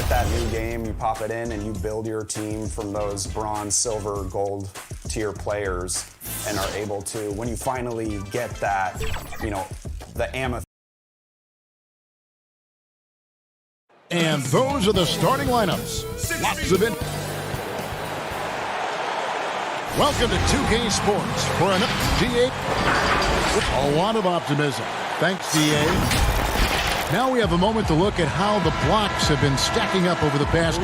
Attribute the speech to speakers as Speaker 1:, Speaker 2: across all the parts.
Speaker 1: that new game, you pop it in and you build your team from those bronze, silver, gold tier players and are able to, when you finally get that, you know, the amethyst.
Speaker 2: And those are the starting lineups. Lots of it. Welcome to 2K Sports for an DA. A lot of optimism. Thanks, DA. Now we have a moment to look at how the blocks have been stacking up over the past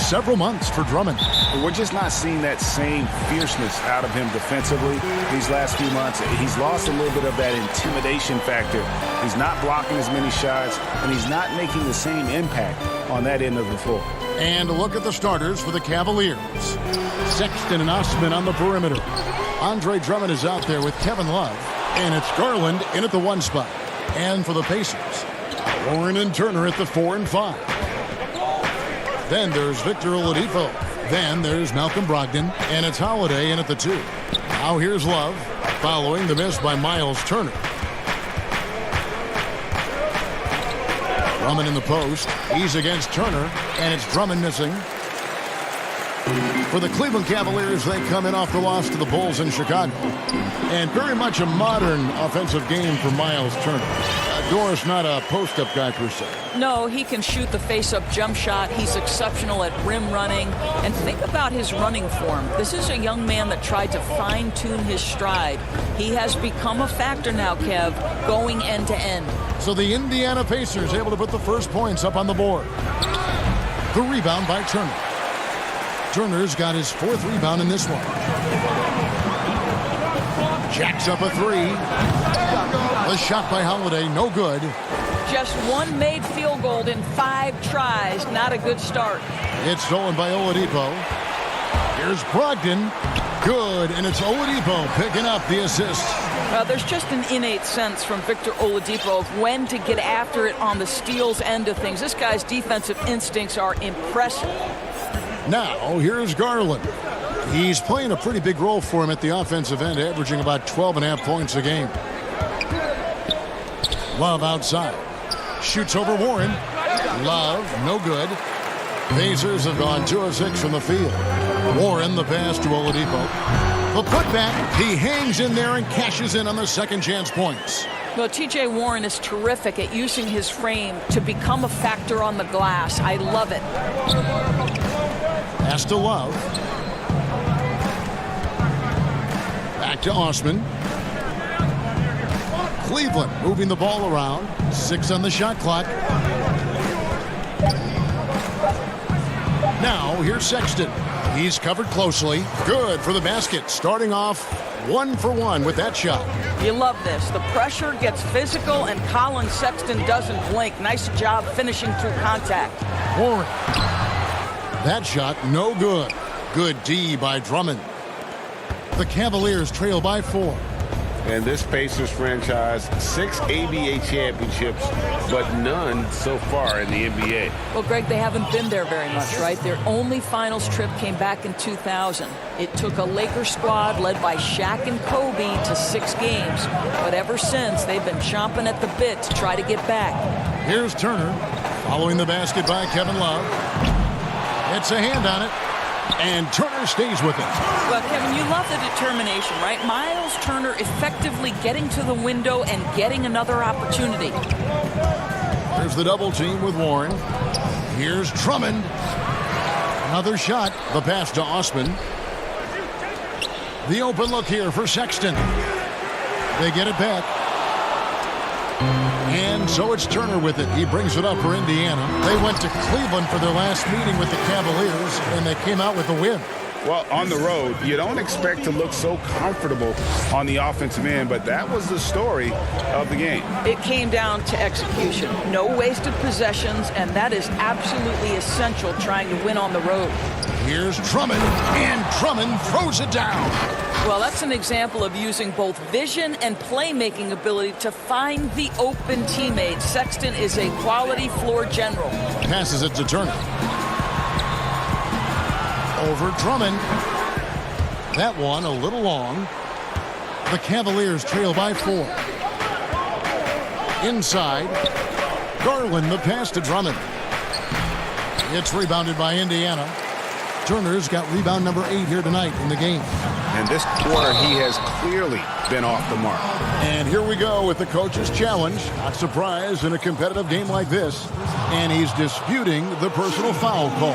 Speaker 2: several months for Drummond.
Speaker 3: We're just not seeing that same fierceness out of him defensively these last few months. He's lost a little bit of that intimidation factor. He's not blocking as many shots, and he's not making the same impact on that end of the floor.
Speaker 2: And a look at the starters for the Cavaliers. Sexton and Osman on the perimeter. Andre Drummond is out there with Kevin Love. And it's Garland in at the 1 spot. And for the Pacers, Warren and Turner at the 4 and 5. Then there's Victor Oladipo. Then there's Malcolm Brogdon. And it's Holiday in at the 2. Now here's Love, following the miss by Miles Turner. Drummond in the post. He's against Turner. And it's Drummond missing. For the Cleveland Cavaliers, they come in off the loss to the Bulls in Chicago. And very much a modern offensive game for Miles Turner. Doris not a post-up guy per se.
Speaker 4: No, he can shoot the face-up jump shot. He's exceptional at rim running. And think about his running form. This is a young man that tried to fine-tune his stride. He has become a factor now, Kev, going end to end.
Speaker 2: So the Indiana Pacers able to put the first points up on the board. The rebound by Turner. Turner's got his 4th rebound in this one. Jacks up a 3. The shot by Holiday, no good.
Speaker 4: Just one made field goal in 5 tries. Not a good start.
Speaker 2: It's stolen by Oladipo. Here's Brogdon. Good, and it's Oladipo picking up the assist.
Speaker 4: There's just an innate sense from Victor Oladipo of when to get after it on the steals end of things. This guy's defensive instincts are impressive.
Speaker 2: Now, here's Garland. He's playing a pretty big role for him at the offensive end, averaging about 12.5 points a game. Love outside. Shoots over Warren. Love, no good. Pacers have gone 2 of 6 from the field. Warren, the pass to Oladipo. The putback, he hangs in there and cashes in on the second chance points.
Speaker 4: Well, T.J. Warren is terrific at using his frame to become a factor on the glass. I love it.
Speaker 2: Pass to Love. Back to Osman. Cleveland moving the ball around. 6 on the shot clock. Now, here's Sexton. He's covered closely. Good for the basket. Starting off 1 for 1 with that shot.
Speaker 4: You love this. The pressure gets physical, and Colin Sexton doesn't blink. Nice job finishing through contact.
Speaker 2: Warren. That shot, no good. Good D by Drummond. The Cavaliers trail by 4.
Speaker 5: And this Pacers franchise, 6 ABA championships, but none so far in the NBA.
Speaker 4: Well, Greg, they haven't been there very much, right? Their only finals trip came back in 2000. It took a Lakers squad led by Shaq and Kobe to 6 games. But ever since, they've been chomping at the bit to try to get back.
Speaker 2: Here's Turner, following the basket by Kevin Love. It's a hand on it. And Turner stays with it.
Speaker 4: Well, Kevin, you love the determination, right? Miles Turner effectively getting to the window and getting another opportunity.
Speaker 2: There's the double team with Warren. Here's Drummond. Another shot. The pass to Osman. The open look here for Sexton. They get it back. And so it's Turner with it. He brings it up for Indiana. They went to Cleveland for their last meeting with the Cavaliers, and they came out with a win.
Speaker 3: Well, on the road, you don't expect to look so comfortable on the offensive end, but that was the story of the game.
Speaker 4: It came down to execution. No wasted possessions, and that is absolutely essential trying to win on the road.
Speaker 2: Here's Drummond, and Drummond throws it down.
Speaker 4: Well, that's an example of using both vision and playmaking ability to find the open teammate. Sexton is a quality floor general.
Speaker 2: Passes it to Turner. Over Drummond. That one a little long. The Cavaliers trail by 4. Inside. Garland, the pass to Drummond. It's rebounded by Indiana. Turner's got rebound number 8 here tonight in the game.
Speaker 3: And this quarter, he has clearly been off the mark.
Speaker 2: And here we go with the coach's challenge. Not surprised in a competitive game like this. And he's disputing the personal foul call.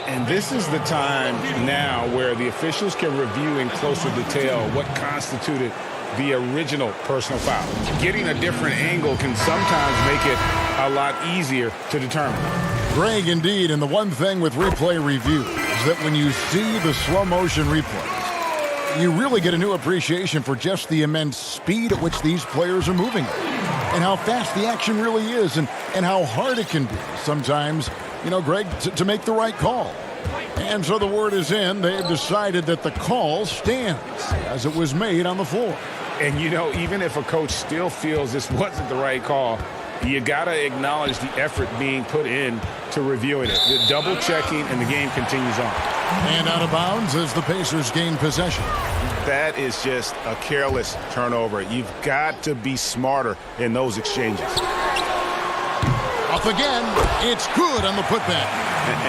Speaker 3: And this is the time now where the officials can review in closer detail what constituted the original personal foul. Getting a different angle can sometimes make it a lot easier to determine.
Speaker 2: Greg, indeed, and the one thing with replay review is that when you see the slow motion replays, you really get a new appreciation for just the immense speed at which these players are moving and how fast the action really is and how hard it can be sometimes, Greg, to make the right call. And so the word is in. They've decided that the call stands as it was made on the floor.
Speaker 3: And, even if a coach still feels this wasn't the right call, you got to acknowledge the effort being put in to reviewing it. The double checking, and the game continues on.
Speaker 2: And out of bounds as the Pacers gain possession.
Speaker 3: That is just a careless turnover. You've got to be smarter in those exchanges.
Speaker 2: Up again. It's good on the putback.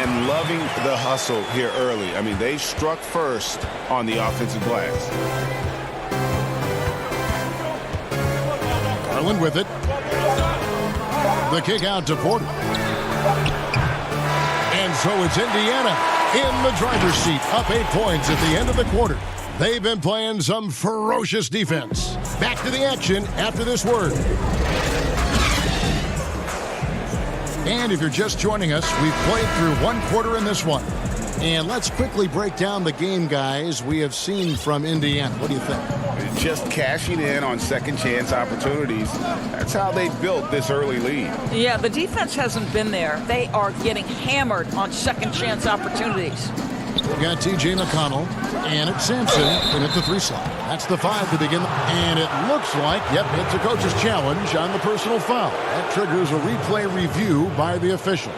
Speaker 3: And loving the hustle here early. I mean, they struck first on the offensive glass.
Speaker 2: Garland with it. The kick out to Porter. And so it's Indiana in the driver's seat, up 8 points at the end of the quarter. They've been playing some ferocious defense. Back to the action after this word. And if you're just joining us, we've played through 1 quarter in this one. And let's quickly break down the game, guys, we have seen from Indiana. What do you think?
Speaker 3: Just cashing in on second chance opportunities. That's how they built this early lead.
Speaker 4: Yeah, the defense hasn't been there. They are getting hammered on second chance opportunities.
Speaker 2: We've got T.J. McConnell, and it's Sampson in at the 3 slot. That's the 5 to begin. And it looks like, it's a coach's challenge on the personal foul. That triggers a replay review by the officials.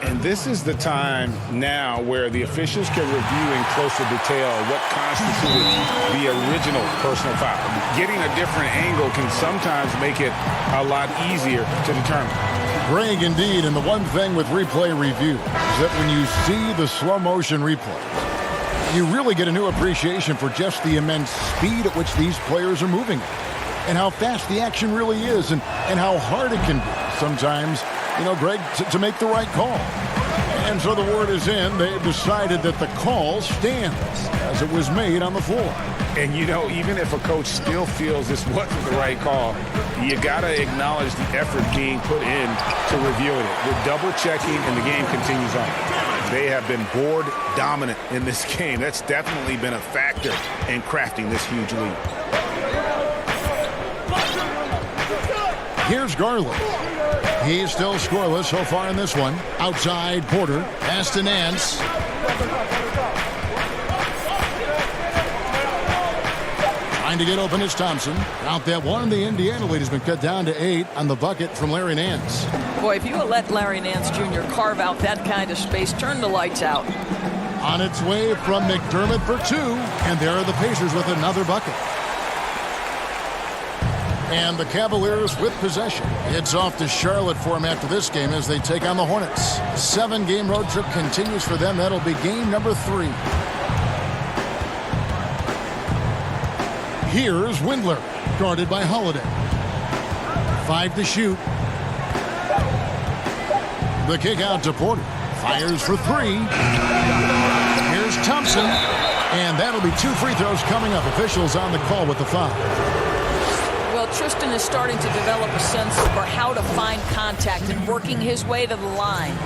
Speaker 3: And this is the time now where the officials can review in closer detail what constituted the original personal foul. Getting a different angle can sometimes make it a lot easier to determine.
Speaker 2: Greg, indeed, and the one thing with replay review is that when you see the slow motion replays, you really get a new appreciation for just the immense speed at which these players are moving and how fast the action really is and how hard it can be sometimes, Greg, to make the right call. And so the word is in. They've decided that the call stands as it was made on the floor.
Speaker 3: And, even if a coach still feels this wasn't the right call, you got to acknowledge the effort being put in to reviewing it. The double checking, and the game continues on. They have been board dominant in this game. That's definitely been a factor in crafting this huge lead.
Speaker 2: Here's Garland. He's still scoreless so far in this one. Outside, Porter. Pass to Nance. Trying to get open is Thompson. Out that one. The Indiana lead has been cut down to 8 on the bucket from Larry Nance.
Speaker 4: Boy, if you would let Larry Nance Jr. carve out that kind of space, turn the lights out.
Speaker 2: On its way from McDermott for 2. And there are the Pacers with another bucket. And the Cavaliers with possession. It's off to Charlotte for them after this game as they take on the Hornets. 7-game road trip continues for them. That'll be game number 3. Here's Windler, guarded by Holiday. 5 to shoot. The kick out to Porter. Fires for 3. Here's Thompson. And that'll be 2 free throws coming up. Officials on the call with the foul.
Speaker 4: Well, Tristan is starting to develop a sense for how to find contact and working his way to the line.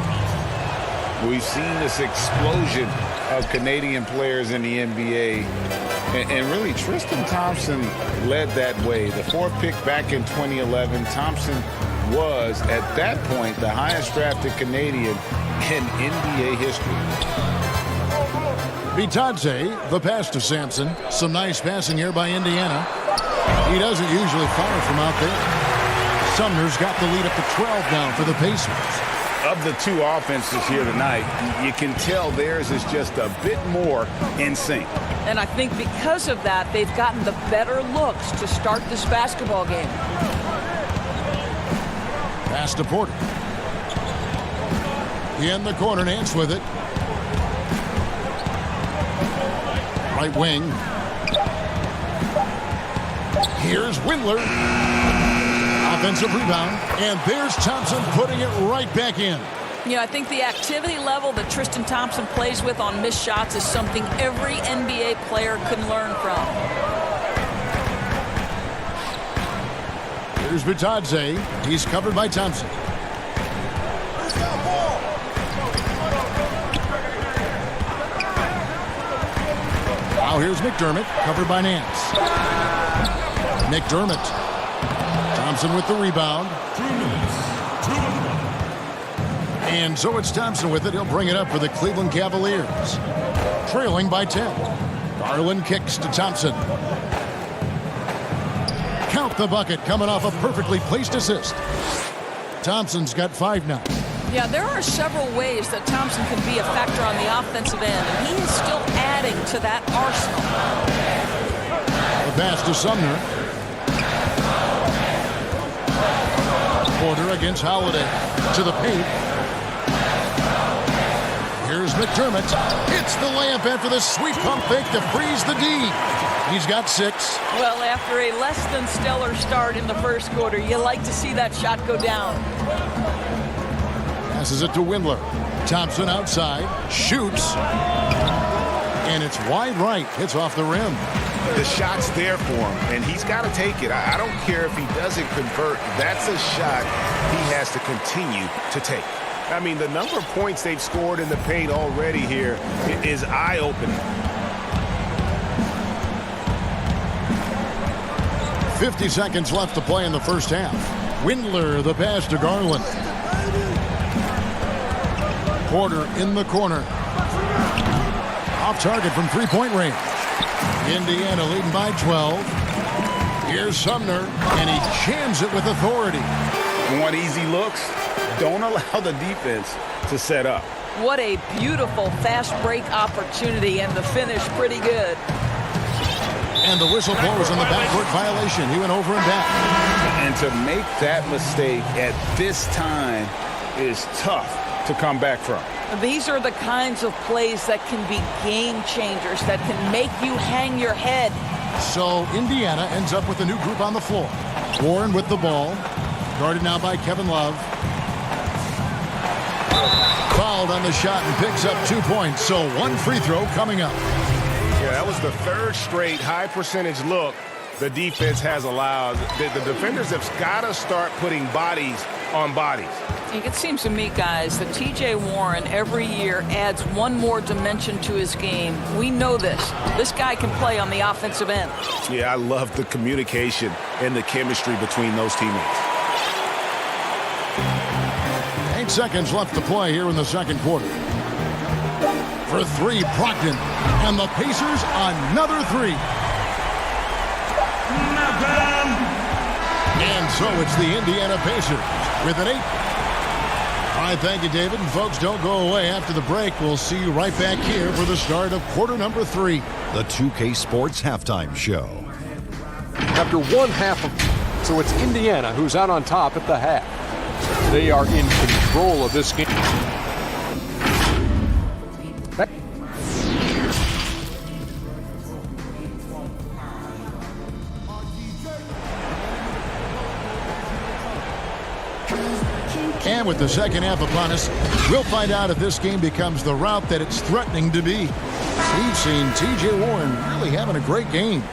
Speaker 3: We've seen this explosion of Canadian players in the NBA. And really, Tristan Thompson led that way. The 4th pick back in 2011, Thompson was, at that point, the highest drafted Canadian in NBA history.
Speaker 2: Bitadze, the pass to Sampson. Some nice passing here by Indiana. He doesn't usually fire from out there. Sumner's got the lead up to 12 now for the Pacers.
Speaker 3: Of the 2 offenses here tonight, you can tell theirs is just a bit more in sync.
Speaker 4: And I think because of that, they've gotten the better looks to start this basketball game.
Speaker 2: Pass to Porter. In the corner, Nance with it. Right wing. Here's Windler. Offensive rebound. And there's Thompson putting it right back in.
Speaker 4: I think the activity level that Tristan Thompson plays with on missed shots is something every NBA player can learn from.
Speaker 2: Here's Bitadze. He's covered by Thompson. Now here's McDermott, covered by Nance. McDermott. Thompson with the rebound. And so it's Thompson with it. He'll bring it up for the Cleveland Cavaliers. Trailing by 10. Garland kicks to Thompson. Count the bucket, coming off a perfectly placed assist. Thompson's got 5 now.
Speaker 4: Yeah, there are several ways that Thompson can be a factor on the offensive end, and he is still adding to that arsenal.
Speaker 2: The pass to Sumner. Porter against Holiday. To the paint. Here's McDermott. Hits the layup after the sweep pump fake to freeze the D. He's got 6.
Speaker 4: Well, after a less than stellar start in the first quarter, you like to see that shot go down.
Speaker 2: Passes it to Windler. Thompson outside. Shoots. And it's wide right. Hits off the rim.
Speaker 3: The shot's there for him, and he's got to take it. I don't care if he doesn't convert. That's a shot he has to continue to take. I mean, the number of points they've scored in the paint already here is eye-opening.
Speaker 2: 50 seconds left to play in the first half. Windler, the pass to Garland. Porter in the corner. Off target from three-point range. Indiana leading by 12. Here's Sumner, and he jams it with authority.
Speaker 3: Want easy looks? Don't allow the defense to set up.
Speaker 4: What a beautiful fast break opportunity, and the finish pretty good.
Speaker 2: And the whistle blows on the backcourt violation. He went over and back.
Speaker 3: And to make that mistake at this time is tough to come back from.
Speaker 4: These are the kinds of plays that can be game changers, that can make you hang your head.
Speaker 2: So Indiana ends up with a new group on the floor. Warren with the ball. Guarded now by Kevin Love. Fouled on the shot and picks up 2 points. So 1 free throw coming up.
Speaker 3: Yeah, that was the 3rd straight high percentage look the defense has allowed. The defenders have got to start putting bodies on bodies.
Speaker 4: It seems to me, guys, that T.J. Warren every year adds one more dimension to his game. We know this. This guy can play on the offensive end.
Speaker 3: Yeah, I love the communication and the chemistry between those teammates.
Speaker 2: 8 seconds left to play here in the second quarter. For 3, Brogdon. And the Pacers, another 3. And so it's the Indiana Pacers with an 8. All right, thank you, David. And folks, don't go away after the break. We'll see you right back here for the start of quarter number 3.
Speaker 6: The 2K Sports Halftime Show.
Speaker 7: After one half of... So it's Indiana who's out on top at the half. They are in control of this game.
Speaker 2: And with the second half upon us, we'll find out if this game becomes the route that it's threatening to be. We've seen T.J. Warren really having a great game.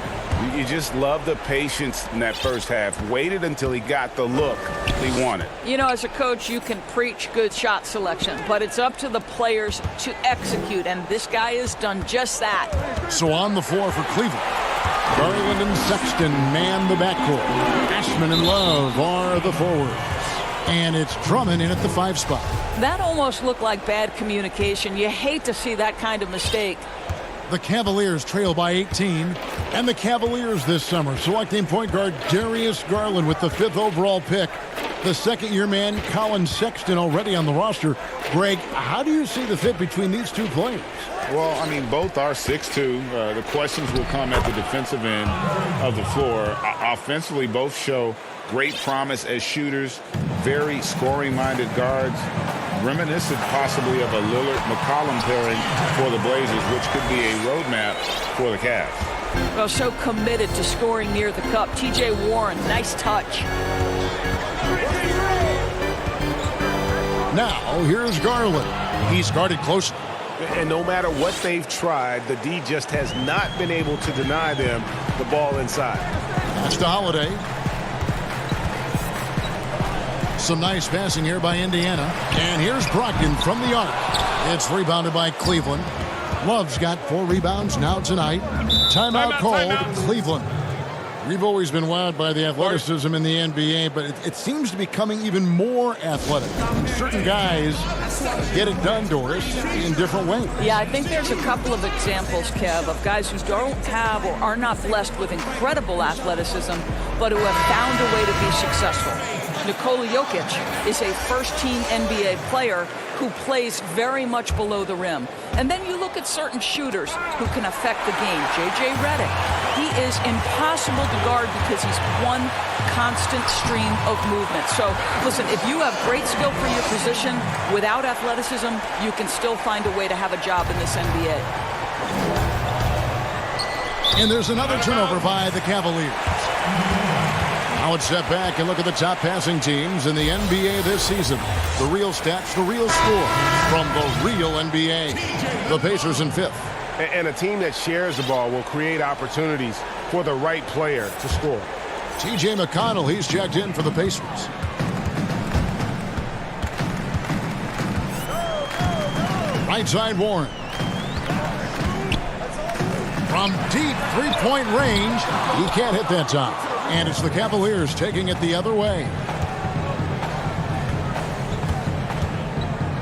Speaker 3: You just love the patience in that first half. Waited until he got the look he wanted.
Speaker 4: You know, as a coach, you can preach good shot selection, but it's up to the players to execute, and this guy has done just that.
Speaker 2: So on the floor for Cleveland, Garland and Sexton man the backcourt. Ashman and Love are the forwards. And it's Drummond in at the 5 spot.
Speaker 4: That almost looked like bad communication. You hate to see that kind of mistake.
Speaker 2: The Cavaliers trail by 18. And the Cavaliers this summer selecting point guard Darius Garland with the 5th overall pick. The second-year man, Colin Sexton, already on the roster. Greg, how do you see the fit between these two players?
Speaker 3: Well, I mean, both are 6'2". The questions will come at the defensive end of the floor. Offensively, both show great promise as shooters, very scoring-minded guards. reminiscent possibly of a Lillard-McCollum pairing for the Blazers, which could be a roadmap for the Cavs.
Speaker 4: Well, so committed to scoring near the cup. T.J. Warren, nice touch.
Speaker 2: Now, here's Garland. He's guarded closely.
Speaker 3: And no matter what they've tried, the D just has not been able to deny them the ball inside.
Speaker 2: That's to Holiday. Some nice passing here by Indiana. And here's Brogdon from the arc. It's rebounded by Cleveland. Love's got 4 rebounds now tonight. Timeout called. Cleveland. We've always been wowed by the athleticism in the NBA, but it seems to be becoming even more athletic. Certain guys get it done, Doris, in different ways.
Speaker 4: Yeah, I think there's a couple of examples, Kev, of guys who don't have or are not blessed with incredible athleticism, but who have found a way to be successful. Nikola Jokic is a first-team NBA player who plays very much below the rim. And then you look at certain shooters who can affect the game. J.J. Redick, he is impossible to guard because he's one constant stream of movement. So, listen, if you have great skill for your position without athleticism, you can still find a way to have a job in this NBA.
Speaker 2: And there's another turnover by the Cavaliers. Now let's step back and look at the top passing teams in the NBA this season. The real stats, the real score from the real NBA. The Pacers in 5th.
Speaker 3: And a team that shares the ball will create opportunities for the right player to score.
Speaker 2: T.J. McConnell, he's checked in for the Pacers. Right side, Warren. From deep three-point range, he can't hit that top. And it's the Cavaliers taking it the other way.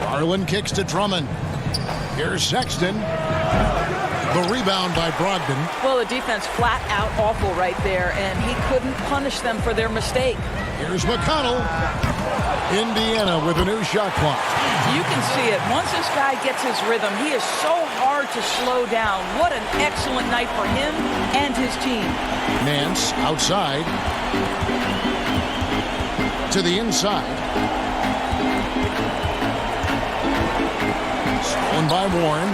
Speaker 2: Garland kicks to Drummond. Here's Sexton. The rebound by Brogdon.
Speaker 4: Well, the defense flat out awful right there, and he couldn't punish them for their mistake.
Speaker 2: Here's McConnell. Indiana with a new shot clock.
Speaker 4: You can see it. Once this guy gets his rhythm, he is so hard to slow down. What an excellent night for him and his team.
Speaker 2: Nance outside. To the inside. Stolen by Warren.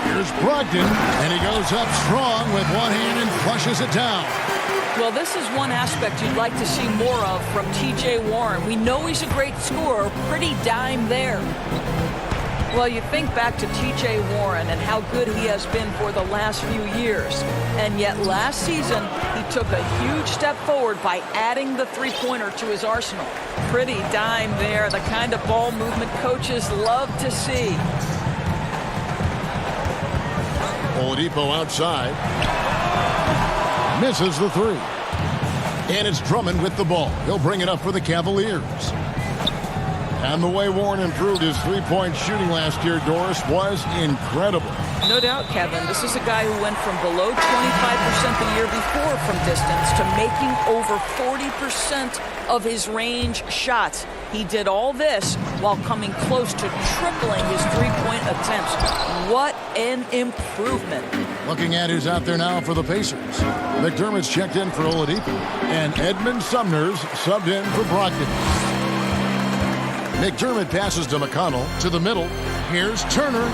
Speaker 2: Here's Brogdon, and he goes up strong with one hand and flushes it down.
Speaker 4: Well, this is one aspect you'd like to see more of from T.J. Warren. We know he's a great scorer, pretty dime there. Well, you think back to T.J. Warren and how good he has been for the last few years. And yet last season, he took a huge step forward by adding the three-pointer to his arsenal. Pretty dime there, the kind of ball movement coaches love to see.
Speaker 2: Oladipo outside. Misses the three. And it's Drummond with the ball. He'll bring it up for the Cavaliers. And the way Warren improved his three-point shooting last year, Doris, was incredible.
Speaker 4: No doubt, Kevin. This is a guy who went from below 25% the year before from distance to making over 40% of his range shots. He did all this while coming close to tripling his three-point attempts. What an improvement.
Speaker 2: Looking at who's out there now for the Pacers. McDermott's checked in for Oladipo. And Edmund Sumner's subbed in for Brogdon. McDermott passes to McConnell to the middle. Here's Turner.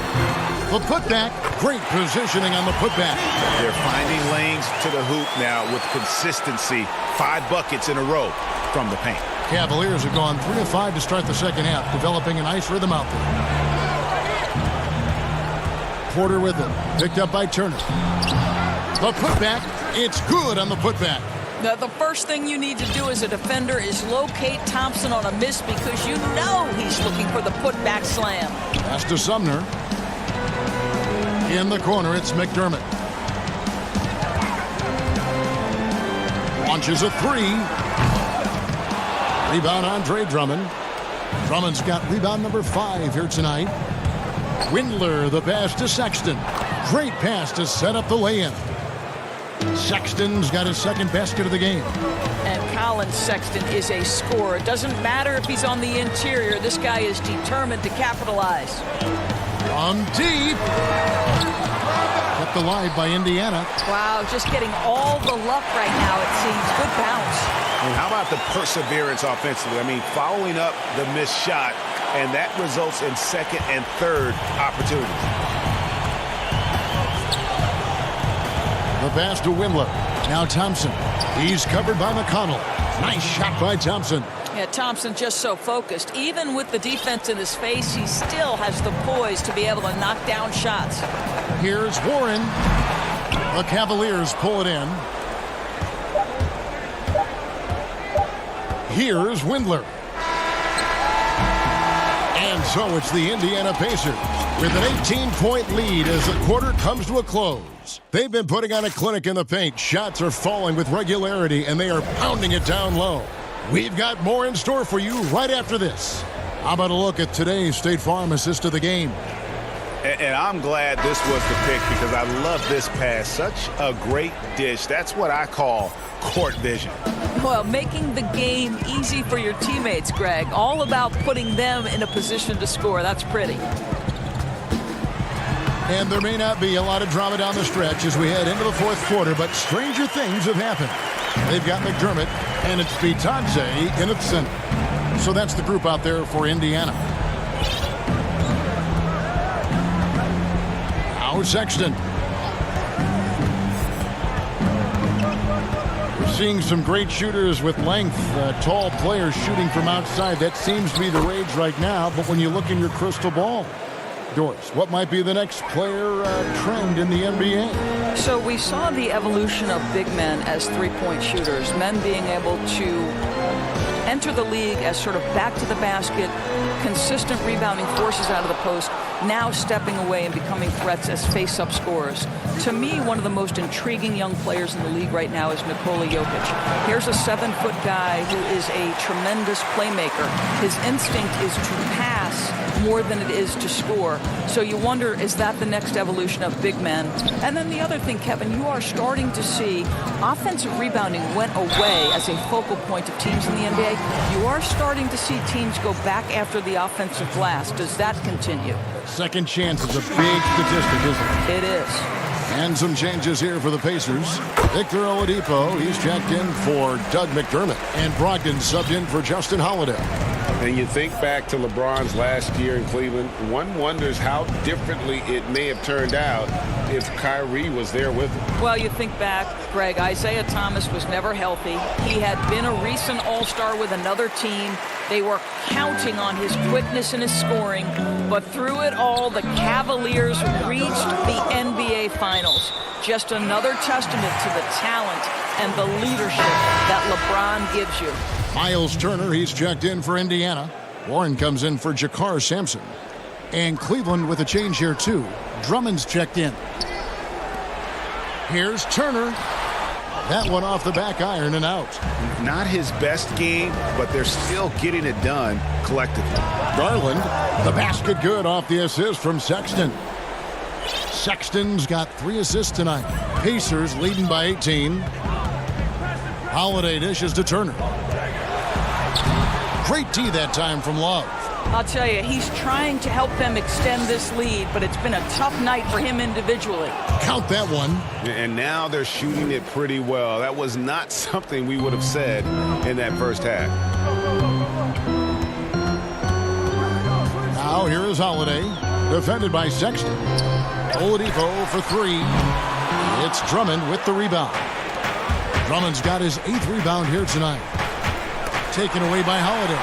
Speaker 2: The putback. Great positioning on the putback.
Speaker 3: They're finding lanes to the hoop now with consistency. 5 buckets in a row from the paint.
Speaker 2: Cavaliers have gone 3 of 5 to start the second half, developing a nice rhythm out there. Porter with it. Picked up by Turner. The putback. It's good on the putback.
Speaker 4: Now, the first thing you need to do as a defender is locate Thompson on a miss because you know he's looking for the putback slam.
Speaker 2: Pass to Sumner. In the corner, it's McDermott. Launches a three. Rebound, Andre Drummond. Drummond's got rebound number 5 here tonight. Windler, the pass to Sexton. Great pass to set up the lay-in. Sexton's got his second basket of the game.
Speaker 4: And Colin Sexton is a scorer. It doesn't matter if he's on the interior. This guy is determined to capitalize.
Speaker 2: From deep. Kept alive by Indiana.
Speaker 4: Wow, just getting all the luck right now, it seems. Good bounce.
Speaker 3: And how about the perseverance offensively? I mean, following up the missed shot, and that results in second and third opportunities.
Speaker 2: The pass to Windler. Now Thompson. He's covered by McConnell. Nice shot by Thompson.
Speaker 4: Yeah, Thompson just so focused. Even with the defense in his face, he still has the poise to be able to knock down shots.
Speaker 2: Here's Warren. The Cavaliers pull it in. Here's Windler. And so it's the Indiana Pacers with an 18-point lead as the quarter comes to a close. They've been putting on a clinic in the paint. Shots are falling with regularity, and they are pounding it down low. We've got more in store for you right after this. How about a look at today's State Farm assist of the game?
Speaker 3: And I'm glad this was the pick because I love this pass. Such a great dish. That's what I call court vision.
Speaker 4: Well, making the game easy for your teammates, Greg. All about putting them in a position to score. That's pretty.
Speaker 2: And there may not be a lot of drama down the stretch as we head into the fourth quarter, but stranger things have happened. They've got McDermott, and it's Bitadze in at center. So that's the group out there for Indiana. Now Sexton. We're seeing some great shooters with length, tall players shooting from outside. That seems to be the rage right now, but when you look in your crystal ball, Doris, what might be the next player trend in the NBA?
Speaker 4: So we saw the evolution of big men as three-point shooters, men being able to enter the league as sort of back to the basket, consistent rebounding forces out of the post, now stepping away and becoming threats as face-up scorers. To me, one of the most intriguing young players in the league right now is Nikola Jokic. Here's a 7-foot guy who is a tremendous playmaker. His instinct is to pass more than it is to score. So you wonder, is that the next evolution of big men? And then the other thing, Kevin, you are starting to see offensive rebounding went away as a focal point of teams in the NBA. You are starting to see teams go back after the offensive glass. Does that continue?
Speaker 2: Second chance is a big statistic, isn't it?
Speaker 4: It is.
Speaker 2: And some changes here for the Pacers. Victor Oladipo, he's checked in for Doug McDermott. And Brogdon subbed in for Justin Holiday.
Speaker 5: And you think back to LeBron's last year in Cleveland, one wonders how differently it may have turned out if Kyrie was there with him.
Speaker 4: Well, you think back, Greg, Isaiah Thomas was never healthy. He had been a recent All-Star with another team. They were counting on his quickness and his scoring. But through it all, the Cavaliers reached the NBA Finals. Just another testament to the talent and the leadership that LeBron gives you.
Speaker 2: Miles Turner, he's checked in for Indiana. Warren comes in for Jakar Sampson. And Cleveland with a change here, too. Drummond's checked in. Here's Turner. That one off the back iron and out.
Speaker 3: Not his best game, but they're still getting it done collectively.
Speaker 2: Garland, the basket good off the assist from Sexton. Sexton's got 3 assists tonight. Pacers leading by 18. Holiday dishes to Turner. Great D that time from Love.
Speaker 4: I'll tell you, he's trying to help them extend this lead, but it's been a tough night for him individually.
Speaker 2: Count that one.
Speaker 5: And now they're shooting it pretty well. That was not something we would have said in that first half.
Speaker 2: Now here is Holiday, defended by Sexton. Oladipo for 3. It's Drummond with the rebound. Drummond's got his 8th rebound here tonight. Taken away by Holiday.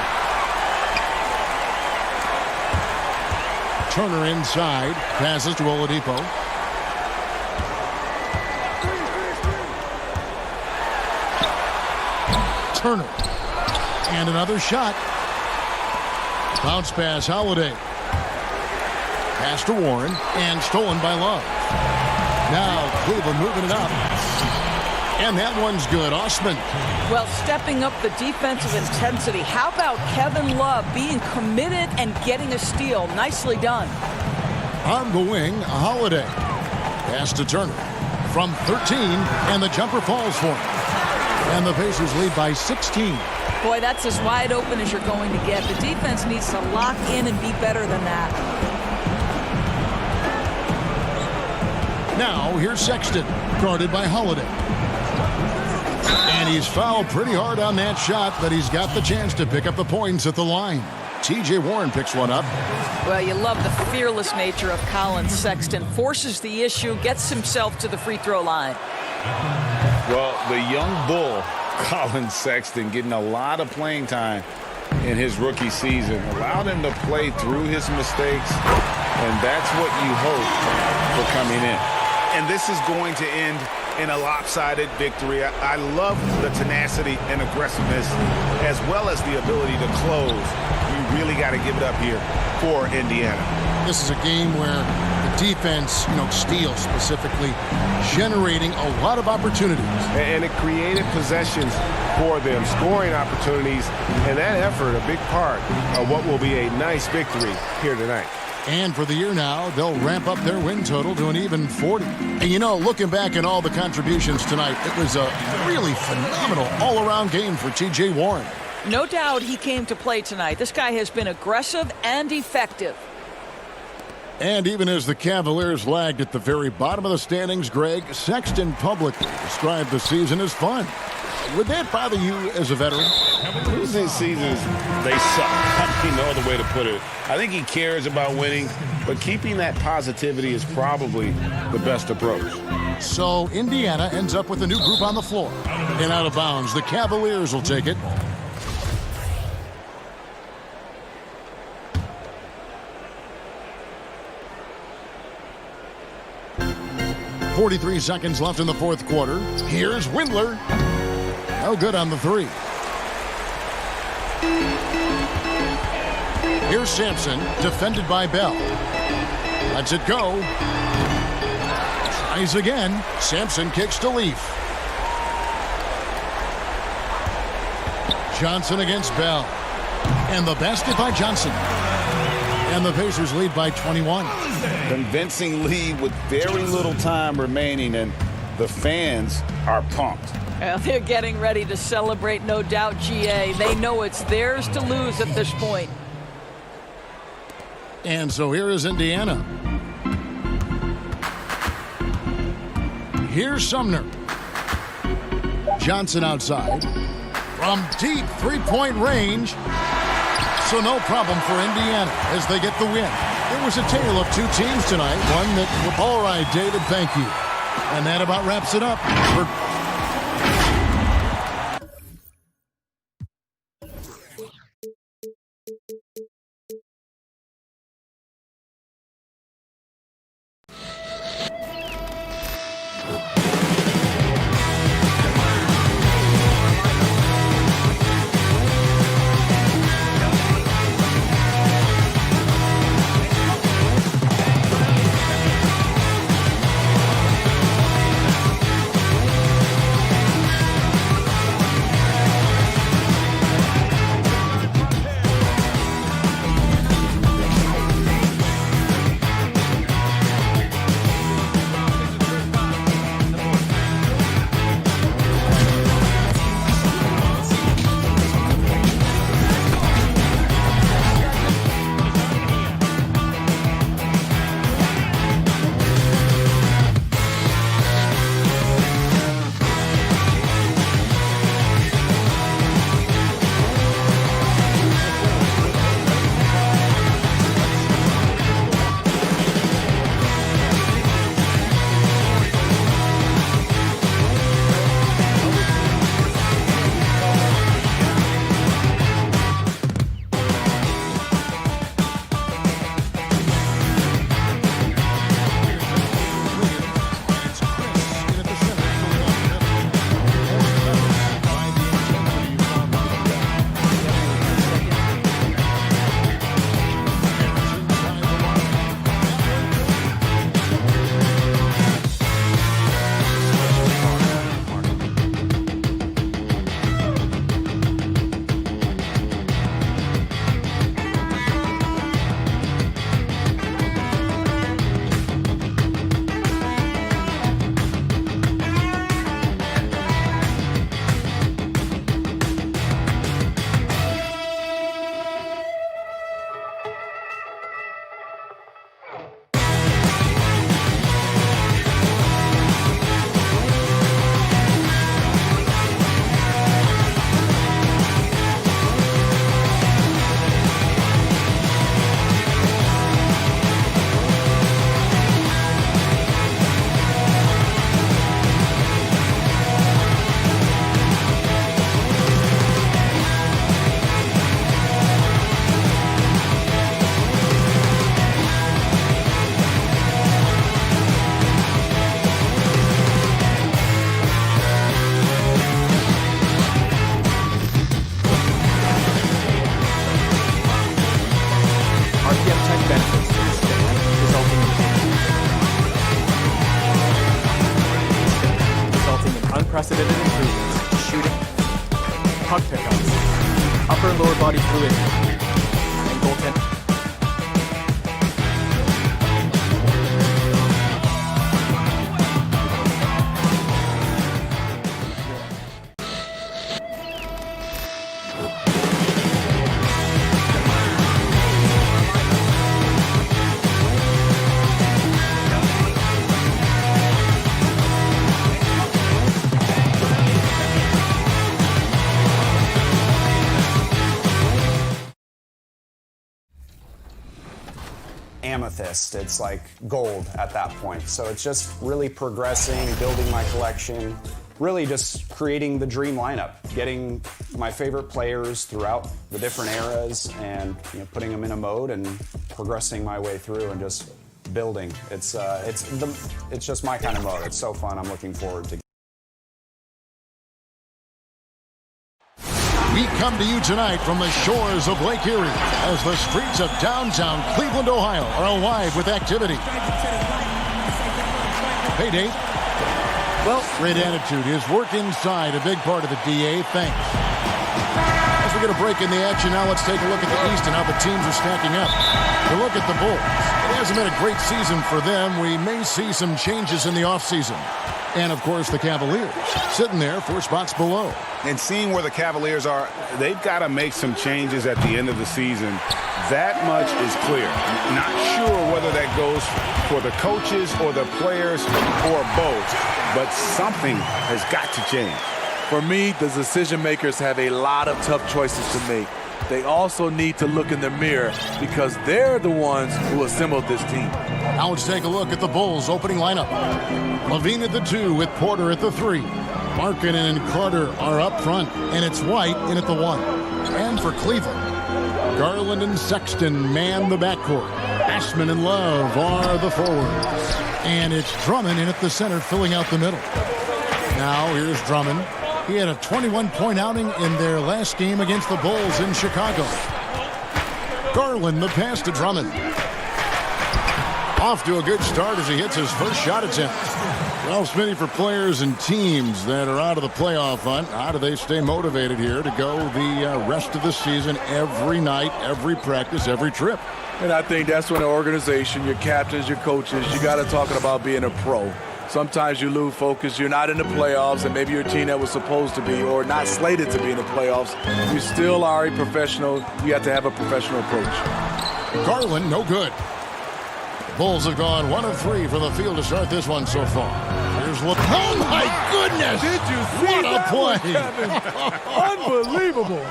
Speaker 2: Turner inside, passes to Oladipo. Turner. And another shot. Bounce pass, Holiday. Pass to Warren, and stolen by Love. Now Cleveland moving it up. And that one's good. Osman.
Speaker 4: Well, stepping up the defensive intensity. How about Kevin Love being committed and getting a steal? Nicely done.
Speaker 2: On the wing, Holiday. Pass to Turner. From 13, and the jumper falls for him. And the Pacers lead by 16.
Speaker 4: Boy, that's as wide open as you're going to get. The defense needs to lock in and be better than that.
Speaker 2: Now, here's Sexton, guarded by Holiday. And he's fouled pretty hard on that shot, but he's got the chance to pick up the points at the line. T.J. Warren picks one up.
Speaker 4: Well, you love the fearless nature of Colin Sexton. Forces the issue, gets himself to the free throw line.
Speaker 3: Well, the young bull, Colin Sexton, getting a lot of playing time in his rookie season. Allowed him to play through his mistakes, and that's what you hope for coming in.
Speaker 5: And this is going to end in a lopsided victory. I love the tenacity and aggressiveness as well as the ability to close. You really got to give it up here for Indiana.
Speaker 2: This is a game where the defense, steals specifically, generating a lot of opportunities.
Speaker 5: And it created possessions for them, scoring opportunities, and that effort a big part of what will be a nice victory here tonight.
Speaker 2: And for the year now, they'll ramp up their win total to an even 40. And looking back at all the contributions tonight, it was a really phenomenal all-around game for T.J. Warren.
Speaker 4: No doubt he came to play tonight. This guy has been aggressive and effective.
Speaker 2: And even as the Cavaliers lagged at the very bottom of the standings, Greg, Sexton publicly described the season as fun. Would that bother you as a veteran?
Speaker 3: Losing seasons, they suck. I mean, no other way to put it. I think he cares about winning, but keeping that positivity is probably the best approach.
Speaker 2: So Indiana ends up with a new group on the floor. And out of bounds, the Cavaliers will take it. .43 seconds left in the fourth quarter. Here's Windler. No good on the three. Here's Sampson, defended by Bell. Lets it go. Tries again. Sampson kicks to Leaf. Johnson against Bell. And the basket by Johnson. And the Pacers lead by 21.
Speaker 3: Convincing lead with very little time remaining, and the fans are pumped.
Speaker 4: Well, they're getting ready to celebrate, no doubt, GA. They know it's theirs to lose at this point.
Speaker 2: And so here is Indiana. Here's Sumner. Johnson outside. From deep three-point range. So no problem for Indiana as they get the win. It was a tale of two teams tonight. One that, all right, David, thank you. And that about wraps it up.
Speaker 8: body fluid. And goaltender.
Speaker 1: Amethyst. It's like gold at that point. So it's just really progressing, building my collection, really just creating the dream lineup, getting my favorite players throughout the different eras and putting them in a mode and progressing my way through and just building. It's just my kind of mode. It's so fun. I'm looking forward to.
Speaker 2: We come to you tonight from the shores of Lake Erie as the streets of downtown Cleveland, Ohio are alive with activity. Hey, Dave. Well, great attitude. His work inside, a big part of the DA. Thanks. As we get a break in the action now, let's take a look at the East and how the teams are stacking up. We look at the Bulls. It hasn't been a great season for them. We may see some changes in the offseason. And, of course, the Cavaliers sitting there 4 spots below.
Speaker 5: And seeing where the Cavaliers are, they've got to make some changes at the end of the season. That much is clear. Not sure whether that goes for the coaches or the players or both, but something has got to change.
Speaker 9: For me, the decision makers have a lot of tough choices to make. They also need to look in the mirror because they're the ones who assembled this team.
Speaker 2: Now let's take a look at the Bulls' opening lineup. Levine at the 2 with Porter at the 3. Markkanen and Carter are up front, and it's White in at the 1. And for Cleveland, Garland and Sexton man the backcourt. Ashman and Love are the forwards. And it's Drummond in at the center filling out the middle. Now here's Drummond. He had a 21-point outing in their last game against the Bulls in Chicago. Garland the pass to Drummond. Off to a good start as he hits his first shot attempt. Well, Smitty, for players and teams that are out of the playoff hunt, how do they stay motivated here to go the rest of the season every night, every practice, every trip?
Speaker 9: And I think that's when the organization, your captains, your coaches, you got to talk about being a pro. Sometimes you lose focus. You're not in the playoffs, and maybe your team that was supposed to be or not slated to be in the playoffs. You still are a professional. You have to have a professional approach.
Speaker 2: Garland, no good. Bulls have gone 1 of 3 from the field to start this one so far. Here's oh my goodness!
Speaker 9: Did you see
Speaker 2: what a play?
Speaker 9: Unbelievable.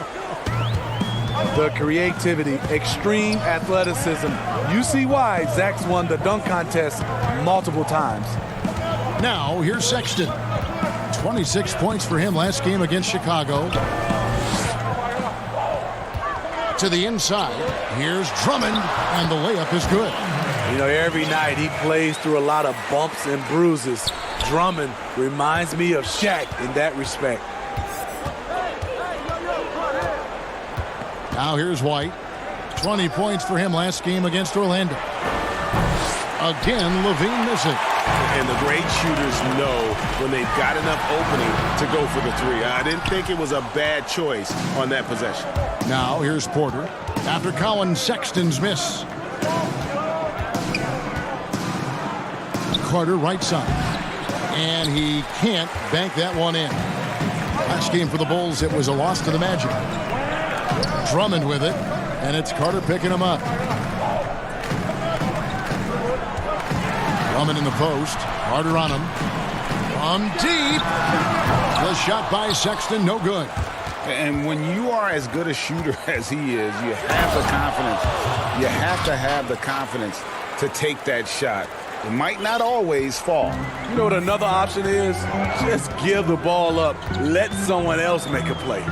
Speaker 9: The creativity, extreme athleticism. You see why Zach's won the dunk contest multiple times.
Speaker 2: Now, here's Sexton. 26 points for him last game against Chicago. To the inside, here's Drummond, and the layup is good.
Speaker 9: You know, every night he plays through a lot of bumps and bruises. Drummond reminds me of Shaq in that respect.
Speaker 2: Now here's White. 20 points for him last game against Orlando. Again, Levine missing.
Speaker 5: And the great shooters know when they've got enough opening to go for the 3. I didn't think it was a bad choice on that possession.
Speaker 2: Now here's Porter after Colin Sexton's miss. Carter right side. And he can't bank that one in. Last game for the Bulls, it was a loss to the Magic. Drummond with it, and it's Carter picking him up. Drummond in the post. Carter on him. From deep. The shot by Sexton, no good.
Speaker 5: And when you are as good a shooter as he is, you have the confidence. You have to have the confidence to take that shot. It might not always fall.
Speaker 9: You know what another option is? Just give the ball up. Let someone else make a play.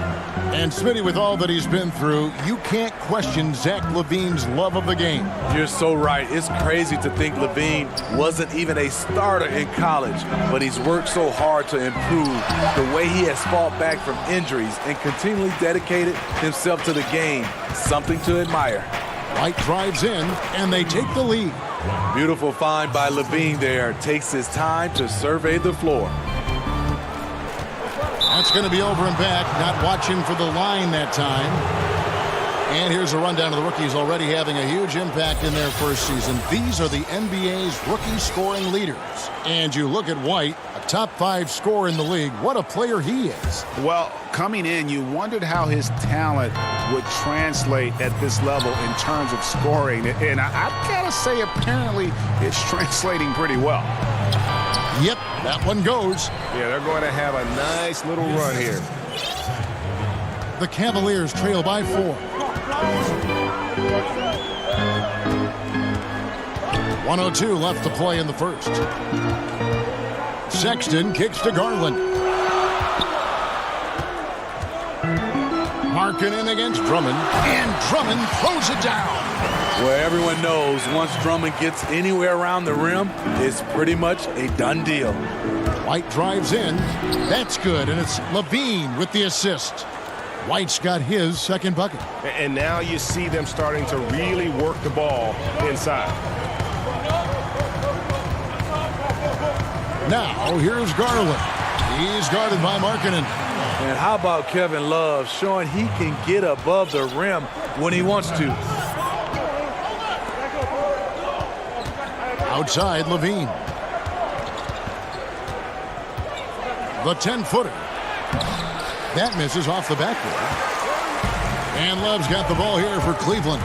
Speaker 2: And Smitty, with all that he's been through, you can't question Zach LaVine's love of the game.
Speaker 9: You're so right. It's crazy to think LaVine wasn't even a starter in college, but he's worked so hard to improve the way he has fought back from injuries and continually dedicated himself to the game. Something to admire.
Speaker 2: White drives in, and they take the lead.
Speaker 9: Beautiful find by LaVine there. Takes his time to survey the floor.
Speaker 2: That's going to be over and back. Not watching for the line that time. And here's a rundown of the rookies already having a huge impact in their first season. These are the NBA's rookie scoring leaders. And you look at White, a top 5 scorer in the league. What a player he is.
Speaker 5: Well, coming in, you wondered how his talent would translate at this level in terms of scoring. And I've got to say, apparently, it's translating pretty well.
Speaker 2: Yep, that one goes.
Speaker 5: Yeah, they're going to have a nice little run here.
Speaker 2: The Cavaliers trail by 4. 1:02 left to play in the first. Sexton kicks to Garland. Markkanen against Drummond. And Drummond throws it down.
Speaker 9: Well, everyone knows once Drummond gets anywhere around the rim, it's pretty much a done deal.
Speaker 2: White drives in. That's good, and it's Levine with the assist. White's got his second bucket.
Speaker 5: And now you see them starting to really work the ball inside.
Speaker 2: Now, here's Garland. He's guarded by Markkanen.
Speaker 9: And how about Kevin Love showing he can get above the rim when he wants to?
Speaker 2: Outside, Levine. The 10-footer. That misses off the backboard. And Love's got the ball here for Cleveland.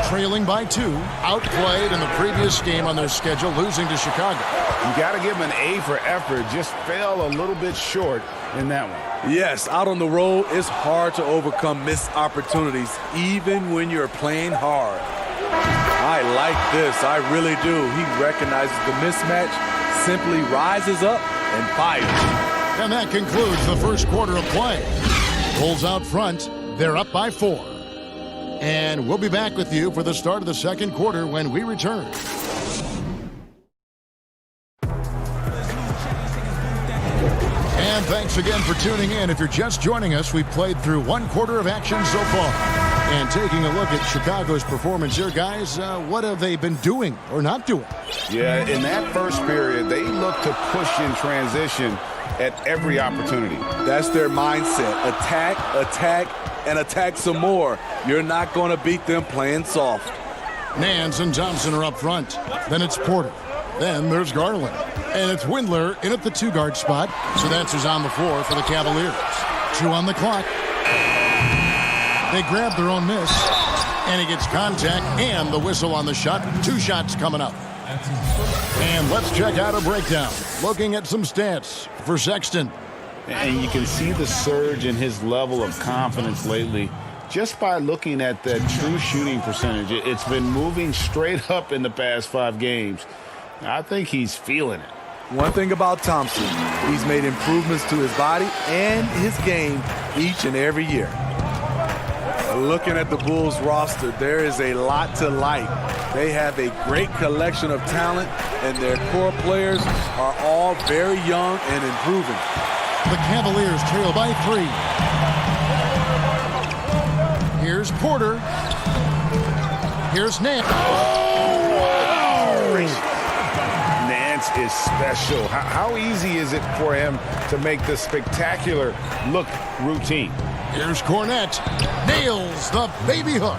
Speaker 2: Trailing by 2. Outplayed in the previous game on their schedule, losing to Chicago.
Speaker 5: You got to give him an A for effort. Just fell a little bit short in that one.
Speaker 9: Yes, out on the road, it's hard to overcome missed opportunities, even when you're playing hard. I like this. I really do. He recognizes the mismatch, simply rises up and fires.
Speaker 2: And that concludes the first quarter of play. Bulls out front. They're up by 4. And we'll be back with you for the start of the second quarter when we return. And thanks again for tuning in. If you're just joining us, we played through one quarter of action so far. And taking a look at Chicago's performance here, guys, what have they been doing or not doing?
Speaker 5: Yeah, in that first period, they looked to push in transition at every opportunity.
Speaker 9: That's their mindset. Attack, attack, and attack some more. You're not going to beat them playing soft.
Speaker 2: Nance and Thompson are up front. Then it's Porter. Then there's Garland. And it's Windler in at the 2-guard spot. So that's who's on the floor for the Cavaliers. 2 on the clock. They grab their own miss. And he gets contact and the whistle on the shot. 2 shots coming up. And let's check out a breakdown. Looking at some stats for Sexton.
Speaker 5: And you can see the surge in his level of confidence lately just by looking at the true shooting percentage. It's been moving straight up in the past 5 games. I think he's feeling it.
Speaker 9: One thing about Thompson, he's made improvements to his body and his game each and every year. Looking at the Bulls roster, there is a lot to like. They have a great collection of talent, and their core players are all very young and improving.
Speaker 2: The Cavaliers trail by 3. Here's Porter. Here's Nance.
Speaker 5: Nance is special. How easy is it for him to make the spectacular look routine?
Speaker 2: Here's Cornette. Nails the baby hook.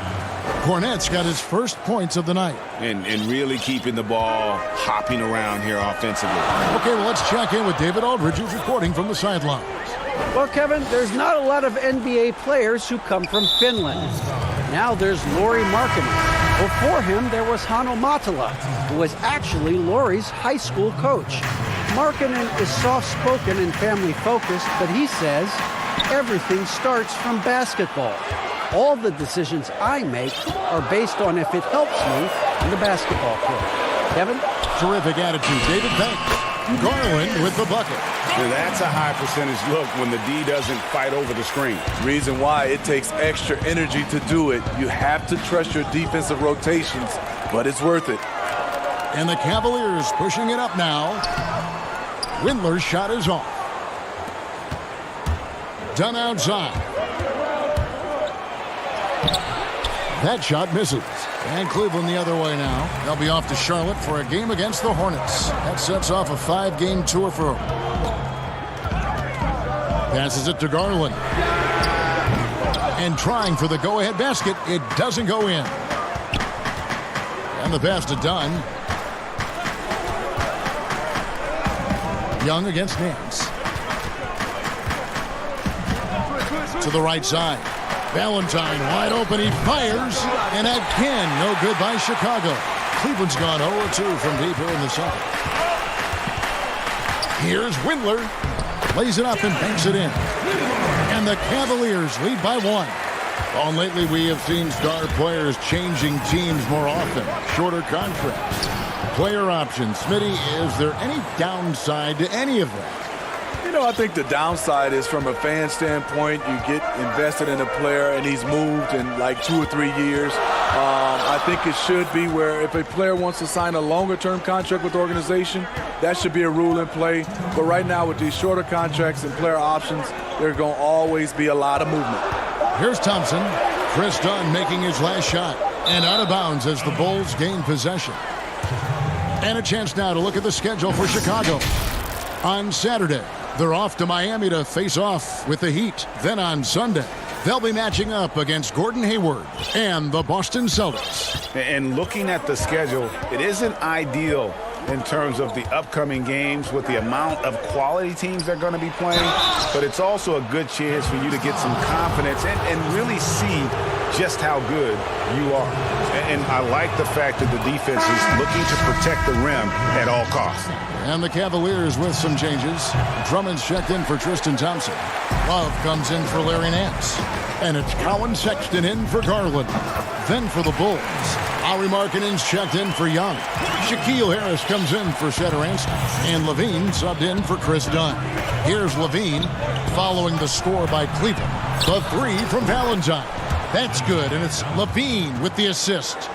Speaker 2: Cornette's got his first points of the night.
Speaker 5: And really keeping the ball hopping around here offensively.
Speaker 2: Okay, well, let's check in with David Aldridge, who's reporting from the sidelines.
Speaker 10: Well, Kevin, there's not a lot of NBA players who come from Finland. Now there's Lauri Markkanen. Before him, there was Hanno Matala, who was actually Lauri's high school coach. Markkanen is soft-spoken and family-focused, but he says everything starts from basketball. All the decisions I make are based on if it helps me in the basketball court. Kevin?
Speaker 2: Terrific attitude. David, thanks. Garland with the bucket.
Speaker 5: Now that's a high percentage look when the D doesn't fight over the screen.
Speaker 9: Reason why it takes extra energy to do it. You have to trust your defensive rotations, but it's worth it.
Speaker 2: And the Cavaliers pushing it up now. Windler's shot is off. Done outside. That shot misses. And Cleveland the other way now. They'll be off to Charlotte for a game against the Hornets. That sets off a 5-game tour for them. Passes it to Garland. And trying for the go-ahead basket. It doesn't go in. And the pass to Dunn. Young against Nance. To the right side. Valentine wide open. He fires. And again, no good by Chicago. Cleveland's gone 0-2 from deep here in the second. Here's Windler. Lays it up and banks it in. And the Cavaliers lead by 1. Well, lately we have seen star players changing teams more often. Shorter contracts. Player options. Smitty, is there any downside to any of that?
Speaker 9: You know, I think the downside is from a fan standpoint, you get invested in a player and he's moved in like 2 or 3 years. I think it should be where if a player wants to sign a longer-term contract with the organization, that should be a rule in play. But right now with these shorter contracts and player options, there's going to always be a lot of movement.
Speaker 2: Here's Thompson. Chris Dunn making his last shot. And out of bounds as the Bulls gain possession. And a chance now to look at the schedule for Chicago. On Saturday, they're off to Miami to face off with the Heat. Then on Sunday, they'll be matching up against Gordon Hayward and the Boston Celtics.
Speaker 5: And looking at the schedule, it isn't ideal in terms of the upcoming games with the amount of quality teams they're going to be playing, but it's also a good chance for you to get some confidence and really see just how good you are. And I like the fact that the defense is looking to protect the rim at all costs.
Speaker 2: And the Cavaliers with some changes. Drummond's checked in for Tristan Thompson. Love comes in for Larry Nance. And it's Colin Sexton in for Garland. Then for the Bulls, Lauri Markkanen's checked in for Young. Shaquille Harris comes in for Satoransky. And Levine subbed in for Chris Dunn. Here's Levine following the score by Cleveland. The 3 from Valentine. That's good, and it's Levine with the assist.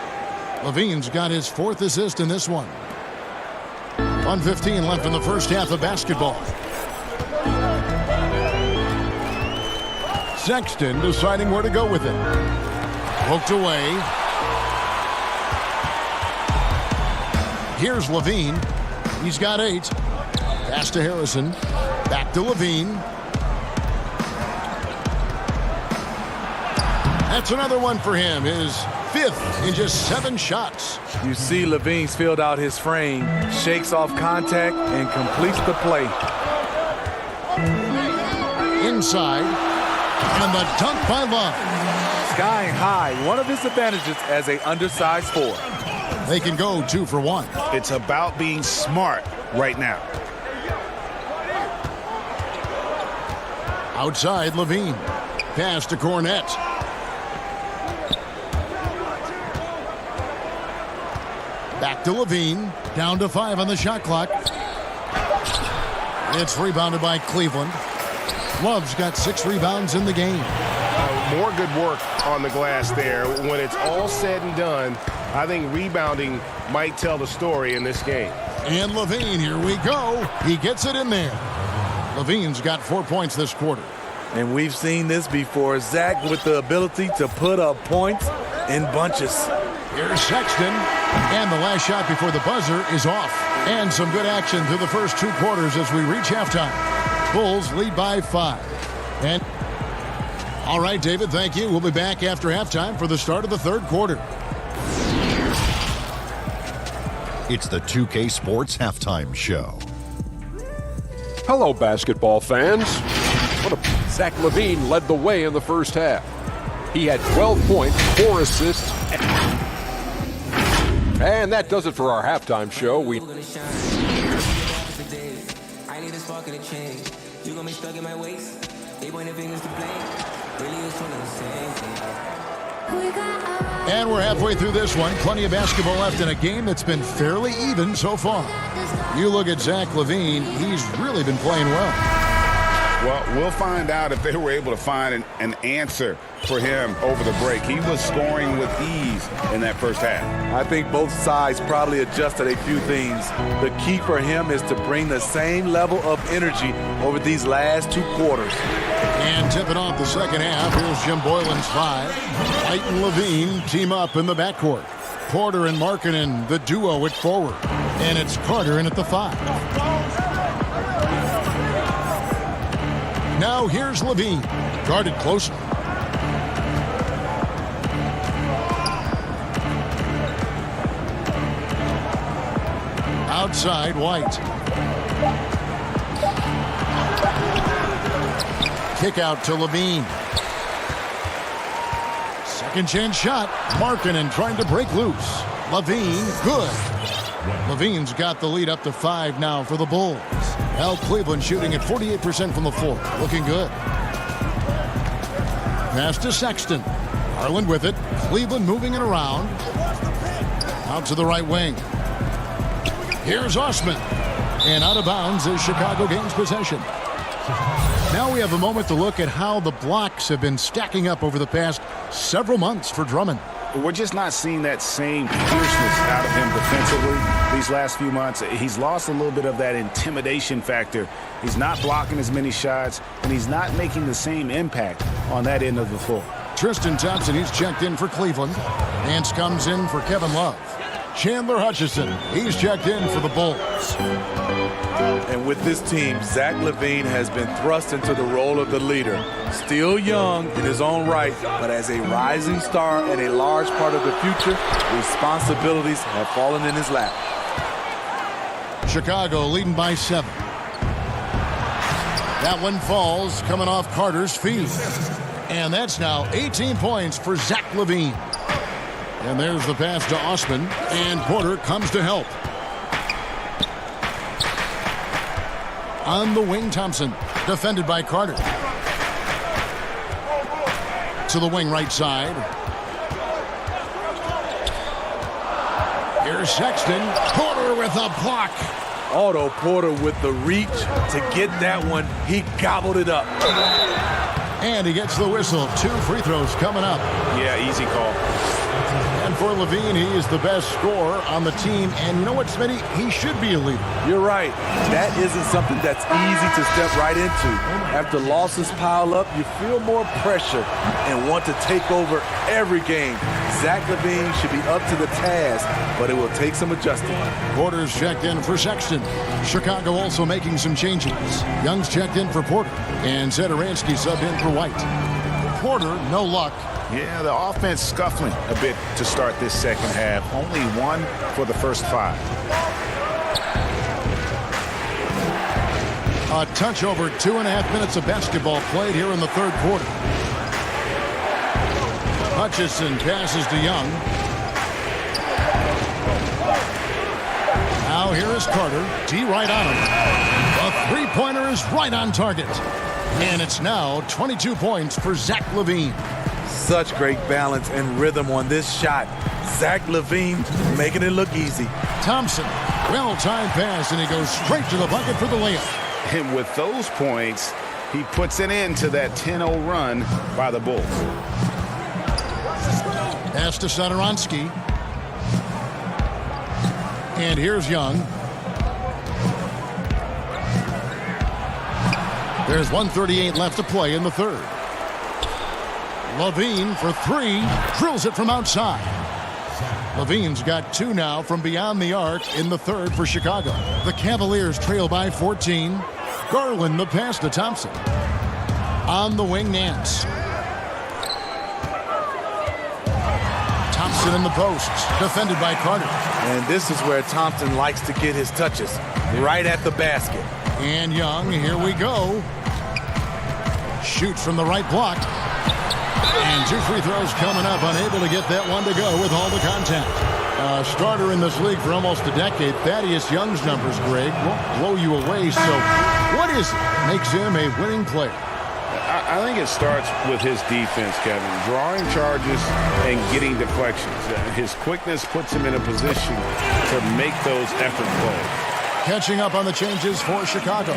Speaker 2: Levine's got his 4th assist in this one. 1:15 left in the first half of basketball. Sexton deciding where to go with it. Poked away. Here's Levine. He's got 8. Pass to Harrison. Back to Levine. That's another one for him. His 5th in just 7 shots.
Speaker 9: You see Levine's filled out his frame, shakes off contact, and completes the play.
Speaker 2: Inside. And the dunk by Love.
Speaker 9: Skying high, one of his advantages as an undersized forward.
Speaker 2: They can go 2 for 1.
Speaker 5: It's about being smart right now.
Speaker 2: Outside, Levine. Pass to Cornette. Back to Levine. Down to 5 on the shot clock. It's rebounded by Cleveland. Love's got 6 rebounds in the game.
Speaker 11: More good work on the glass there. When it's all said and done, I think rebounding might tell the story in this game.
Speaker 2: And Levine, here we go. He gets it in there. Levine's got 4 points this quarter.
Speaker 9: And we've seen this before. Zach with the ability to put up points in bunches.
Speaker 2: Here's Sexton. And the last shot before the buzzer is off. And some good action through the first 2 quarters as we reach halftime. Bulls lead by 5. And all right, David, thank you. We'll be back after halftime for the start of the 3rd quarter.
Speaker 6: It's the 2K Sports Halftime Show.
Speaker 7: Hello, basketball fans. Zach LaVine led the way in the first half. He had 12 points, 4 assists. And that does it for our halftime show.
Speaker 2: And we're halfway through this one. Plenty of basketball left in a game that's been fairly even so far. You look at Zach LaVine, he's really been playing well.
Speaker 5: Well, we'll find out if they were able to find an answer for him over the break. He was scoring with ease in that first half.
Speaker 9: I think both sides probably adjusted a few things. The key for him is to bring the same level of energy over these last 2 quarters.
Speaker 2: And tipping off the second half, here's Jim Boylan's 5. White and Levine team up in the backcourt. Porter and Markkanen, the duo at forward. And it's Carter in at the 5. Now here's Levine, guarded closely. side, White. Kick out to Levine. Second chance shot. Markkanen trying to break loose. Levine, good. Levine's got the lead up to 5 now for the Bulls. Now Cleveland shooting at 48% from the floor. Looking good. Pass to Sexton. Garland with it. Cleveland moving it around. Out to the right wing. Here's Osman. And out of bounds as Chicago gains possession. Now we have a moment to look at how the blocks have been stacking up over the past several months for Drummond.
Speaker 3: We're just not seeing that same fierceness out of him defensively these last few months. He's lost a little bit of that intimidation factor. He's not blocking as many shots, and he's not making the same impact on that end of the floor.
Speaker 2: Tristan Thompson, he's checked in for Cleveland. Nance comes in for Kevin Love. Chandler Hutchison, he's checked in for the Bulls.
Speaker 9: And with this team, Zach LaVine has been thrust into the role of the leader. Still young in his own right, but as a rising star and a large part of the future, responsibilities have fallen in his lap.
Speaker 2: Chicago leading by 7. That one falls coming off Carter's feet. And that's now 18 points for Zach LaVine. And there's the pass to Osman, and Porter comes to help. On the wing, Thompson, defended by Carter. To the wing right side. Here's Sexton. Porter with a block.
Speaker 9: Otto Porter with the reach to get that one. He gobbled it up.
Speaker 2: And he gets the whistle. 2 free throws coming up.
Speaker 3: Yeah, easy call.
Speaker 2: And for LaVine, he is the best scorer on the team. And you know what, Smitty? He should be a leader.
Speaker 9: You're right. That isn't something that's easy to step right into. After losses pile up, you feel more pressure and want to take over every game. Zach LaVine should be up to the task, but it will take some adjusting.
Speaker 2: Porter's checked in for Sexton. Chicago also making some changes. Young's checked in for Porter. And Zedaransky subbed in for White. Porter, no luck.
Speaker 3: Yeah, the offense scuffling a bit to start this second half. Only 1 for the first 5.
Speaker 2: A touch over 2.5 minutes of basketball played here in the third quarter. Hutchison passes to Young. Now here is Carter. D right on him. The three-pointer is right on target. And it's now 22 points for Zach LaVine.
Speaker 9: Such great balance and rhythm on this shot. Zach LaVine making it look easy.
Speaker 2: Thompson, well-timed pass, and he goes straight to the bucket for the layup.
Speaker 3: And with those points, he puts an end to that 10-0 run by the Bulls.
Speaker 2: Pass to Zedaransky. And here's Young. There's 1:38 left to play in the third. LaVine for 3, drills it from outside. LaVine's got 2 now from beyond the arc in the third for Chicago. The Cavaliers trail by 14. Garland the pass to Thompson. On the wing, Nance. Thompson in the posts, defended by Carter.
Speaker 9: And this is where Thompson likes to get his touches, right at the basket.
Speaker 2: And Young, here we go. Shoots from the right block. And 2 free throws coming up, unable to get that one to go with all the contact. Starter in this league for almost a decade. Thaddeus Young's numbers, Greg, won't blow you away. So what is it that makes him a winning player?
Speaker 3: I think it starts with his defense, Kevin. Drawing charges and getting deflections. His quickness puts him in a position to make those effort plays.
Speaker 2: Catching up on the changes for Chicago.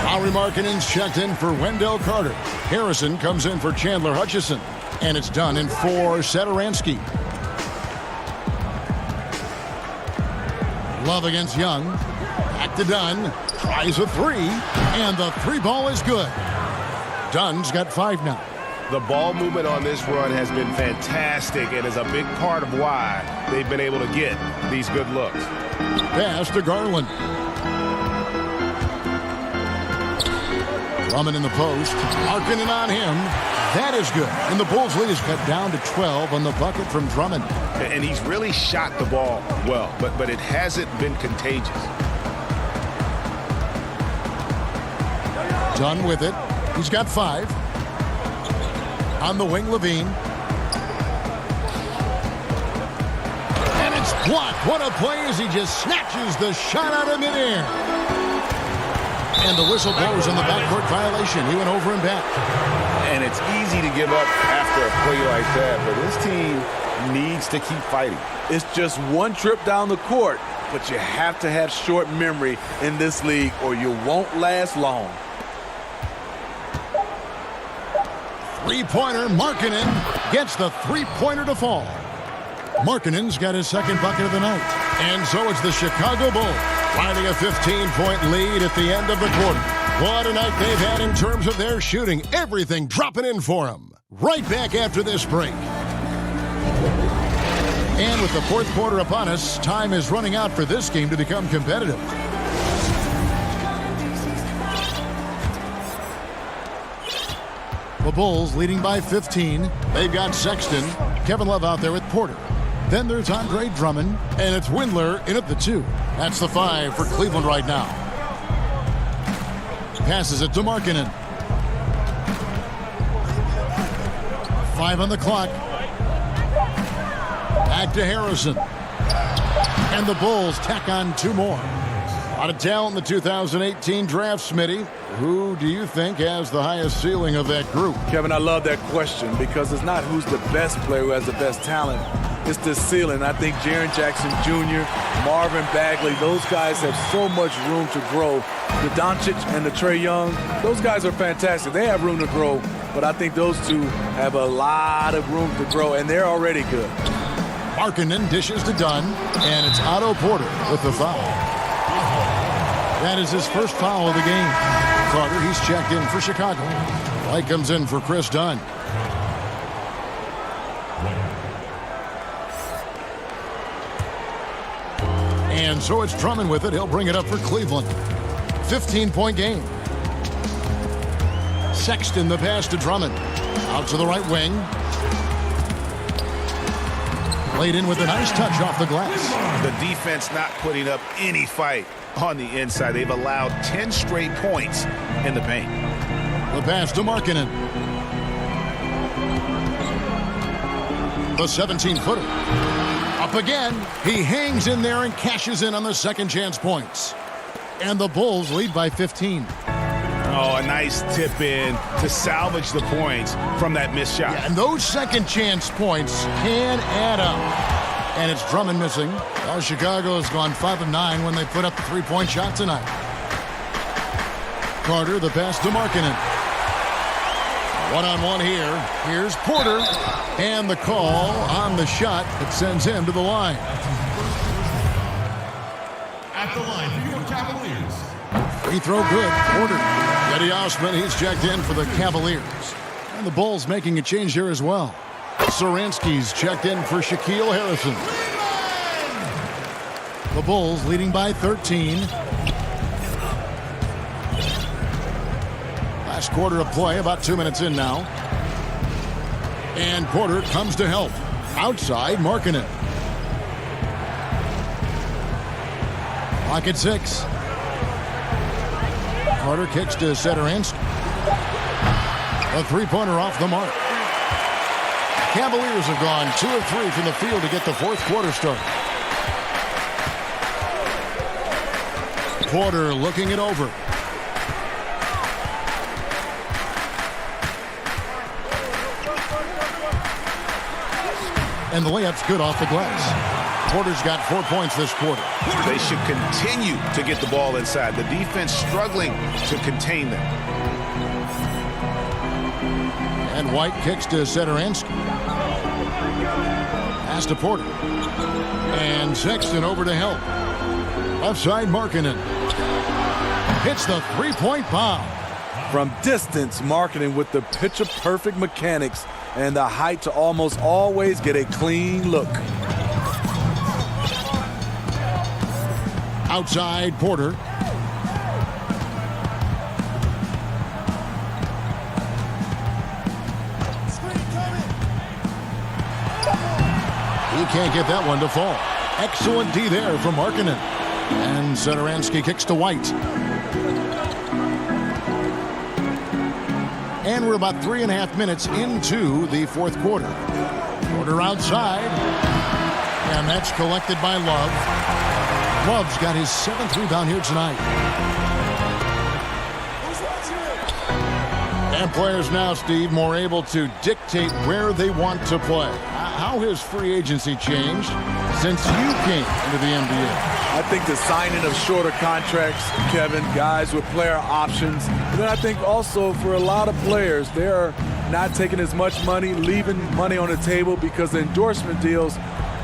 Speaker 2: Lauri Markkanen's checked in for Wendell Carter. Harrison comes in for Chandler Hutchison. And it's done in for Zedaransky. Love against Young. Back to Dunn. Tries a 3. And the 3 ball is good. Dunn's got 5 now.
Speaker 11: The ball movement on this run has been fantastic and is a big part of why they've been able to get these good looks.
Speaker 2: Pass to Garland. Drummond in the post. Markkanen on him. That is good. And the Bulls' lead is cut down to 12 on the bucket from Drummond.
Speaker 3: And he's really shot the ball well, but it hasn't been contagious.
Speaker 2: Dunn with it. He's got 5. On the wing, Levine. And it's blocked. What a play as he just snatches the shot out of midair. And the whistle blows on the backcourt violation. He went over and back.
Speaker 5: And it's easy to give up after a play like that, but this team needs to keep fighting.
Speaker 9: It's just one trip down the court, but you have to have short memory in this league or you won't last long.
Speaker 2: Three-pointer, Markkanen gets the three-pointer to fall. Markkanen's got his second bucket of the night. And so it's the Chicago Bulls finding a 15-point lead at the end of the quarter. What a night they've had in terms of their shooting. Everything dropping in for them. Right back after this break. And with the fourth quarter upon us, time is running out for this game to become competitive. The Bulls leading by 15. They've got Sexton, Kevin Love out there with Porter. Then there's Andre Drummond, and it's Windler in at the 2. That's the 5 for Cleveland right now. Passes it to Markkanen. 5 on the clock. Back to Harrison. And the Bulls tack on 2 more. A lot of talent in the 2018 draft, Smitty. Who do you think has the highest ceiling of that group?
Speaker 9: Kevin, I love that question because it's not who's the best player who has the best talent. It's the ceiling. I think Jaren Jackson Jr., Marvin Bagley, those guys have so much room to grow. The Doncic and the Trae Young, those guys are fantastic. They have room to grow, but I think those two have a lot of room to grow, and they're already good.
Speaker 2: Markkanen dishes to Dunn, and it's Otto Porter with the foul. That is his first foul of the game. Carter, he's checked in for Chicago. White comes in for Chris Dunn. And so it's Drummond with it. He'll bring it up for Cleveland. 15-point game. Sexton the pass to Drummond. Out to the right wing. Laid in with a nice touch off the glass.
Speaker 5: The defense not putting up any fight on the inside. They've allowed 10 straight points in the paint.
Speaker 2: The pass to Markkanen. The 17-footer. Up again. He hangs in there and cashes in on the second chance points. And the Bulls lead by 15.
Speaker 5: Oh, a nice tip in to salvage the points from that missed shot.
Speaker 2: Yeah, and those second chance points can add up. And it's Drummond missing. Well, Chicago has gone 5 of 9 when they put up the three-point shot tonight. Carter, the pass to Markkanen. One-on-one here. Here's Porter. And the call on the shot that sends him to the line.
Speaker 12: At the line for your Cavaliers.
Speaker 2: Free throw good. Porter. Eddie Osman, he's checked in for the Cavaliers. And the Bulls making a change here as well. Saransky's checked in for Shaquille Harrison. The Bulls leading by 13. Last quarter of play, about 2 minutes in now. And Porter comes to help. Outside, Markkanen. Clock at 6. Carter kicks to Satoransky. A three-pointer off the mark. Cavaliers have gone 2 of 3 from the field to get the fourth quarter started. Porter looking it over. And the layup's good off the glass. Porter's got 4 points this quarter.
Speaker 5: They should continue to get the ball inside. The defense struggling to contain them.
Speaker 2: And White kicks to Satoransky. Pass to Porter. And Sexton over to help. Left side, Markkanen. Hits the three-point bomb.
Speaker 9: From distance, Markkanen with the picture-perfect mechanics and the height to almost always get a clean look.
Speaker 2: Outside, Porter. He can't get that one to fall. Excellent D there from Markkanen. And Satoransky kicks to White. And we're about 3.5 minutes into the fourth quarter. Porter outside. And that's collected by Love. Love's got his 7th rebound here tonight. And players now, Steve, more able to dictate where they want to play. How has free agency changed since you came into the NBA?
Speaker 9: I think the signing of shorter contracts, Kevin, guys with player options. And then I think also for a lot of players, they're not taking as much money, leaving money on the table because the endorsement deals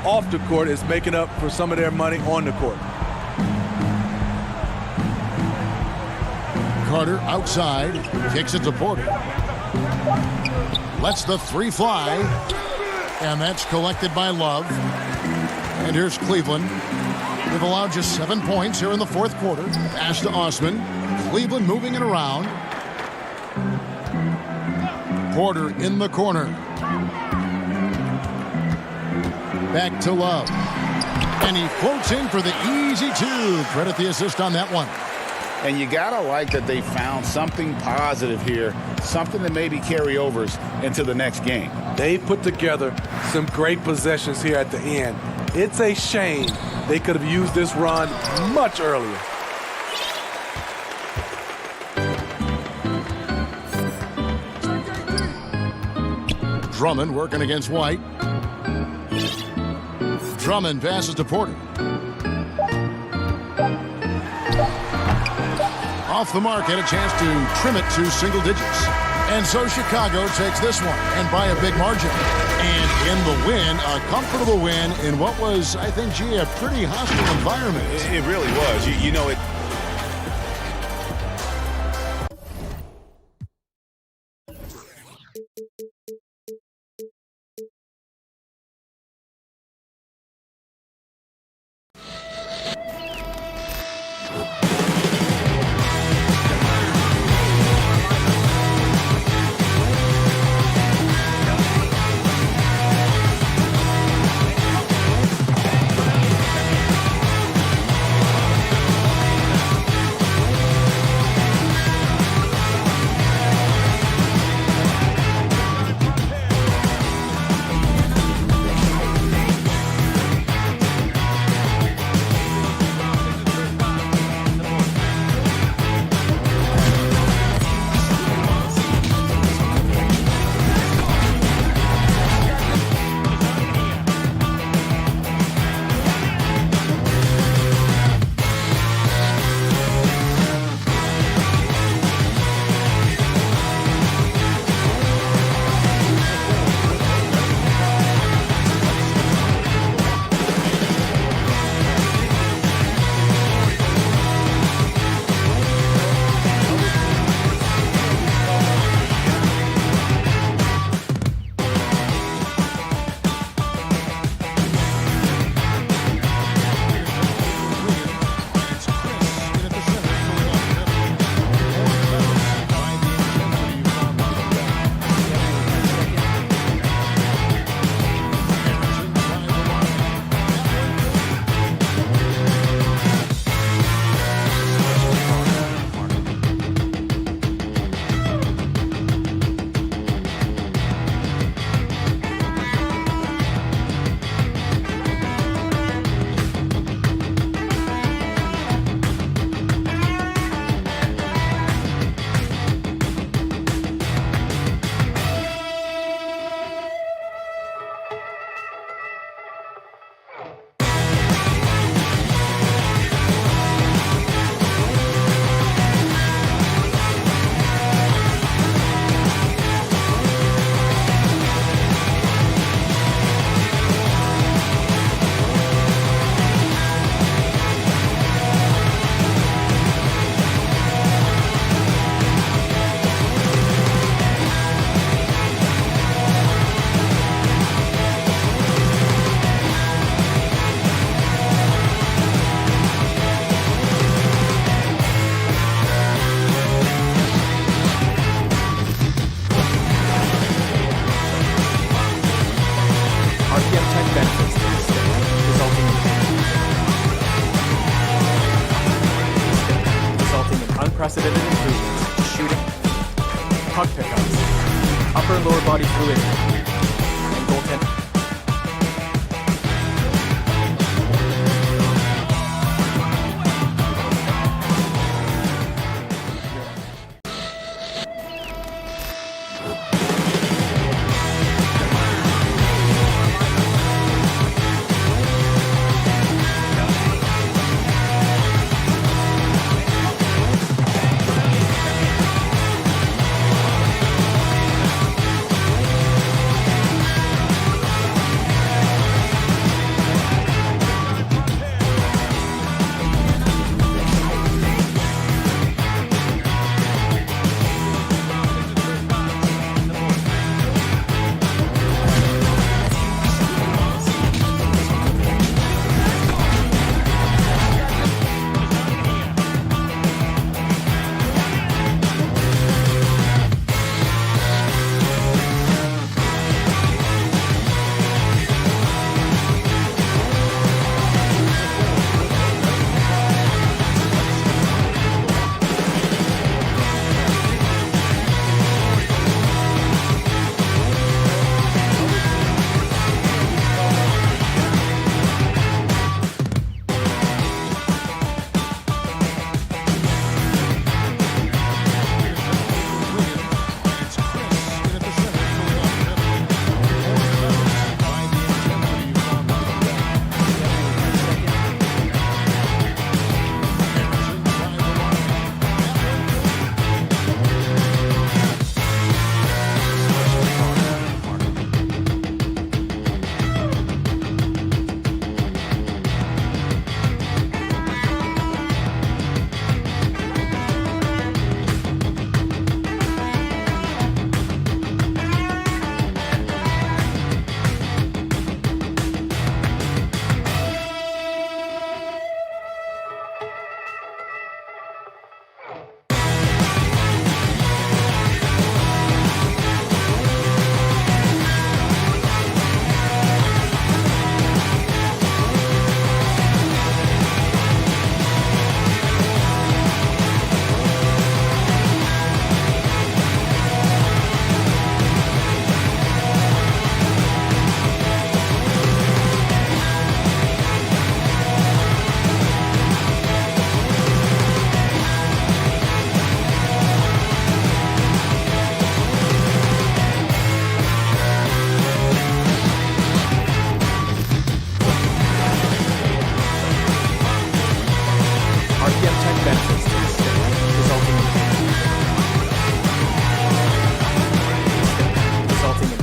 Speaker 9: off the court is making up for some of their money on the court.
Speaker 2: Carter outside, kicks it to Porter. Lets the three fly, and that's collected by Love. And here's Cleveland. They've allowed just 7 points here in the fourth quarter. Pass to Osman. Cleveland moving it around. Porter in the corner. Back to Love. And he floats in for the easy two. Credit the assist on that one.
Speaker 3: And you got to like that they found something positive here, something that maybe carry overs into the next game.
Speaker 9: They put together some great possessions here at the end. It's a shame they could have used this run much earlier.
Speaker 2: Drummond working against White. Drummond passes to Porter. Off the mark, and a chance to trim it to single digits. And so Chicago takes this one, and by a big margin. And in the win, a comfortable win in what was, I think, a pretty hostile environment.
Speaker 3: It really was. You know, it.
Speaker 8: unprecedented improvements to shooting, puck pickups, upper and lower body fluidity, and goaltending.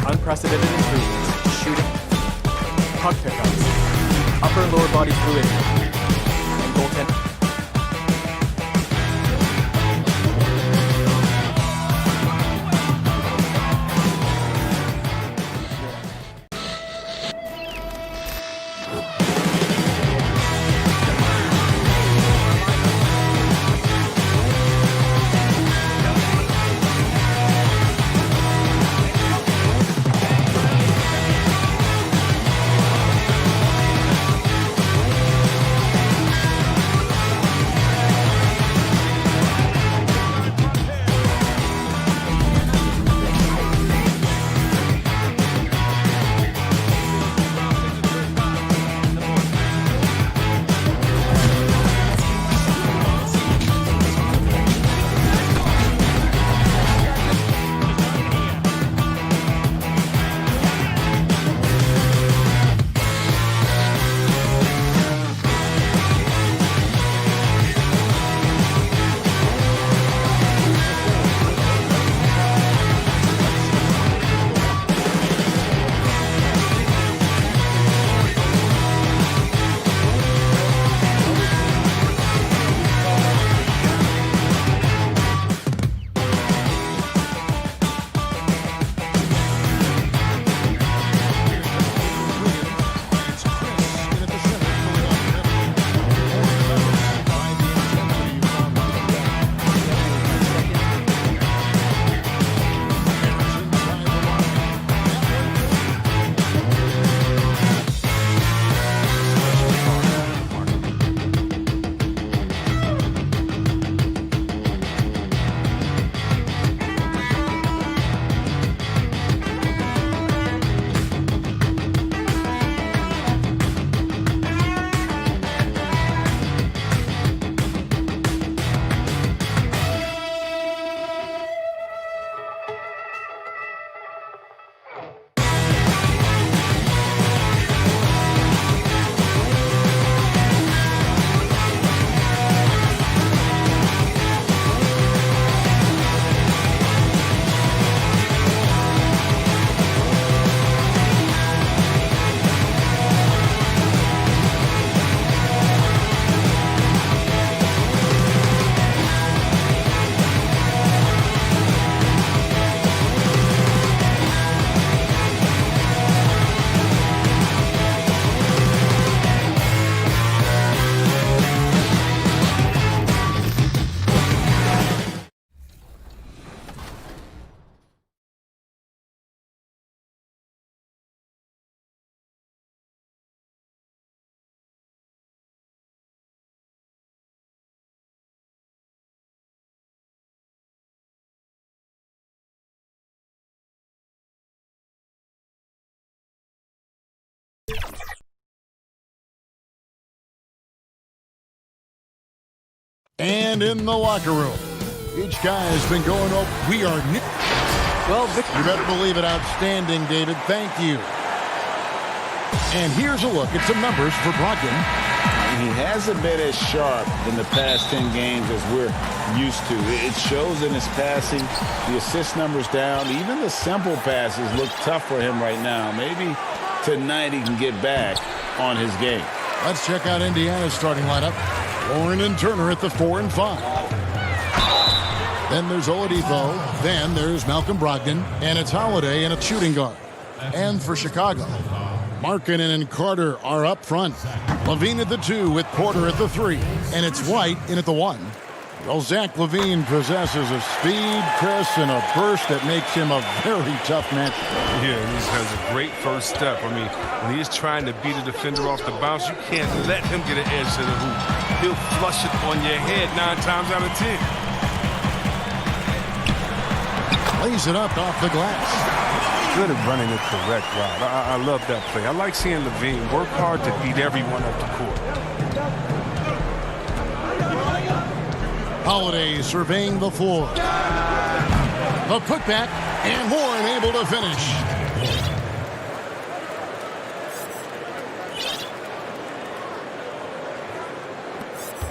Speaker 8: Unprecedented improvements, shooting, puck pickups, upper and lower body fluidity, and goaltending.
Speaker 2: And in the locker room, each guy has been going over. We are
Speaker 10: Well,
Speaker 2: you better believe it. Outstanding, David. Thank you. And here's a look at some numbers for Brogdon.
Speaker 3: He hasn't been as sharp in the past 10 games as we're used to. It shows in his passing. The assist numbers down. Even the simple passes look tough for him right now. Maybe tonight he can get back on his game.
Speaker 2: Let's check out Indiana's starting lineup. Warren and Turner at the 4 and 5. Then there's Oladipo. Then there's Malcolm Brogdon. And it's Holiday in a shooting guard. And for Chicago, Markkanen and Carter are up front. LaVine at the 2 with Porter at the 3. And it's White in at the 1. Well, Zach LaVine possesses a speed, Chris, and a burst that makes him a very tough match.
Speaker 13: Yeah, he has a great first step. I mean, when he's trying to beat a defender off the bounce, you can't let him get an edge to the hoop. He'll flush it on your head 9 times out of 10.
Speaker 2: Lays it up off the glass.
Speaker 13: Good at running the correct route. I love that play. I like seeing LaVine work hard to beat everyone up the court.
Speaker 2: Holiday surveying the floor. The putback, and Warren able to finish.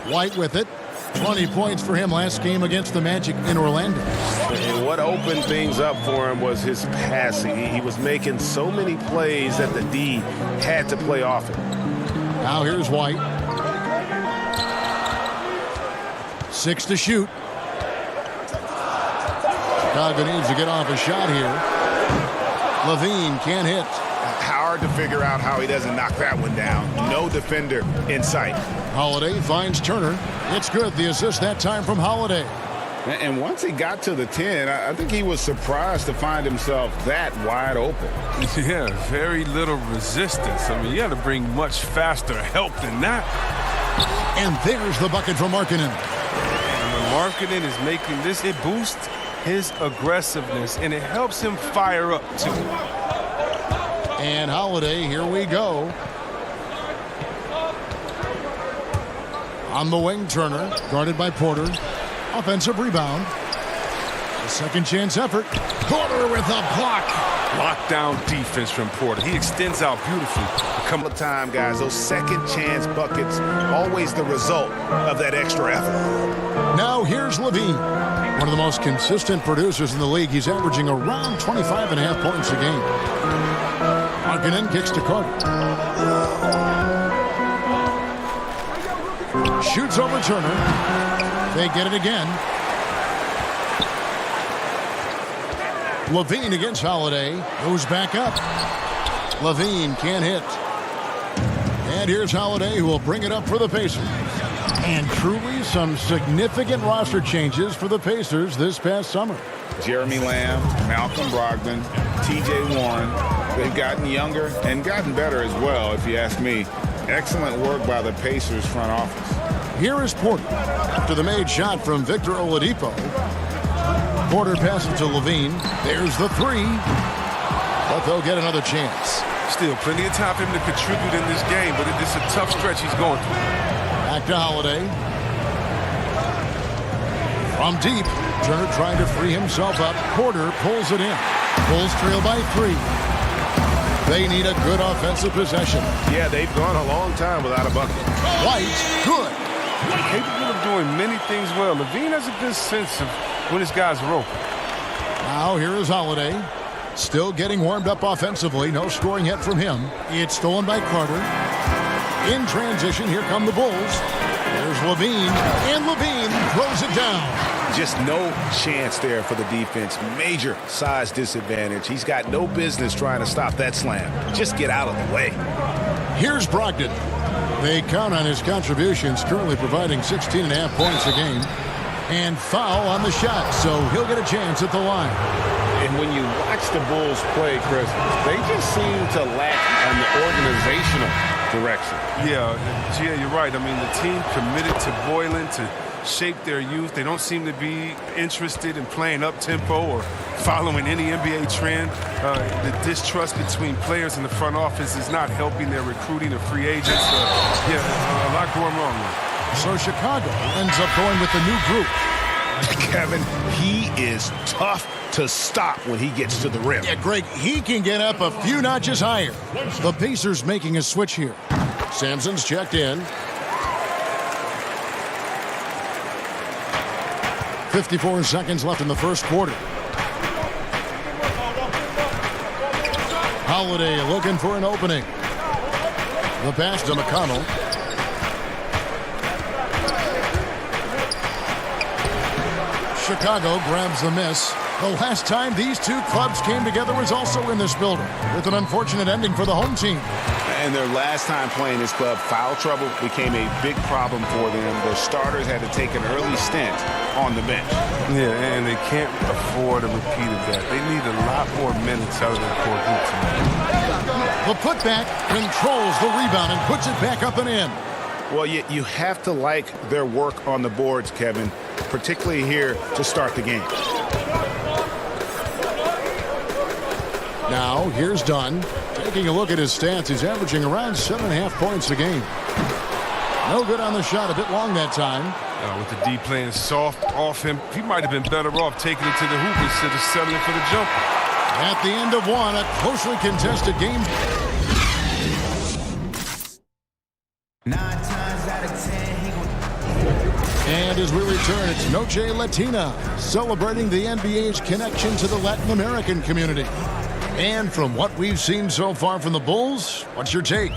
Speaker 2: White with it. 20 points for him last game against the Magic in Orlando.
Speaker 11: And what opened things up for him was his passing. He was making so many plays that the D had to play off it.
Speaker 2: Now here's White. 6 to shoot. Chicago needs to get off a shot here. LaVine can't hit.
Speaker 5: Hard to figure out how he doesn't knock that one down. No defender in sight.
Speaker 2: Holiday finds Turner. It's good. The assist that time from Holiday.
Speaker 3: And once he got to the 10, I think he was surprised to find himself that wide open.
Speaker 13: Yeah, very little resistance. I mean, you got to bring much faster help than that.
Speaker 2: And there's the bucket for Markkanen.
Speaker 13: And when Markkanen is making this, it boosts his aggressiveness, and it helps him fire up, too.
Speaker 2: And Holiday, here we go. On the wing, Turner, guarded by Porter. Offensive rebound. A second chance effort. Porter with a block.
Speaker 13: Lockdown defense from Porter. He extends out beautifully.
Speaker 5: A couple of times, guys, those second chance buckets, always the result of that extra effort.
Speaker 2: Now here's LaVine. One of the most consistent producers in the league. He's averaging around 25.5 points a game. Markkanen kicks to Carter. Shoots over Turner. They get it again. LaVine against Holiday. Goes back up. LaVine can't hit. And here's Holiday, who will bring it up for the Pacers. And truly some significant roster changes for the Pacers this past summer.
Speaker 3: Jeremy Lamb, Malcolm Brogdon, T.J. Warren. They've gotten younger and gotten better as well, if you ask me. Excellent work by the Pacers front office.
Speaker 2: Here is Porter after the made shot from Victor Oladipo. Porter passes to LaVine. There's the 3. But they'll get another chance.
Speaker 13: Still plenty of time for him to contribute in this game, but it's a tough stretch he's going through.
Speaker 2: Back to Holiday. From deep, Turner trying to free himself up. Porter pulls it in. Bulls trail by 3. They need a good offensive possession.
Speaker 11: Yeah, they've gone a long time without a bucket.
Speaker 2: White, good.
Speaker 13: Capable of doing many things well. LaVine has a good sense of when his guys are open.
Speaker 2: Now here is Holiday. Still getting warmed up offensively. No scoring yet from him. It's stolen by Carter. In transition, here come the Bulls. There's LaVine. And LaVine throws it down.
Speaker 5: Just no chance there for the defense. Major size disadvantage. He's got no business trying to stop that slam. Just get out of the way.
Speaker 2: Here's Brogdon. They count on his contributions, currently providing 16.5 points a game. And foul on the shot, so he'll get a chance at the line.
Speaker 3: And when you watch the Bulls play, Chris, they just seem to lack on the organizational direction.
Speaker 13: Yeah, you're right. I mean, the team committed to Boylen to shape their youth. They don't seem to be interested in playing up-tempo or following any NBA trend. The distrust between players in the front office is not helping their recruiting of free agents. A lot going wrong there.
Speaker 2: So Chicago ends up going with the new group.
Speaker 5: Kevin, he is tough to stop when he gets to the rim.
Speaker 2: Yeah, Greg, he can get up a few notches higher. The Pacers making a switch here. Sampson's checked in. 54 seconds left in the first quarter. Holiday looking for an opening. The pass to McConnell. Chicago grabs the miss. The last time these two clubs came together was also in this building, with an unfortunate ending for the home team.
Speaker 5: And their last time playing this club, foul trouble became a big problem for them. Their starters had to take an early stint on the bench.
Speaker 13: Yeah, and they can't afford a repeat of that. They need a lot more minutes out of their core group tonight.
Speaker 2: The putback controls the rebound and puts it back up and in.
Speaker 5: Well, you have to like their work on the boards, Kevin, particularly here to start the game.
Speaker 2: Now, here's Dunn. Taking a look at his stats, he's averaging around 7.5 points a game. No good on the shot, a bit long that time.
Speaker 13: With the D playing soft off him, he might have been better off taking it to the hoop instead of settling for the jumper.
Speaker 2: At the end of one, a closely contested game.
Speaker 14: 9 times out of 10, he gon'.
Speaker 2: And as we return, it's Noche Latina, celebrating the NBA's connection to the Latin American community. And from what we've seen so far from the Bulls, what's your take?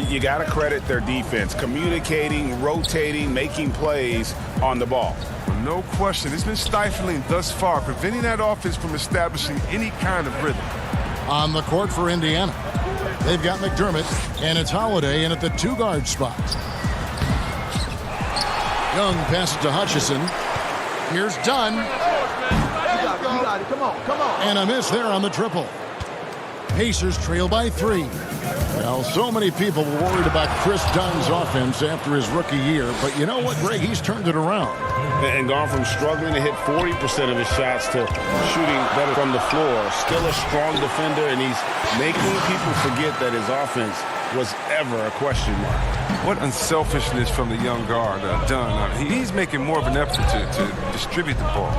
Speaker 5: You got to credit their defense, communicating, rotating, making plays on the ball.
Speaker 13: No question. It's been stifling thus far, preventing that offense from establishing any kind of rhythm.
Speaker 2: On the court for Indiana, they've got McDermott, and it's Holiday in at the two-guard spot. Young passes to Hutchison. Here's Dunn.
Speaker 14: You got it. Come on.
Speaker 2: And a miss there on the triple. Pacers trail by 3. Well, so many people were worried about Chris Dunn's offense after his rookie year, but you know what, Greg? He's turned it around.
Speaker 5: And gone from struggling to hit 40% of his shots to shooting better from the floor. Still a strong defender, and he's making people forget that his offense was ever a question mark.
Speaker 13: What unselfishness from the young guard, Dunn. He's making more of an effort to distribute the ball.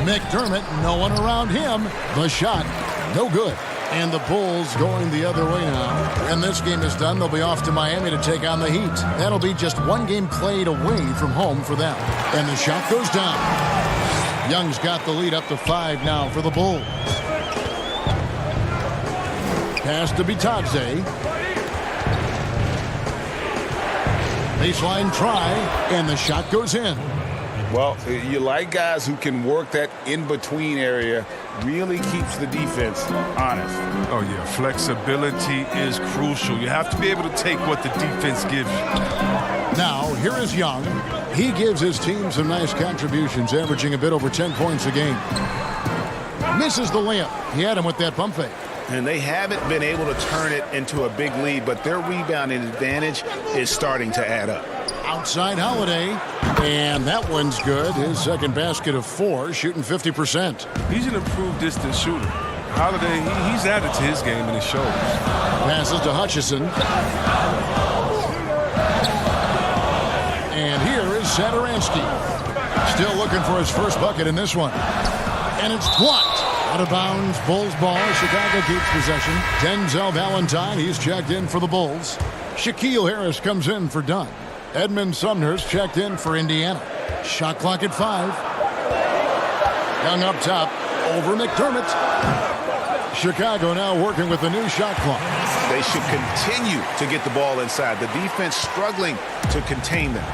Speaker 2: McDermott, no one around him. The shot, no good. And the Bulls going the other way now. When this game is done, they'll be off to Miami to take on the Heat. That'll be just one game played away from home for them. And the shot goes down. Young's got the lead up to 5 now for the Bulls. Pass to Bitadze. Baseline try, and the shot goes in.
Speaker 5: Well, you like guys who can work that in-between area, really keeps the defense honest.
Speaker 13: Oh, yeah, flexibility is crucial. You have to be able to take what the defense gives you.
Speaker 2: Now, here is Young. He gives his team some nice contributions, averaging a bit over 10 points a game. Misses the layup. He had him with that pump fake.
Speaker 5: And they haven't been able to turn it into a big lead, but their rebounding advantage is starting to add up.
Speaker 2: Outside Holiday, and that one's good. His second basket of 4, shooting 50%.
Speaker 13: He's an improved distance shooter. Holiday, he's added to his game, and it shows.
Speaker 2: Passes to Hutchison. And here is Satoransky. Still looking for his first bucket in this one. And it's blocked. Out of bounds, Bulls ball. Chicago keeps possession. Denzel Valentine, he's checked in for the Bulls. Shaquille Harris comes in for Dunn. Edmund Sumner's checked in for Indiana. Shot clock at 5. Young up top, over McDermott. Chicago now working with the new shot clock.
Speaker 5: They should continue to get the ball inside. The defense struggling to contain them.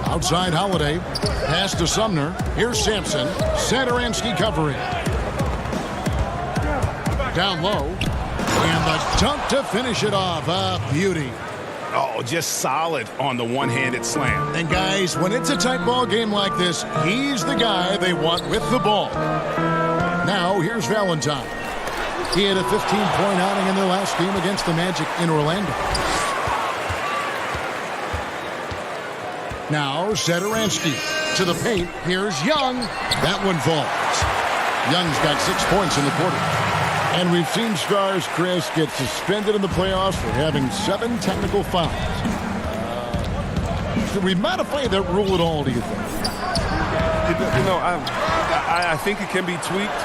Speaker 2: Outside Holiday. Pass to Sumner. Here's Sampson. Satoransky covering. Down low. And the dunk to finish it off. A beauty.
Speaker 5: Oh, just solid on the one-handed slam.
Speaker 2: And guys, when it's a tight ball game like this, he's the guy they want with the ball. Now, here's Valentine. He had a 15-point outing in their last game against the Magic in Orlando. Now, Satoransky to the paint. Here's Young. That one falls. Young's got 6 points in the quarter. And we've seen stars, Chris, get suspended in the playoffs for having 7 technical fouls. Should we modify that rule at all, do you think?
Speaker 13: I think it can be tweaked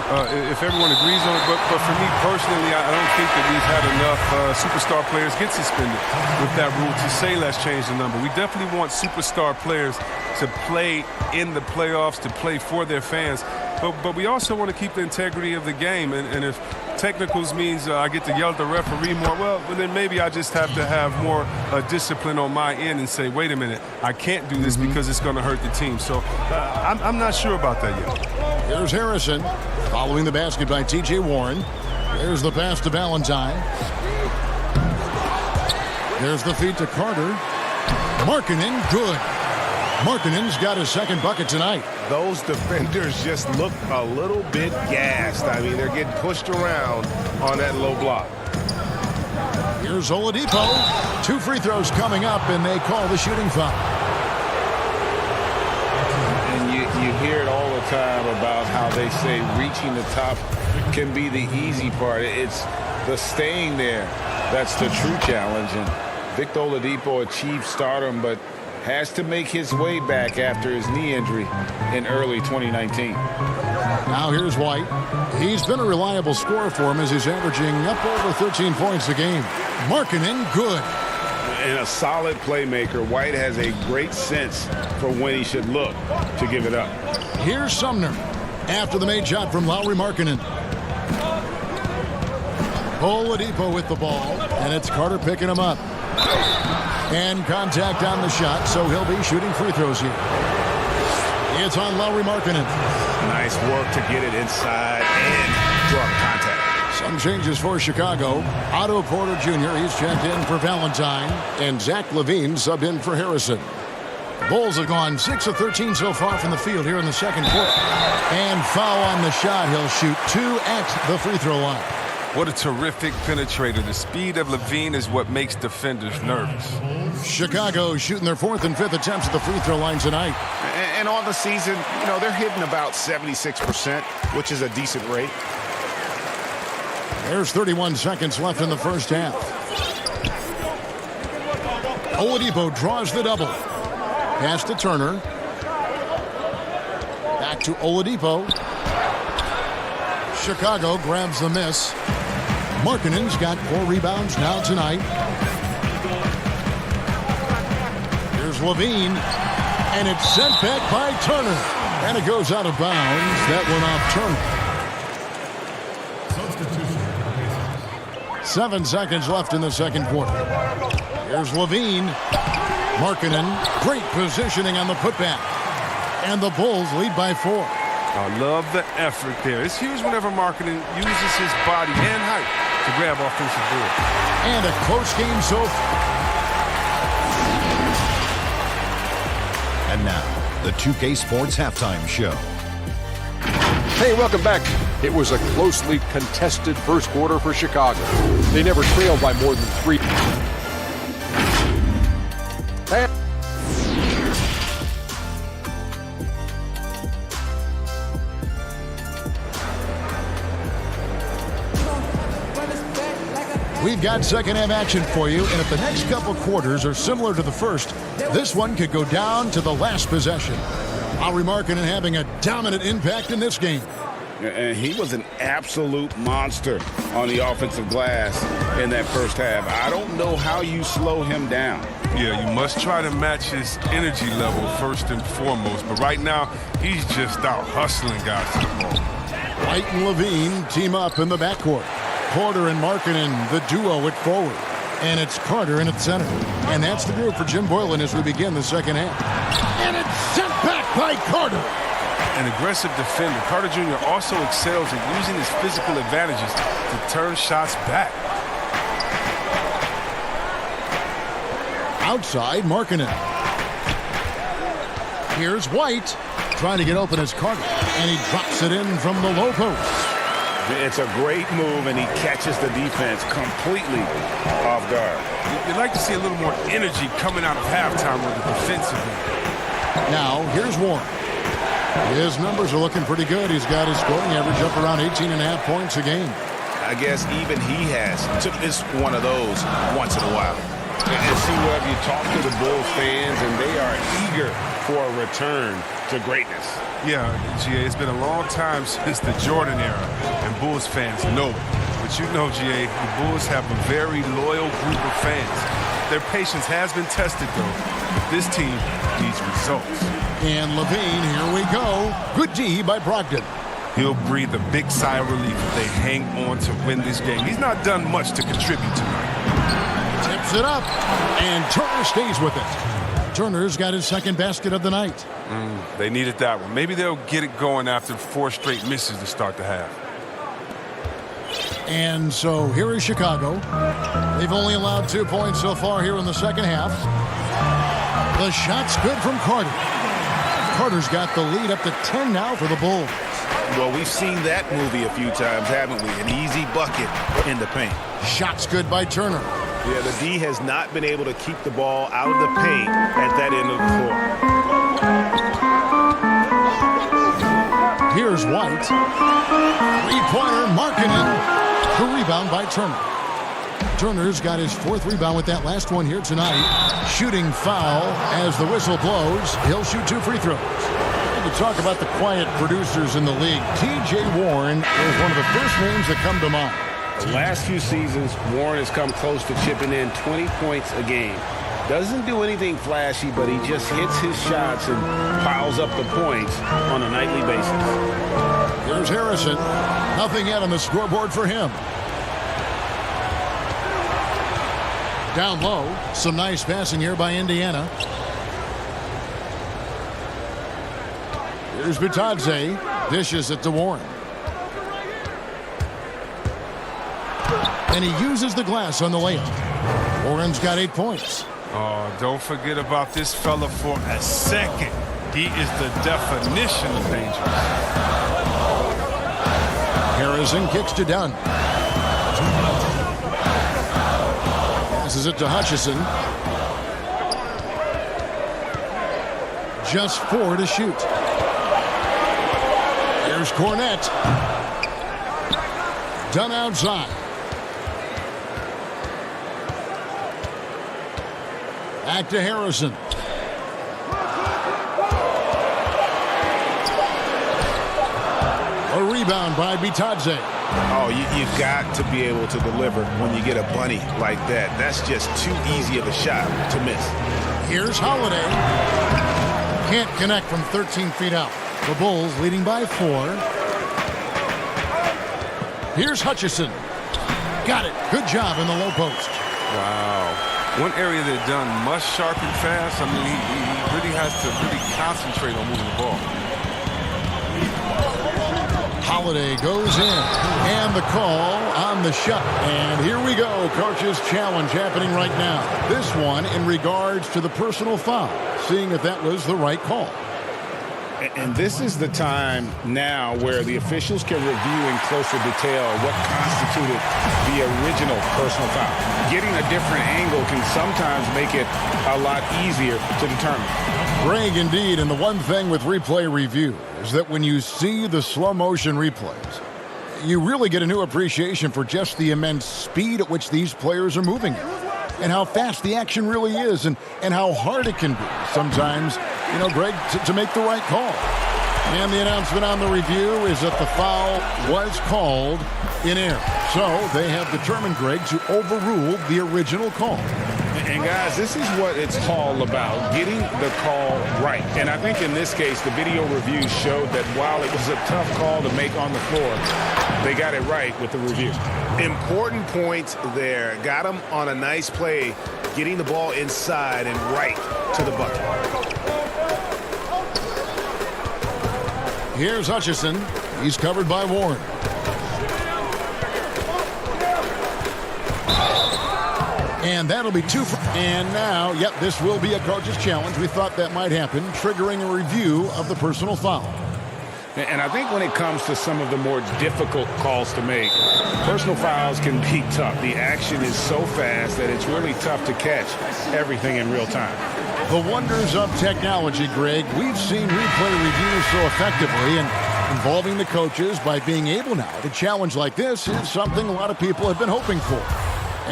Speaker 13: if everyone agrees on it. But for me personally, I don't think that we've had enough superstar players get suspended with that rule to say let's change the number. We definitely want superstar players to play in the playoffs, to play for their fans. But we also want to keep the integrity of the game. And if technicals means I get to yell at the referee more, well, then maybe I just have to have more discipline on my end and say, wait a minute, I can't do this because it's going to hurt the team. So I'm not sure about that yet.
Speaker 2: Here's Harrison following the basket by T.J. Warren. There's the pass to Valentine. There's the feed to Carter. Markkanen, good. Markkanen's got his second bucket tonight.
Speaker 11: Those defenders just look a little bit gassed. I mean, they're getting pushed around on that low block.
Speaker 2: Here's Oladipo. 2 free throws coming up, and they call the shooting foul.
Speaker 3: And you hear it all the time about how they say reaching the top can be the easy part. It's the staying there that's the true challenge. And Victor Oladipo achieved stardom, but has to make his way back after his knee injury in early 2019.
Speaker 2: Now here's White. He's been a reliable scorer for him as he's averaging up over 13 points a game. Markkanen, good.
Speaker 5: And a solid playmaker. White has a great sense for when he should look to give it up.
Speaker 2: Here's Sumner after the made shot from Lauri Markkanen. Oladipo with the ball, and it's Carter picking him up. And contact on the shot, so he'll be shooting free throws here. It's on Lauri Markkanen.
Speaker 5: Nice work to get it inside and draw contact.
Speaker 2: Some changes for Chicago. Otto Porter Jr., he's checked in for Valentine. And Zach LaVine subbed in for Harrison. The Bulls have gone 6 of 13 so far from the field here in the second quarter. And foul on the shot. He'll shoot 2 at the free throw line.
Speaker 13: What a terrific penetrator. The speed of LaVine is what makes defenders nervous.
Speaker 2: Chicago shooting their 4th and 5th attempts at the free throw line tonight.
Speaker 5: And on the season, you know, they're hitting about 76%, which is a decent rate.
Speaker 2: There's 31 seconds left in the first half. Oladipo draws the double. Pass to Turner. Back to Oladipo. Chicago grabs the miss. Markkanen's got 4 rebounds now tonight. Here's LaVine. And it's sent back by Turner. And it goes out of bounds. That went off Turner. 7 seconds left in the second quarter. Here's LaVine. Markkanen, great positioning on the putback. And the Bulls lead by 4.
Speaker 13: I love the effort there. It's huge whenever Markkanen uses his body and height to grab offensive board.
Speaker 2: And a close game so far.
Speaker 6: And now, the 2K Sports Halftime Show.
Speaker 7: Hey, welcome back. It was a closely contested first quarter for Chicago. They never trailed by more than 3.
Speaker 2: We've got second half action for you, and if the next couple quarters are similar to the first, this one could go down to the last possession. Lauri Markkanen having a dominant impact in this game.
Speaker 5: And he was an absolute monster on the offensive glass in that first half. I don't know how you slow him down.
Speaker 13: Yeah, you must try to match his energy level first and foremost. But right now, he's just out hustling guys to the ball.
Speaker 2: White and LaVine team up in the backcourt. Porter and Markkanen, the duo at forward. And it's Carter in at center. And that's the group for Jim Boylen as we begin the second half. And it's sent back by Carter.
Speaker 13: An aggressive defender. Carter Jr. also excels at using his physical advantages to turn shots back.
Speaker 2: Outside, Markkanen. Here's White. Trying to get open as Carter. And he drops it in from the low post.
Speaker 5: It's a great move, and he catches the defense completely off guard.
Speaker 13: You'd like to see a little more energy coming out of halftime with the defensive end.
Speaker 2: Now, here's Warren. His numbers are looking pretty good. He's got his scoring average up around 18.5 points a game.
Speaker 5: I guess even he has to miss one of those once in a while.
Speaker 11: And see what you talk to the Bulls fans, and they are eager for a return to greatness.
Speaker 13: Yeah, GA, it's been a long time since the Jordan era, and Bulls fans know it. But you know, GA, the Bulls have a very loyal group of fans. Their patience has been tested, though. This team needs results.
Speaker 2: And LaVine, here we go. Good D by Brogdon.
Speaker 13: He'll breathe a big sigh of relief if they hang on to win this game. He's not done much to contribute tonight.
Speaker 2: Tips it up, and Turner stays with it. Turner's got his second basket of the night.
Speaker 13: They needed that one. Maybe they'll get it going after 4 straight misses to start the half.
Speaker 2: And so here is Chicago. They've only allowed 2 points so far here in the second half. The shot's good from Carter. Carter's got the lead up to 10 now for the Bulls.
Speaker 5: Well, we've seen that movie a few times, haven't we? An easy bucket in the paint.
Speaker 2: Shot's good by Turner.
Speaker 11: Yeah, the D has not been able to keep the ball out of the paint at that end of the floor.
Speaker 2: Here's White. Three-pointer, Markkanen. The rebound by Turner. Turner's got his 4th rebound with that last one here tonight. Shooting foul as the whistle blows. He'll shoot 2 free throws. And to talk about the quiet producers in the league, T.J. Warren is one of the first names that come to mind.
Speaker 11: The last few seasons, Warren has come close to chipping in 20 points a game. Doesn't do anything flashy, but he just hits his shots and piles up the points on a nightly basis.
Speaker 2: Here's Harrison. Nothing yet on the scoreboard for him. Down low. Some nice passing here by Indiana. Here's Bitadze. Dishes it to Warren. And he uses the glass on the layup. Warren's got 8 points.
Speaker 13: Oh, don't forget about this fella for a second. He is the definition of dangerous.
Speaker 2: Harrison kicks to Dunn. Passes it to Hutchison. Just 4 to shoot. Here's Cornette. Dunn outside. Back to Harrison. A rebound by Bitadze.
Speaker 5: Oh, you've got to be able to deliver when you get a bunny like that. That's just too easy of a shot to miss.
Speaker 2: Here's Holiday. Can't connect from 13 feet out. The Bulls leading by 4. Here's Hutchison. Got it. Good job in the low post.
Speaker 13: Wow. One area that Dunn must sharpen fast. I mean, he really has to really concentrate on moving the ball.
Speaker 2: Holiday goes in, and the call on the shot. And here we go, coach's challenge happening right now. This one in regards to the personal foul, seeing if that was the right call.
Speaker 11: And this is the time now where the officials can review in closer detail what constituted the original personal foul. Getting a different angle can sometimes make it a lot easier to determine.
Speaker 2: Greg, indeed, and the one thing with replay review is that when you see the slow motion replays, you really get a new appreciation for just the immense speed at which these players are moving and how fast the action really is and how hard it can be sometimes, you know, Greg, to make the right call. And the announcement on the review is that the foul was called in error. So they have determined, Greg, to overrule the original call.
Speaker 11: And guys, this is what it's all about, getting the call right. And I think in this case, the video review showed that while it was a tough call to make on the floor, they got it right with the review. Important points there. Got him on a nice play, getting the ball inside and right to the bucket.
Speaker 2: Here's Hutchison. He's covered by Warren. And that'll be 2 for... And now, yep, this will be a coach's challenge. We thought that might happen, triggering a review of the personal foul.
Speaker 11: And I think when it comes to some of the more difficult calls to make, personal fouls can be tough. The action is so fast that it's really tough to catch everything in real time.
Speaker 2: The wonders of technology, Greg. We've seen replay reviews so effectively, and Involving the coaches by being able now to challenge like this is something a lot of people have been hoping for.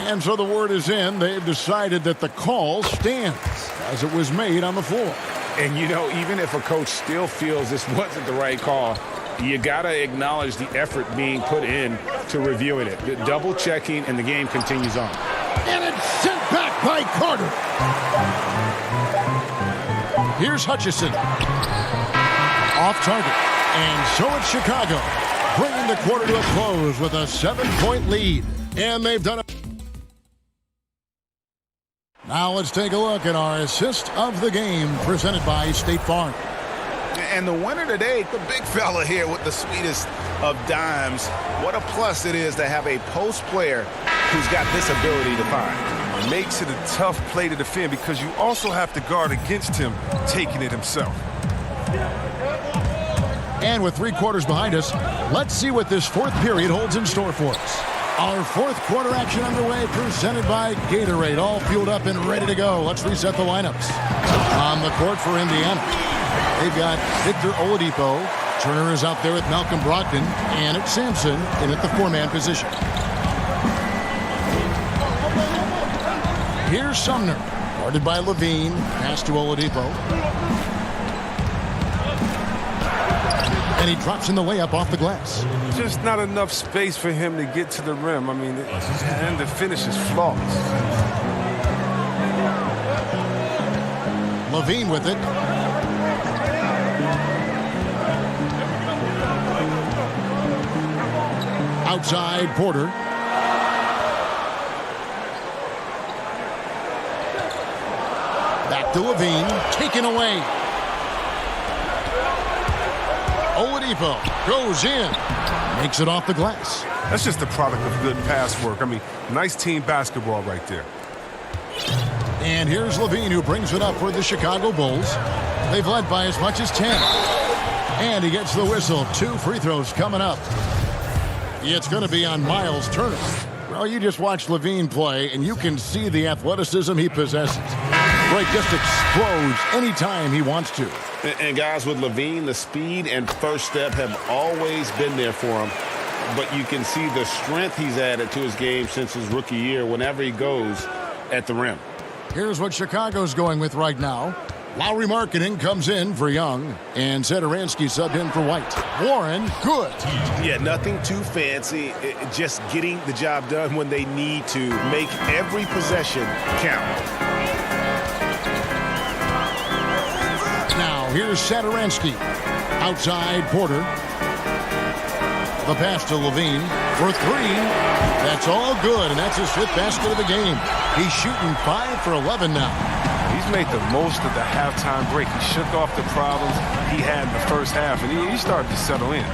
Speaker 2: And so the word is in. They've decided that the call stands as it was made on the floor.
Speaker 11: And, you know, even if a coach still feels this wasn't the right call, you got to acknowledge the effort being put in to reviewing it. The double checking, and the game continues on.
Speaker 2: And it's sent back by Carter. Here's Hutchison. Off target. And so it's Chicago, bringing the quarter to a close with a 7-point lead. And they've done it. Now let's take a look at our assist of the game presented by State Farm.
Speaker 5: And the winner today, the big fella here with the sweetest of dimes. What a plus it is to have a post player who's got this ability to find.
Speaker 13: It makes it a tough play to defend because you also have to guard against him taking it himself.
Speaker 2: And with 3 quarters behind us, let's see what this fourth period holds in store for us. Our fourth quarter action underway, presented by Gatorade, all fueled up and ready to go. Let's reset the lineups. On the court for Indiana, they've got Victor Oladipo. Turner is out there with Malcolm Brogdon, and it's Sampson in at the 4-man position. Here's Sumner, guarded by Levine. Pass to Oladipo. And he drops in the layup off the glass.
Speaker 13: Just not enough space for him to get to the rim. I mean, and the finish is flawless.
Speaker 2: Levine with it. Outside, Porter. Back to Levine. Taken away. Oladipo goes in. Makes it off the glass.
Speaker 13: That's just the product of good pass work. I mean, nice team basketball right there.
Speaker 2: And here's Levine, who brings it up for the Chicago Bulls. They've led by as much as 10. And he gets the whistle. 2 free throws coming up. It's going to be on Miles Turner. Well, you just watch Levine play, and you can see the athleticism he possesses. Right, just explodes anytime he wants to.
Speaker 5: And guys, with Levine, the speed and first step have always been there for him. But you can see the strength he's added to his game since his rookie year whenever he goes at the rim.
Speaker 2: Here's what Chicago's going with right now. Lowry Markkanen comes in for Young, and Satoransky subbed in for White. Warren, good.
Speaker 5: Yeah, nothing too fancy. Just getting the job done when they need to. Make every possession count.
Speaker 2: Now, here's Satoransky. Outside, Porter. The pass to Levine for 3. That's all good, and that's his 5th basket of the game. He's shooting 5 for 11 now.
Speaker 13: He's made the most of the halftime break. He shook off the problems he had in the first half, and he started to settle in.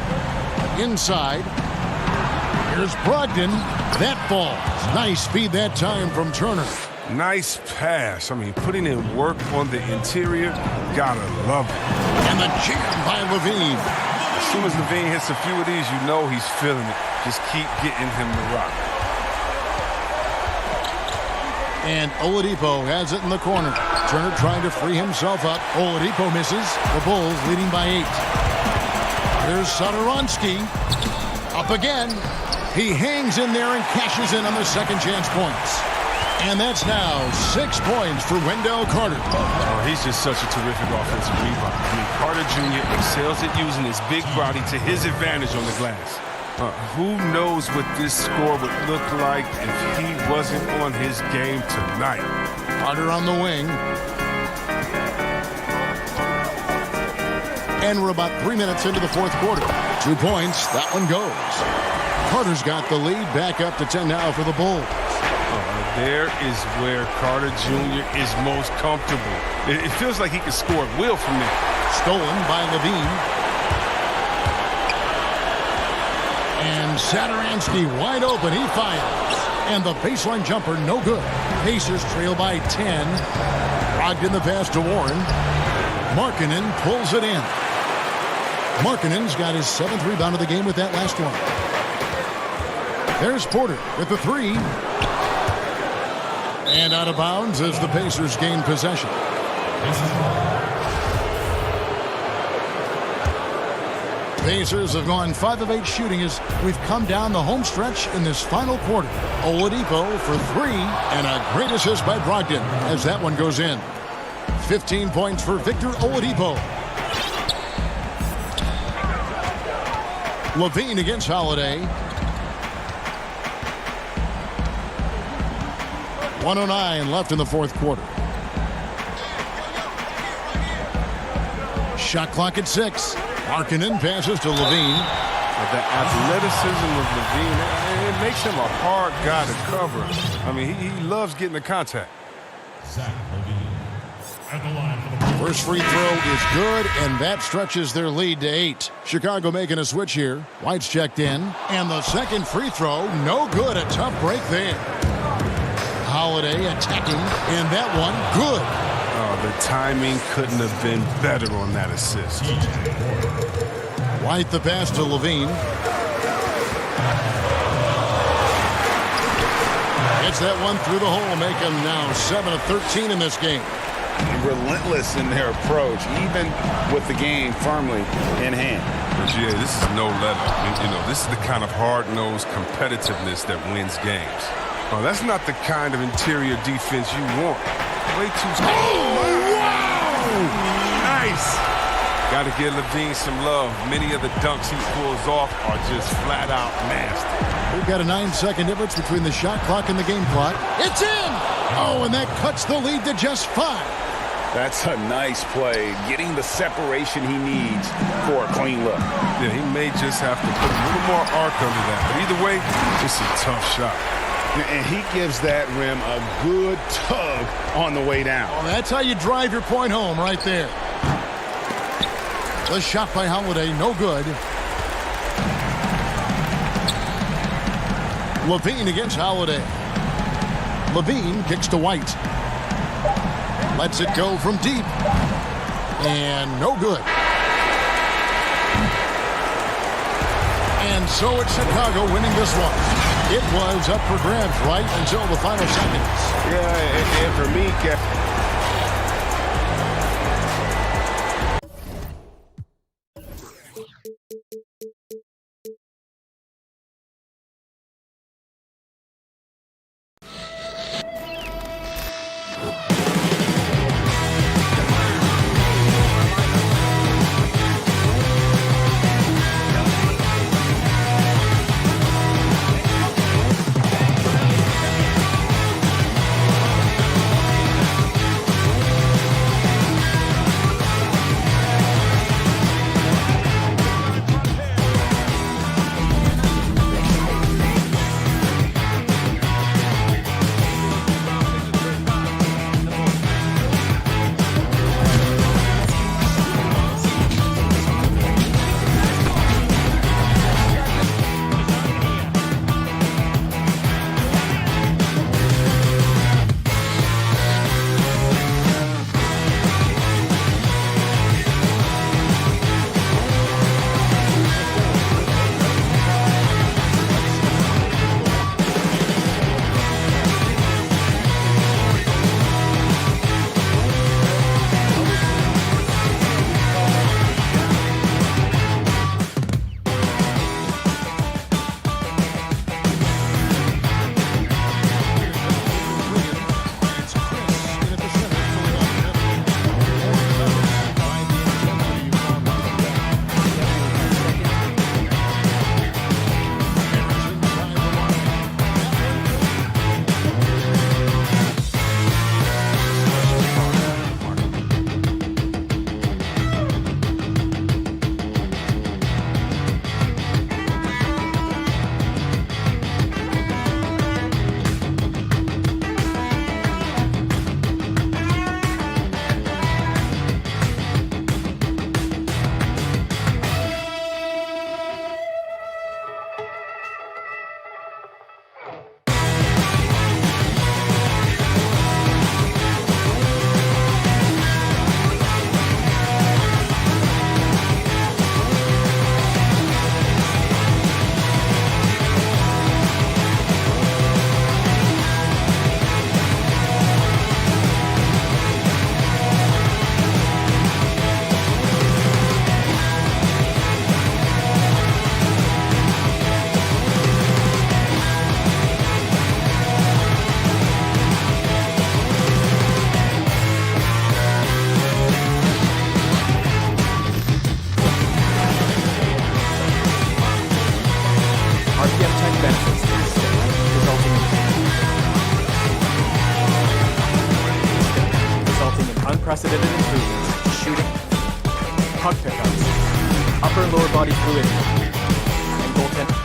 Speaker 2: Inside. Here's Brogdon. That falls. Nice speed that time from Turner.
Speaker 13: Nice pass. I mean, putting in work on the interior, gotta love it.
Speaker 2: And the jam by Levine.
Speaker 13: As soon as Levine hits a few of these, you know he's feeling it. Just keep getting him the rock.
Speaker 2: And Oladipo has it in the corner. Turner trying to free himself up. Oladipo misses. The Bulls leading by 8. Here's Satoransky. Up again. He hangs in there and cashes in on the second chance points. And that's now 6 points for Wendell Carter.
Speaker 13: Oh, he's just such a terrific offensive rebound. I mean, Carter Jr. excels at using his big body to his advantage on the glass. Who knows what this score would look like if he wasn't on his game tonight.
Speaker 2: Carter on the wing. And we're about 3 minutes into the fourth quarter. 2 points. That one goes. Carter's got the lead back up to 10 now for the Bulls.
Speaker 13: There is where Carter Jr. is most comfortable. It feels like he can score at will from there.
Speaker 2: Stolen by Levine. And Satoransky wide open. He fires. And the baseline jumper, no good. Pacers trail by 10. Brogdon the pass to Warren. Markkanen pulls it in. Markkanen's got his 7th rebound of the game with that last one. There's Porter with the 3. And out of bounds as the Pacers gain possession. Pacers have gone 5 of 8 shooting as we've come down the home stretch in this final quarter. Oladipo for 3, and a great assist by Brogdon as that one goes in. 15 points for Victor Oladipo. LaVine against Holiday. 1:09 left in the fourth quarter. Shot clock at 6. Markkanen passes to LaVine.
Speaker 13: The athleticism of LaVine, it makes him a hard guy to cover. I mean, he loves getting the contact.
Speaker 2: First free throw is good, and that stretches their lead to 8. Chicago making a switch here. White's checked in, and the second free throw, no good. A tough break there. Holiday attacking, and that one, good.
Speaker 13: Oh, the timing couldn't have been better on that assist.
Speaker 2: White the pass to LaVine. Gets that one through the hole, make them now 7 of 13 in this game.
Speaker 5: Relentless in their approach, even with the game firmly in hand.
Speaker 13: But yeah, this is no let-up. You know, this is the kind of hard-nosed competitiveness that wins games. Oh, that's not the kind of interior defense you want. Way too... Oh, wow! Nice! Got to give LaVine some love. Many of the dunks he pulls off are just flat-out nasty.
Speaker 2: We've got a 9-second difference between the shot clock and the game clock. It's in! Oh, and that cuts the lead to just 5.
Speaker 5: That's a nice play, getting the separation he needs for a clean look.
Speaker 13: Yeah, he may just have to put a little more arc under that. But either way, it's a tough shot.
Speaker 5: And he gives that rim a good tug on the way down.
Speaker 2: Well, that's how you drive your point home right there. The shot by Holiday, no good. LaVine against Holiday. LaVine kicks to White. Lets it go from deep. And no good. And so it's Chicago winning this one. It was up for grabs right until the final seconds.
Speaker 5: Yeah, and for me, Captain.
Speaker 8: unprecedented improvements. Shooting, puck pickups, upper and lower body fluidity, and goaltending.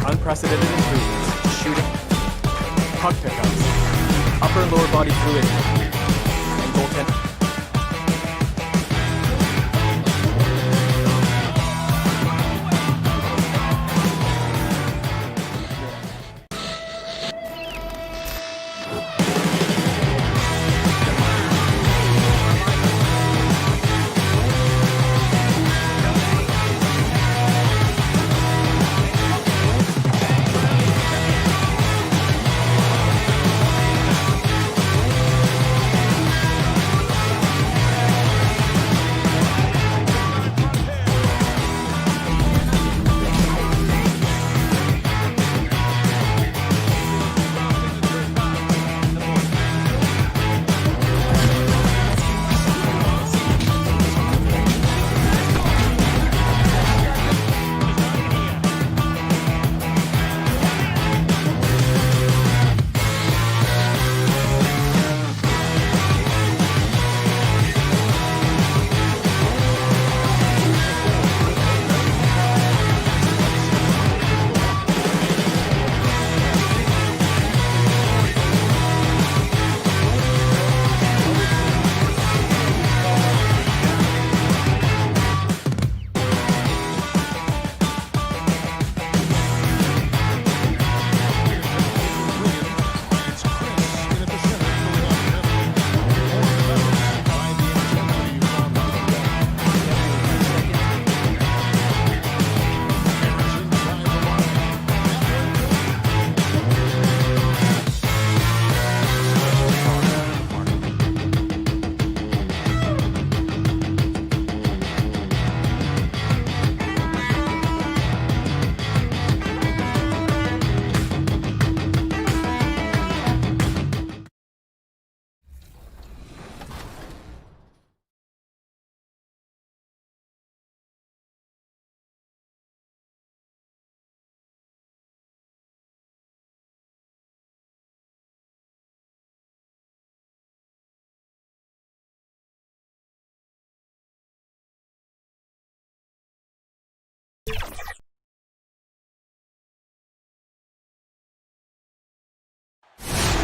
Speaker 8: Unprecedented improvements. Shooting, puck pickups, upper and lower body fluidity, and goaltending.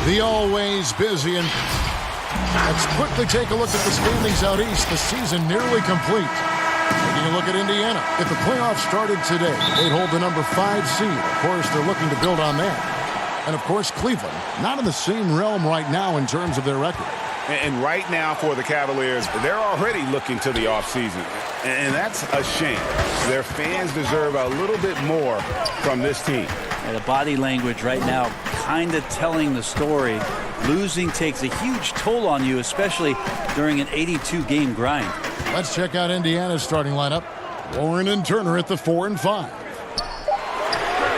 Speaker 2: The always busy, and let's quickly take a look at the standings out east. The season nearly complete. Taking a look at Indiana. If the playoffs started today, they'd hold the number 5 seed. Of course, they're looking to build on that. And of course, Cleveland, not in the same realm right now in terms of their record.
Speaker 5: And right now for the Cavaliers, they're already looking to the offseason. And that's a shame. Their fans deserve a little bit more from this team.
Speaker 15: And the body language right now kind of telling the story. Losing takes a huge toll on you, especially during an 82-game grind.
Speaker 2: Let's check out Indiana's starting lineup. Warren and Turner at the 4 and 5.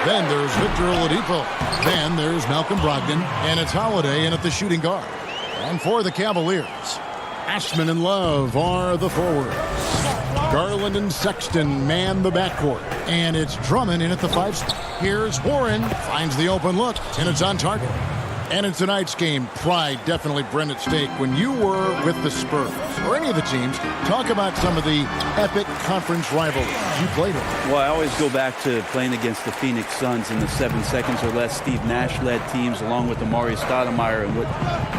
Speaker 2: Then there's Victor Oladipo. Then there's Malcolm Brogdon. And it's Holiday in at the shooting guard. And for the Cavaliers, Ashman and Love are the forwards. Garland and Sexton man the backcourt. And it's Drummond in at the 5 spot. Here's Warren. Finds the open look. And it's on target. And in tonight's game, pride definitely burned at stake when you were with the Spurs or any of the teams. Talk about some of the epic conference rivalries you played in.
Speaker 15: Well, I always go back to playing against the Phoenix Suns in the 7 seconds or less Steve Nash-led teams, along with Amari Stoudemire, and what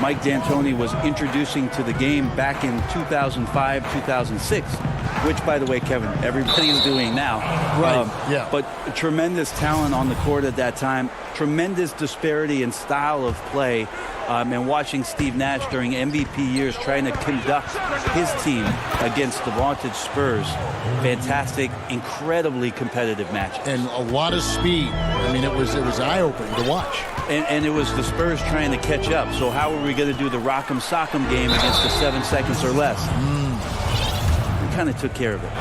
Speaker 15: Mike D'Antoni was introducing to the game back in 2005, 2006, which, by the way, Kevin, everybody's doing now.
Speaker 2: Right, yeah.
Speaker 15: But tremendous talent on the court at that time. Tremendous disparity in style of play, and watching Steve Nash during MVP years trying to conduct his team against the vaunted Spurs. Fantastic, incredibly competitive match.
Speaker 2: And a lot of speed. I mean, it was eye-opening to watch.
Speaker 15: And it was the Spurs trying to catch up. So how are we going to do the rock'em sock'em game against the 7 seconds or less? We kind of took care of it.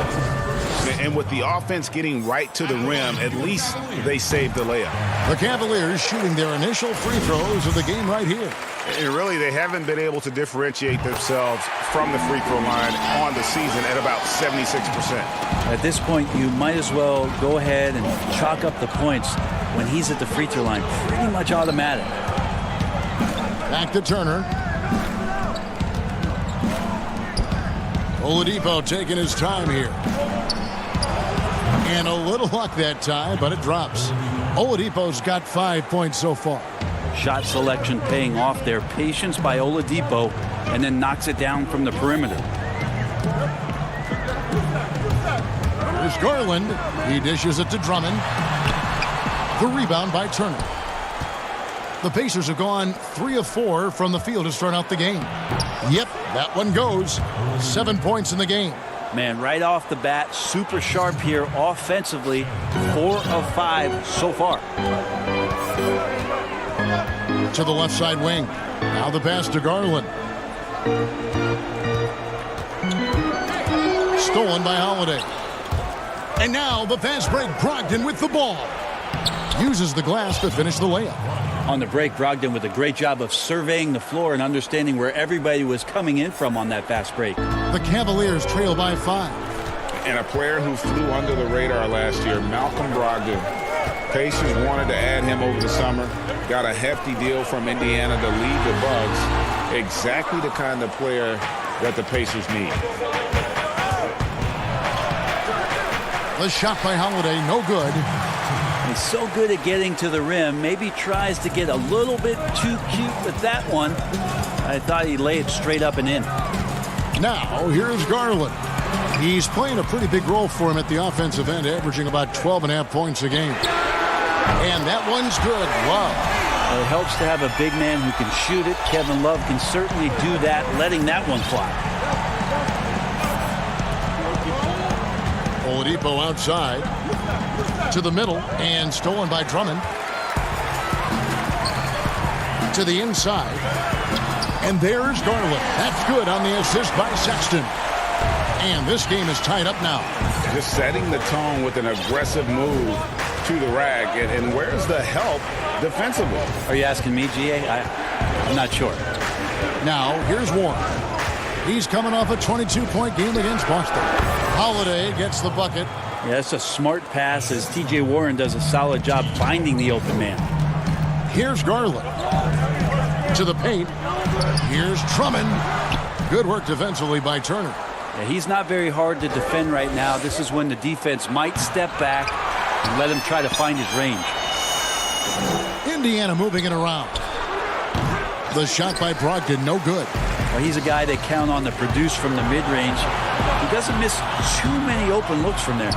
Speaker 5: And with the offense getting right to the rim, at least they saved the layup.
Speaker 2: The Cavaliers shooting their initial free throws of the game right here.
Speaker 5: And really, they haven't been able to differentiate themselves from the free throw line on the season at about 76%.
Speaker 15: At this point, you might as well go ahead and chalk up the points when he's at the free throw line. Pretty much automatic.
Speaker 2: Back to Turner. Oladipo taking his time here. And a little luck that time, but it drops. Oladipo's got 5 points so far.
Speaker 15: Shot selection paying off there. Patience by Oladipo, and then knocks it down from the perimeter.
Speaker 2: Here's Garland. He dishes it to Drummond. The rebound by Turner. The Pacers have gone 3 of 4 from the field to start out the game. Yep, that one goes. 7 points in the game.
Speaker 15: Man, right off the bat, super sharp here offensively. 4 of 5 so far.
Speaker 2: To the left side wing. Now the pass to Garland. Stolen by Holiday. And now the fast break. Brogdon with the ball. Uses the glass to finish the layup.
Speaker 15: On the break, Brogdon with a great job of surveying the floor and understanding where everybody was coming in from on that fast break.
Speaker 2: The Cavaliers trail by 5.
Speaker 5: And a player who flew under the radar last year, Malcolm Brogdon. Pacers wanted to add him over the summer. Got a hefty deal from Indiana to lead the Bucks. Exactly the kind of player that the Pacers need.
Speaker 2: The shot by Holiday, no good.
Speaker 15: He's so good at getting to the rim. Maybe tries to get a little bit too cute with that one. I thought he'd lay it straight up and in.
Speaker 2: Now, here's Garland. He's playing a pretty big role for him at the offensive end, averaging about 12.5 points a game. And that one's good. Love.
Speaker 15: Well, it helps to have a big man who can shoot it. Kevin Love can certainly do that, letting that one fly.
Speaker 2: Oladipo outside. To the middle, and stolen by Drummond. To the inside. And there's Garland. That's good on the assist by Sexton. And this game is tied up now.
Speaker 5: Just setting the tone with an aggressive move to the rack. And where's the help defensively?
Speaker 15: Are you asking me, GA? I'm not sure.
Speaker 2: Now, here's Warren. He's coming off a 22-point game against Boston. Holiday gets the bucket.
Speaker 15: Yeah, that's a smart pass as T.J. Warren does a solid job finding the open man.
Speaker 2: Here's Garland. To the paint. Here's Drummond. Good work defensively by Turner.
Speaker 15: Yeah, he's not very hard to defend right now. This is when the defense might step back and let him try to find his range.
Speaker 2: Indiana moving it around. The shot by Brogdon, no good.
Speaker 15: Well, he's a guy they count on to produce from the mid-range. He doesn't miss too many open looks from there.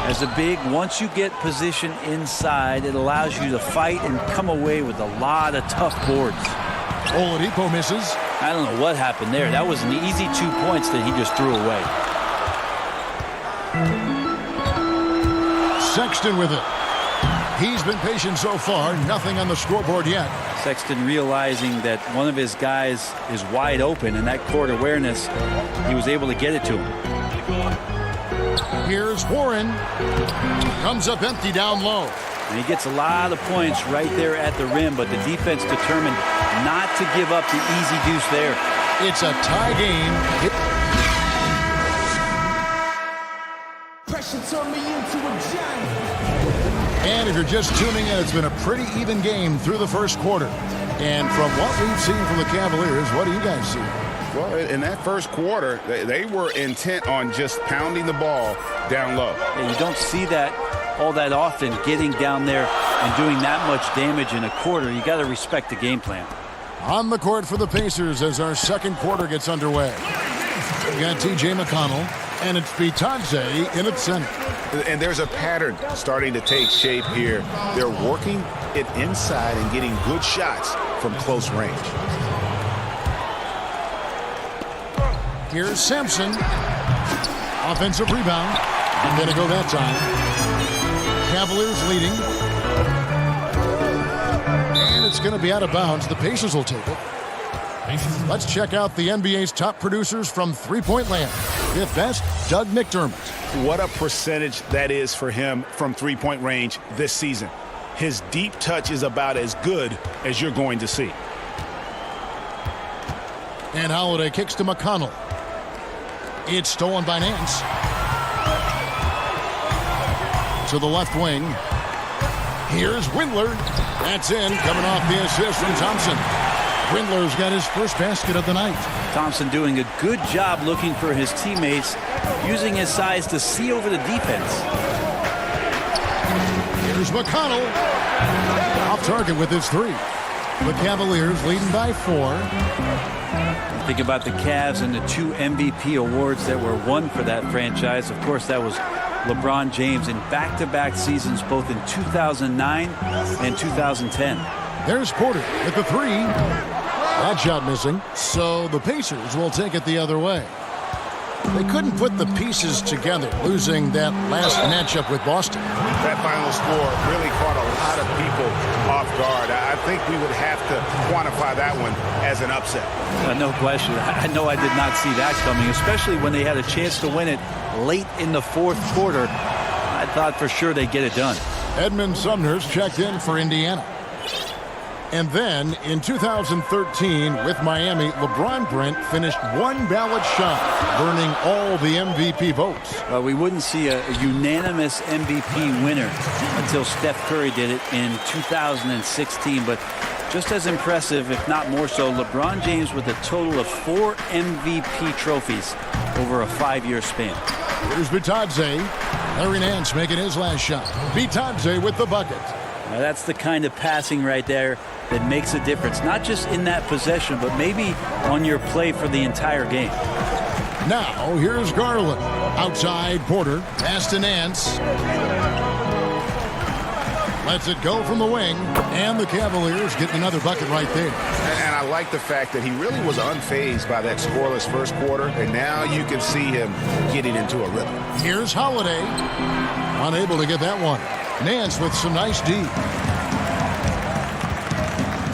Speaker 15: As a big, once you get position inside, it allows you to fight and come away with a lot of tough boards.
Speaker 2: Oladipo misses.
Speaker 15: I don't know what happened there. That was an easy 2 points that he just threw away.
Speaker 2: Sexton with it. He's been patient so far. Nothing on the scoreboard yet.
Speaker 15: Sexton realizing that one of his guys is wide open, and that court awareness, he was able to get it to him.
Speaker 2: Here's Warren. Comes up empty down low.
Speaker 15: And he gets a lot of points right there at the rim, but the defense determined not to give up the easy deuce there.
Speaker 2: It's a tie game.
Speaker 14: Pressure turned me into a giant.
Speaker 2: And if you're just tuning in, it's been a pretty even game through the first quarter. And from what we've seen from the Cavaliers, what do you guys see?
Speaker 5: Well, in that first quarter, they were intent on just pounding the ball down low.
Speaker 15: Yeah, you don't see that all that often, getting down there and doing that much damage in a quarter. You got to respect the game plan.
Speaker 2: On the court for the Pacers as our second quarter gets underway. We got T.J. McConnell, and it's Bitadze in its center.
Speaker 5: And there's a pattern starting to take shape here. They're working it inside and getting good shots from close range.
Speaker 2: Here's Sampson. Offensive rebound. Going to go that time. Cavaliers leading. And it's going to be out of bounds. The Pacers will take it. Let's check out the NBA's top producers from three-point land. Fifth best, Doug McDermott.
Speaker 5: What a percentage that is for him from three-point range this season. His deep touch is about as good as you're going to see.
Speaker 2: And Holiday kicks to McConnell. It's stolen by Nance. To the left wing. Here's Windler. That's in, coming off the assist from Thompson. Windler's got his first basket of the night.
Speaker 15: Thompson doing a good job looking for his teammates, using his size to see over the defense.
Speaker 2: Here's McConnell. Off target with his three. The Cavaliers leading by 4.
Speaker 15: Think about the Cavs and the 2 MVP awards that were won for that franchise. Of course, that was LeBron James in back-to-back seasons, both in 2009 and 2010.
Speaker 2: There's Porter with the 3. That shot missing. So the Pacers will take it the other way. They couldn't put the pieces together, losing that last matchup with Boston.
Speaker 5: That final score really caught a lot of people off guard. I think we would have to quantify that one as an upset.
Speaker 15: No question. I know I did not see that coming, especially when they had a chance to win it late in the fourth quarter. I thought for sure they'd get it done.
Speaker 2: Edmund Sumner's checked in for Indiana. And then, in 2013, with Miami, LeBron Brent finished one ballot shy, burning all the MVP votes.
Speaker 15: We wouldn't see a unanimous MVP winner until Steph Curry did it in 2016. But just as impressive, if not more so, LeBron James with a total of 4 MVP trophies over a 5-year span.
Speaker 2: Here's Bitadze. Larry Nance making his last shot. Bitadze with the bucket.
Speaker 15: Now that's the kind of passing right there that makes a difference, not just in that possession, but maybe on your play for the entire game.
Speaker 2: Now, here's Garland. Outside, Porter. Pass to Nance. Lets it go from the wing. And the Cavaliers getting another bucket right there.
Speaker 5: And I like the fact that he really was unfazed by that scoreless first quarter. And now you can see him getting into a rhythm.
Speaker 2: Here's Holiday. Unable to get that one. Nance with some nice D.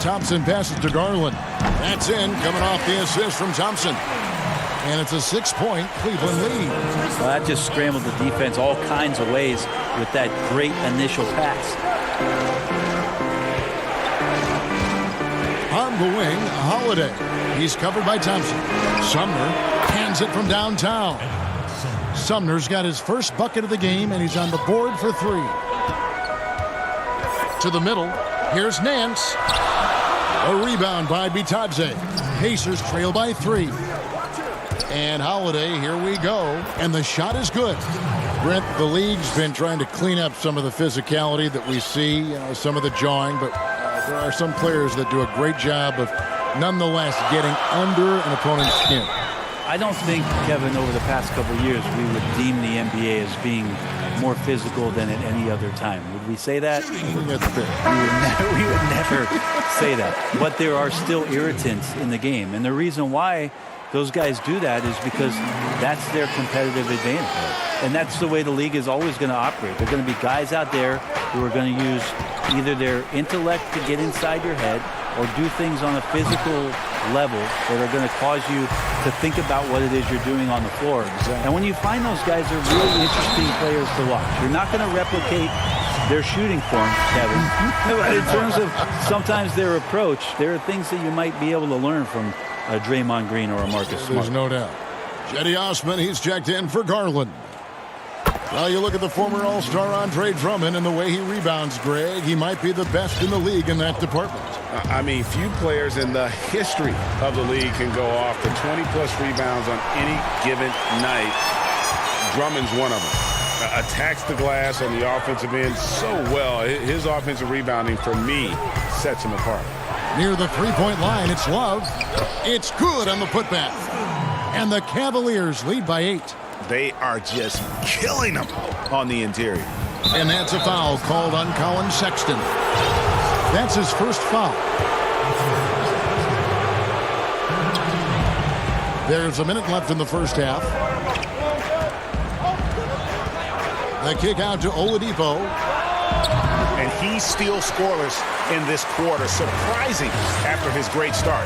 Speaker 2: Thompson passes to Garland. That's in, coming off the assist from Thompson. And it's a 6-point Cleveland lead.
Speaker 15: Well, that just scrambled the defense all kinds of ways with that great initial pass.
Speaker 2: On the wing, Holiday. He's covered by Thompson. Sumner hands it from downtown. Sumner's got his first bucket of the game, and he's on the board for 3. To the middle, here's Nance. A rebound by Bitadze. Pacers trail by 3. And Holiday, here we go. And the shot is good. Brent, the league's been trying to clean up some of the physicality that we see, some of the jawing, but there are some players that do a great job of nonetheless getting under an opponent's skin.
Speaker 15: I don't think, Kevin, over the past couple of years, we would deem the NBA as being more physical than at any other time. Would we say that?
Speaker 2: I think that's fair.
Speaker 15: We would never say that. But there are still irritants in the game. And the reason why those guys do that is because that's their competitive advantage. And that's the way the league is always going to operate. There are going to be guys out there who are going to use either their intellect to get inside your head or do things on a physical level that are going to cause you to think about what it is you're doing on the floor. And when you find those guys, they're really interesting players to watch. You're not going to replicate their shooting form, Kevin. But in terms of sometimes their approach, there are things that you might be able to learn from a Draymond Green or a Marcus Smart.
Speaker 2: There's no doubt. Cedi Osman, he's checked in for Garland. Well, you look at the former All-Star Andre Drummond and the way he rebounds, Greg. He might be the best in the league in that department.
Speaker 5: I mean, few players in the history of the league can go off for 20-plus rebounds on any given night. Drummond's one of them. Attacks the glass on the offensive end so well. His offensive rebounding, for me, sets him apart.
Speaker 2: Near the three-point line, it's Love. It's good on the putback. And the Cavaliers lead by 8.
Speaker 5: They are just killing them on the interior.
Speaker 2: And that's a foul called on Colin Sexton. That's his first foul. There's a minute left in the first half. The kick out to Oladipo.
Speaker 5: And he's still scoreless in this quarter. Surprising after his great start.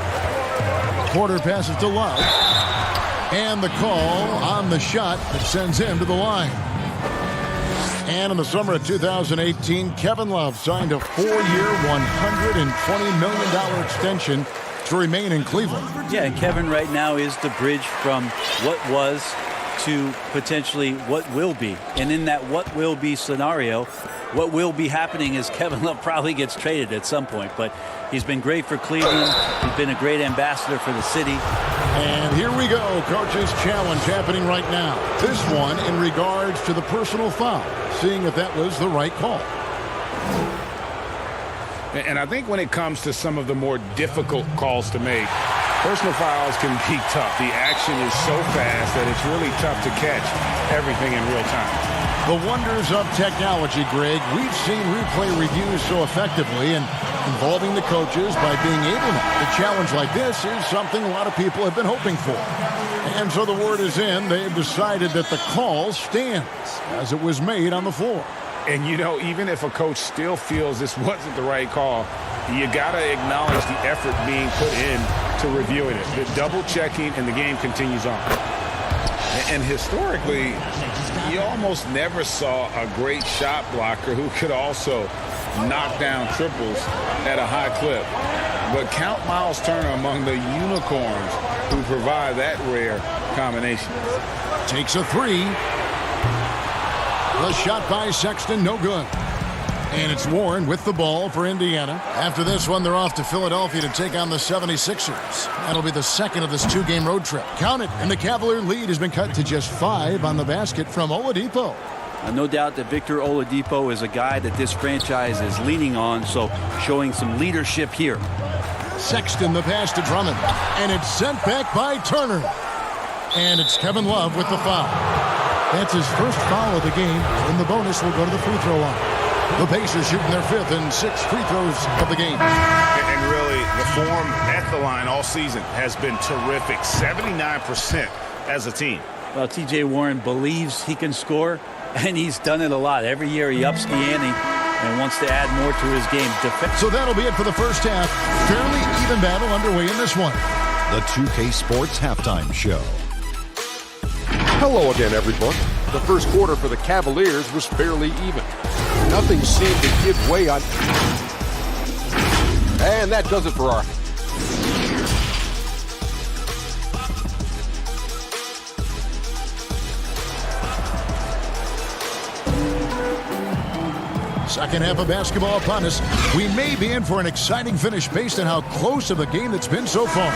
Speaker 2: Porter passes to Love. And the call on the shot that sends him to the line. And in the summer of 2018, Kevin Love signed a 4-year, $120 million extension to remain in Cleveland.
Speaker 15: Yeah, and Kevin right now is the bridge from what was to potentially what will be. And in that what will be scenario, what will be happening is Kevin Love probably gets traded at some point. But he's been great for Cleveland. He's been a great ambassador for the city.
Speaker 2: And here we go. Coach's challenge happening right now. This one in regards to the personal foul. Seeing if that was the right call.
Speaker 11: And I think when it comes to some of the more difficult calls to make, personal fouls can be tough. The action is so fast that it's really tough to catch everything in real time.
Speaker 2: The wonders of technology, Greg. We've seen replay reviews so effectively, and involving the coaches by being able to challenge like this is something a lot of people have been hoping for. And so the word is in. They've decided that the call stands as it was made on the floor.
Speaker 11: And, you know, even if a coach still feels this wasn't the right call, you got to acknowledge the effort being put in to reviewing it. The double checking, and the game continues on. And historically, you almost never saw a great shot blocker who could also knock down triples at a high clip. But count Miles Turner among the unicorns who provide that rare combination.
Speaker 2: Takes a three. The shot by Sexton, no good. And it's Warren with the ball for Indiana. After this one, they're off to Philadelphia to take on the 76ers. That'll be the second of this two-game road trip. Count it, and the Cavalier lead has been cut to just 5 on the basket from Oladipo.
Speaker 15: No doubt that Victor Oladipo is a guy that this franchise is leaning on, so showing some leadership here.
Speaker 2: Sexton, the pass to Drummond, and it's sent back by Turner. And it's Kevin Love with the foul. That's his first foul of the game, and the bonus will go to the free throw line. The Pacers shooting their 5th and 6th free throws of the game.
Speaker 5: And really, the form at the line all season has been terrific. 79% as a team.
Speaker 15: Well, T.J. Warren believes he can score, and he's done it a lot. Every year he ups the ante and wants to add more to his game.
Speaker 2: So that'll be it for the first half. Fairly even battle underway in this one.
Speaker 6: The 2K Sports Halftime Show.
Speaker 7: Hello again, everyone. The first quarter for the Cavaliers was fairly even. Nothing seemed to give way on. And that does it for our.
Speaker 2: Second half of basketball upon us. We may be in for an exciting finish based on how close of a game it's been so far.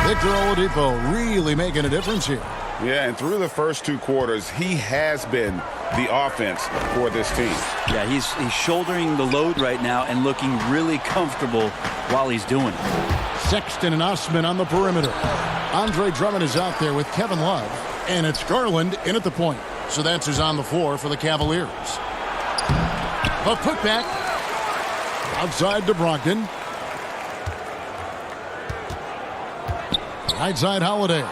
Speaker 2: Victor Oladipo really making a difference here.
Speaker 5: Yeah, and through the first 2 quarters, he has been the offense for this team.
Speaker 15: Yeah, he's shouldering the load right now and looking really comfortable while he's doing it.
Speaker 2: Sexton and Osman on the perimeter. Andre Drummond is out there with Kevin Love, and it's Garland in at the point. So that's who's on the floor for the Cavaliers. A putback outside to Brogdon. Right side Holiday.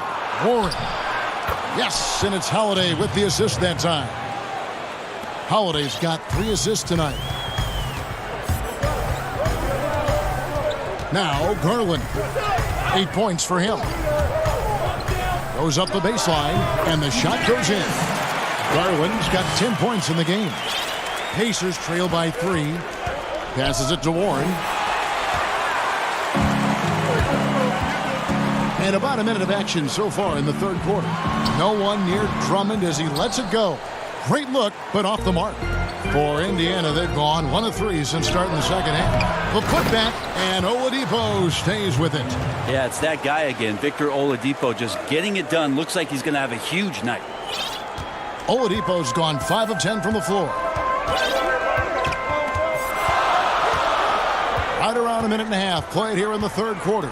Speaker 2: Warren. Yes, and it's Holiday with the assist that time. Holiday's got 3 assists tonight. Now Garland. 8 points for him. Goes up the baseline, and the shot goes in. Garland's got 10 points in the game. Pacers trail by 3. Passes it to Warren. And about a minute of action so far in the third quarter. No one near Drummond as he lets it go. Great look, but off the mark. For Indiana, they've gone 1 of 3 since starting the second half. The putback, and Oladipo stays with it.
Speaker 15: Yeah, it's that guy again, Victor Oladipo, just getting it done. Looks like he's going to have a huge night.
Speaker 2: Oladipo's gone 5 of 10 from the floor. Right around a minute and a half played here in the third quarter.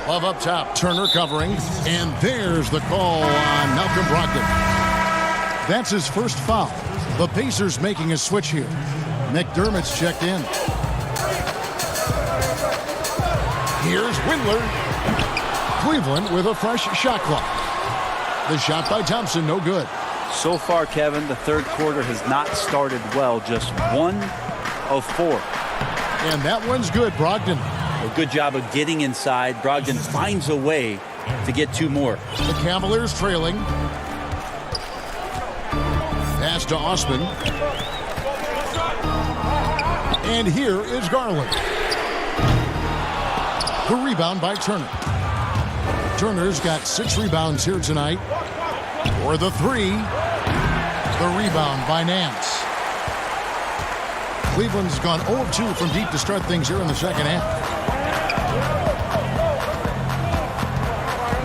Speaker 2: Love up top, Turner covering, and there's the call on Malcolm Brogdon. That's his first foul. The Pacers making a switch here. McDermott's checked in. Here's Windler. Cleveland with a fresh shot clock. The shot by Thompson, no good.
Speaker 15: So far, Kevin, the third quarter has not started well. Just 1 of 4.
Speaker 2: And that one's good, Brogdon.
Speaker 15: A good job of getting inside. Brogdon finds a way to get 2 more.
Speaker 2: The Cavaliers trailing. Pass to Osman. And here is Garland. The rebound by Turner. Turner's got 6 rebounds here tonight. For the 3. The rebound by Nance. Cleveland's gone 0 of 2 from deep to start things here in the second half.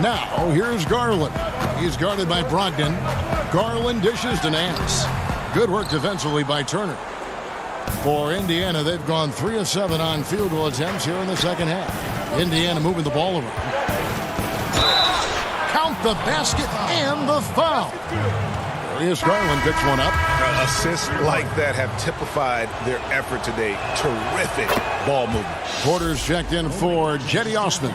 Speaker 2: Now, here's Garland. He's guarded by Brogdon. Garland dishes to Nance. Good work defensively by Turner. For Indiana, they've gone 3 of 7 on field goal attempts here in the second half. Indiana moving the ball around. Count the basket and the foul. Here's Garland, picks one up.
Speaker 5: Assists like that have typified their effort today. Terrific ball movement.
Speaker 2: Porter's checked in for Jetty Osman.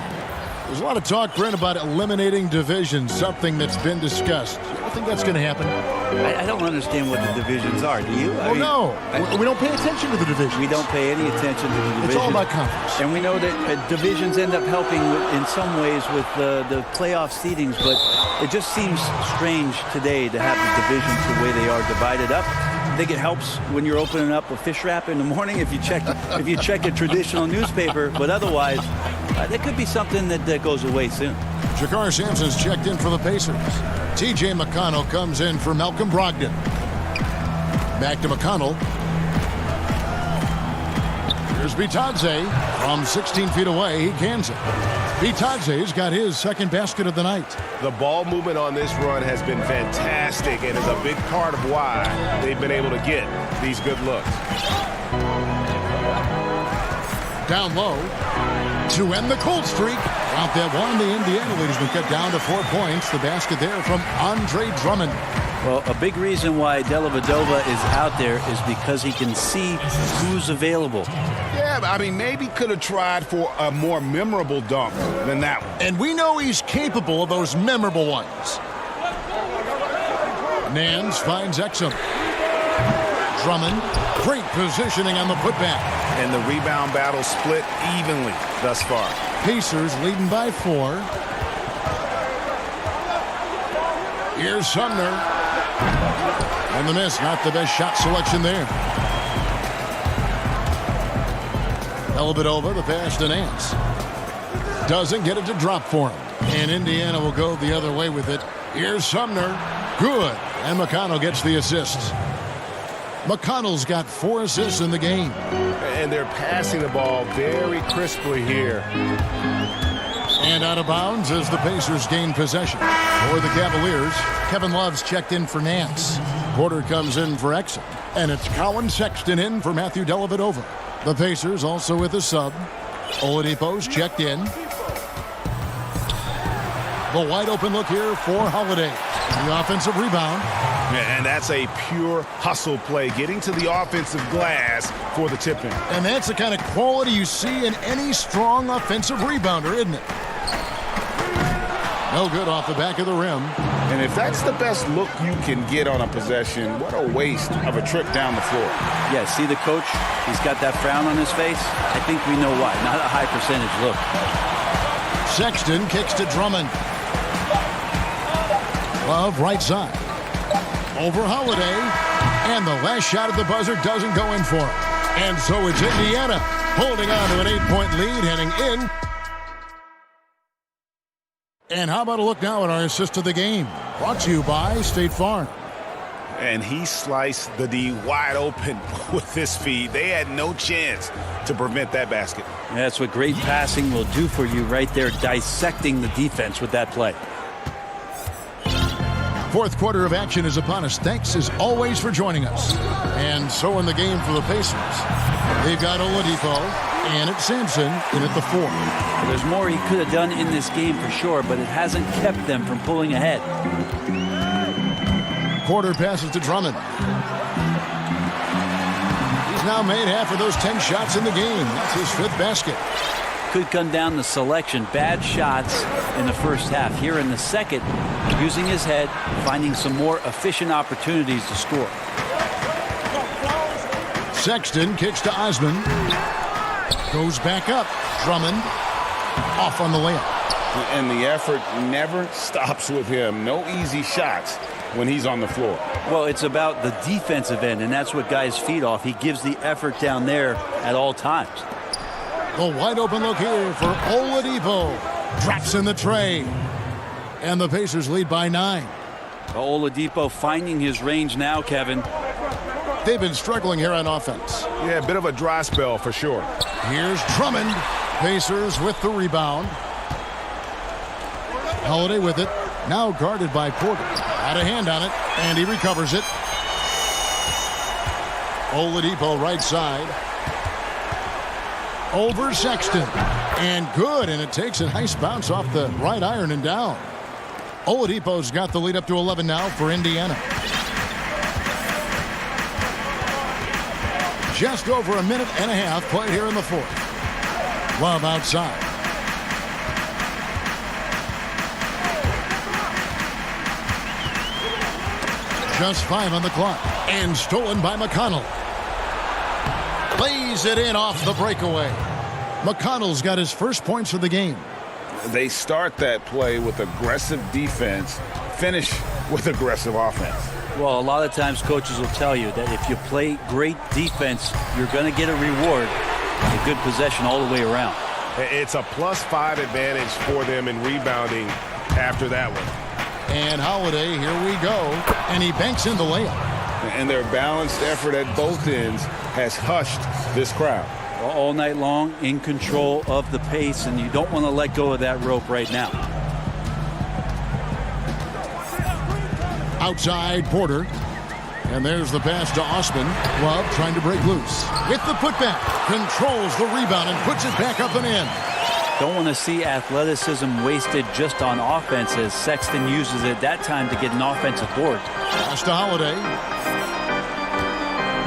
Speaker 2: There's a lot of talk, Brent, about eliminating divisions, something that's been discussed. I think that's going to happen.
Speaker 15: I don't understand what the divisions are. Do you?
Speaker 2: No. We don't pay attention to the divisions.
Speaker 15: We don't pay any attention to the divisions.
Speaker 2: It's all about conference.
Speaker 15: And we know that divisions end up helping in some ways with the playoff seedings, but it just seems strange today to have the divisions the way they are divided up. I think it helps when you're opening up a fish wrap in the morning if you check a traditional newspaper, but otherwise there could be something that goes away soon.
Speaker 2: Jakar Sampson's checked in for the Pacers. T.J. McConnell comes in for Malcolm Brogdon. Back to McConnell. Here's Bitadze from 16 feet away. He cans it. Bitadze's got his second basket of the night.
Speaker 5: The ball movement on this run has been fantastic and is a big part of why they've been able to get these good looks.
Speaker 2: Down low to end the cold streak. Out that one, the Indiana lead has been cut down to 4 points. The basket there from Andre Drummond.
Speaker 15: Well, a big reason why Dellavedova is out there is because he can see who's available.
Speaker 5: Yeah, I mean, maybe could have tried for a more memorable dunk than that one.
Speaker 2: And we know he's capable of those memorable ones. Nance finds Exum. Drummond, great positioning on the putback.
Speaker 5: And the rebound battle split evenly thus far.
Speaker 2: Pacers leading by 4. Here's Sumner. And the miss, not the best shot selection there. Dellavedova, the pass to Nance. Doesn't get it to drop for him. And Indiana will go the other way with it. Here's Sumner. Good. And McConnell gets the assist. McConnell's got 4 assists in the game.
Speaker 5: And they're passing the ball very crisply here.
Speaker 2: And out of bounds as the Pacers gain possession. For the Cavaliers, Kevin Love's checked in for Nance. Porter comes in for Exum. And it's Colin Sexton in for Matthew Dellavedova. The Pacers also with a sub. Oladipo's checked in. The wide open look here for Holiday. The offensive rebound.
Speaker 5: And that's a pure hustle play, getting to the offensive glass for the tip-in.
Speaker 2: And that's the kind of quality you see in any strong offensive rebounder, isn't it? No good off the back of the rim.
Speaker 5: And if that's the best look you can get on a possession, what a waste of a trip down the floor.
Speaker 15: Yeah, see the coach? He's got that frown on his face. I think we know why. Not a high percentage look.
Speaker 2: Sexton kicks to Drummond. Love right side. Over Holiday. And the last shot at the buzzer doesn't go in for it. And so it's Indiana holding on to an 8-point lead heading in. And how about a look now at our assist of the game? Brought to you by State Farm.
Speaker 5: And he sliced the D wide open with his feed. They had no chance to prevent that basket.
Speaker 15: That's what great passing will do for you right there, dissecting the defense with that play.
Speaker 2: Fourth quarter of action is upon us. Thanks as always for joining us. And so in the game for the Pacers, they've got Oladipo and it's Sampson in at the 4.
Speaker 15: Well, there's more he could have done in this game for sure, but it hasn't kept them from pulling ahead.
Speaker 2: Porter passes to Drummond. He's now made half of those 10 shots in the game. That's his 5th basket.
Speaker 15: Could come down to selection. Bad shots in the first half. Here in the second, using his head, finding some more efficient opportunities to score.
Speaker 2: Sexton kicks to Osman. Goes back up. Drummond off on the layup.
Speaker 5: And the effort never stops with him. No easy shots when he's on the floor.
Speaker 15: Well, it's about the defensive end, and that's what guys feed off. He gives the effort down there at all times.
Speaker 2: The wide open look here for Oladipo. Drops in the tray. And the Pacers lead by 9.
Speaker 15: Oladipo finding his range now, Kevin.
Speaker 2: They've been struggling here on offense.
Speaker 5: Yeah, a bit of a dry spell for sure.
Speaker 2: Here's Drummond. Pacers with the rebound. Holiday with it. Now guarded by Porter. Had a hand on it, and he recovers it. Oladipo right side. Over Sexton. And good, and it takes a nice bounce off the right iron and down. Oladipo's got the lead up to 11 now for Indiana. Just over a minute and a half played here in the 4th. Love outside. Just 5 on the clock. And stolen by McConnell. Lays it in off the breakaway. McConnell's got his first points of the game.
Speaker 5: They start that play with aggressive defense, finish with aggressive offense.
Speaker 15: Well, a lot of times coaches will tell you that if you play great defense, you're going to get a reward, a good possession all the way around.
Speaker 5: It's a +5 advantage for them in rebounding after that one.
Speaker 2: And Holiday, here we go. And he banks in the layup.
Speaker 5: And their balanced effort at both ends has hushed this crowd.
Speaker 15: All night long, in control of the pace, and you don't want to let go of that rope right now.
Speaker 2: Outside Porter. And there's the pass to Osman. Love trying to break loose. With the putback. Controls the rebound and puts it back up and in.
Speaker 15: Don't want to see athleticism wasted just on offense as Sexton uses it that time to get an offensive board.
Speaker 2: Pass to Holiday.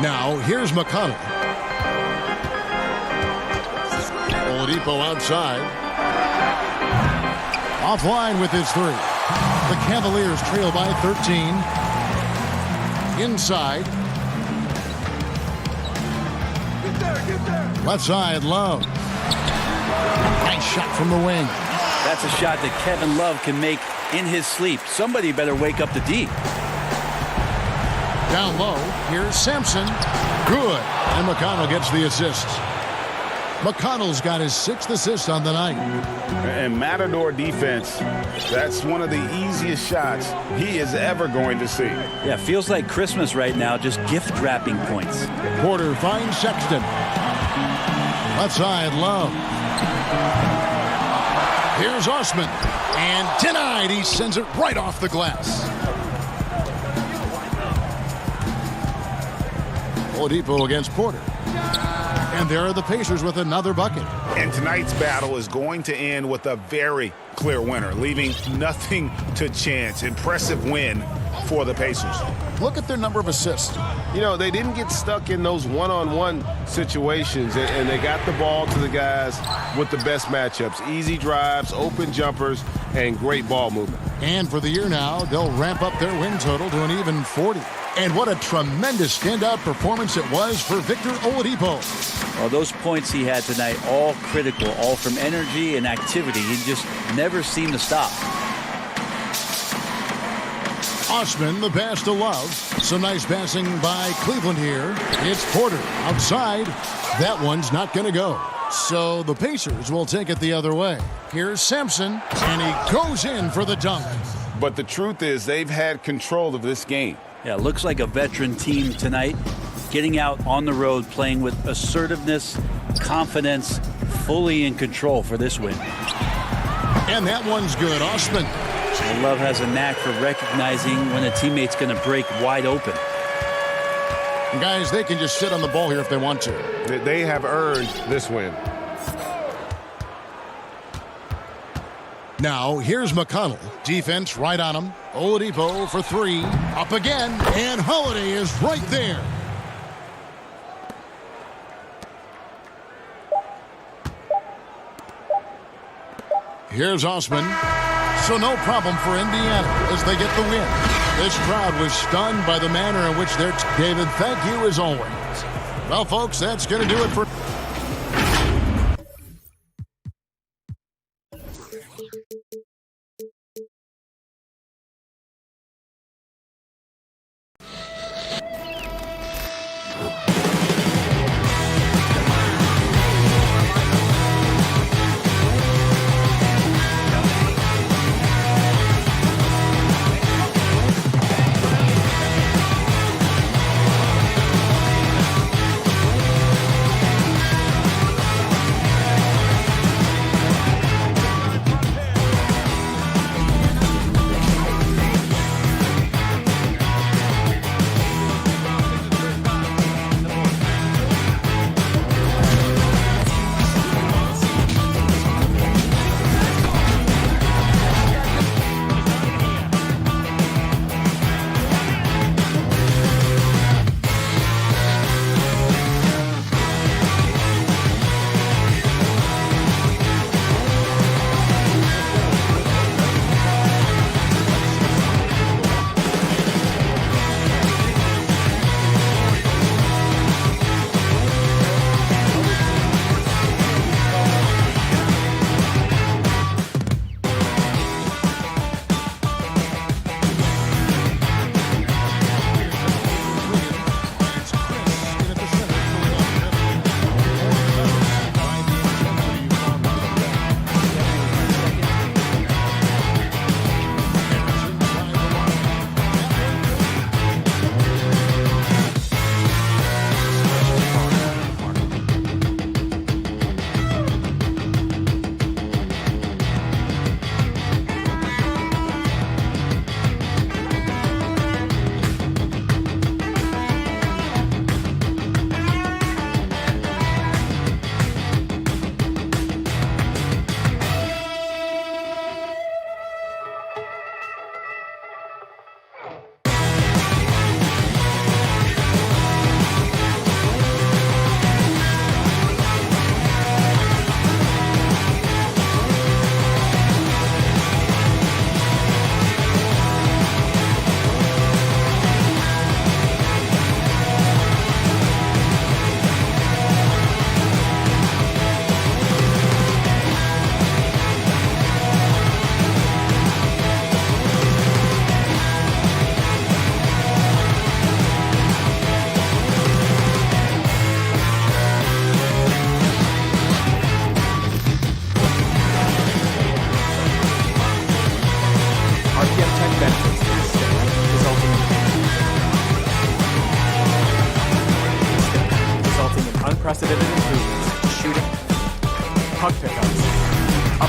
Speaker 2: Now here's McConnell. Oladipo outside. Offline with his 3. The Cavaliers trail by 13. Inside. Left side, Love. Nice shot from the wing.
Speaker 15: That's a shot that Kevin Love can make in his sleep. Somebody better wake up the D.
Speaker 2: Down low, here's Sampson. Good. And McConnell gets the assist. McConnell's got his 6th assist on the night.
Speaker 5: And Matador defense, that's one of the easiest shots he is ever going to see.
Speaker 15: Yeah, feels like Christmas right now, just gift wrapping points.
Speaker 2: Porter finds Sexton. Left side, Love. Here's Here's Osman. And denied. He sends it right off the glass. Oladipo against Porter. And there are the Pacers with another bucket.
Speaker 5: And tonight's battle is going to end with a very clear winner, leaving nothing to chance. Impressive win for the Pacers.
Speaker 2: Look at their number of assists.
Speaker 13: You know, they didn't get stuck in those one-on-one situations, and they got the ball to the guys with the best matchups. Easy drives, open jumpers, and great ball movement.
Speaker 2: And for the year now, they'll ramp up their win total to an even 40. And what a tremendous standout performance it was for Victor Oladipo.
Speaker 15: Well, those points he had tonight, all critical, all from energy and activity. He just never seemed to stop.
Speaker 2: Osman, the pass to Love. Some nice passing by Cleveland here. It's Porter outside. That one's not going to go. So the Pacers will take it the other way. Here's Sampson, and he goes in for the dunk.
Speaker 5: But the truth is they've had control of this game.
Speaker 15: Yeah, looks like a veteran team tonight, getting out on the road, playing with assertiveness, confidence, fully in control for this win.
Speaker 2: And that one's good. Osman.
Speaker 15: Love has a knack for recognizing when a teammate's going to break wide open.
Speaker 2: And guys, they can just sit on the ball here if they want to.
Speaker 13: They have earned this win.
Speaker 2: Now, here's McConnell. Defense right on him. Oladipo for three. Up again. And Holiday is right there. Here's Osman. So no problem for Indiana as they get the win. This crowd was stunned by the manner in which they're... David, thank you as always. Well, folks, that's going to do it for...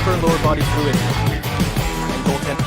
Speaker 8: upper and lower body fluid, and goaltend.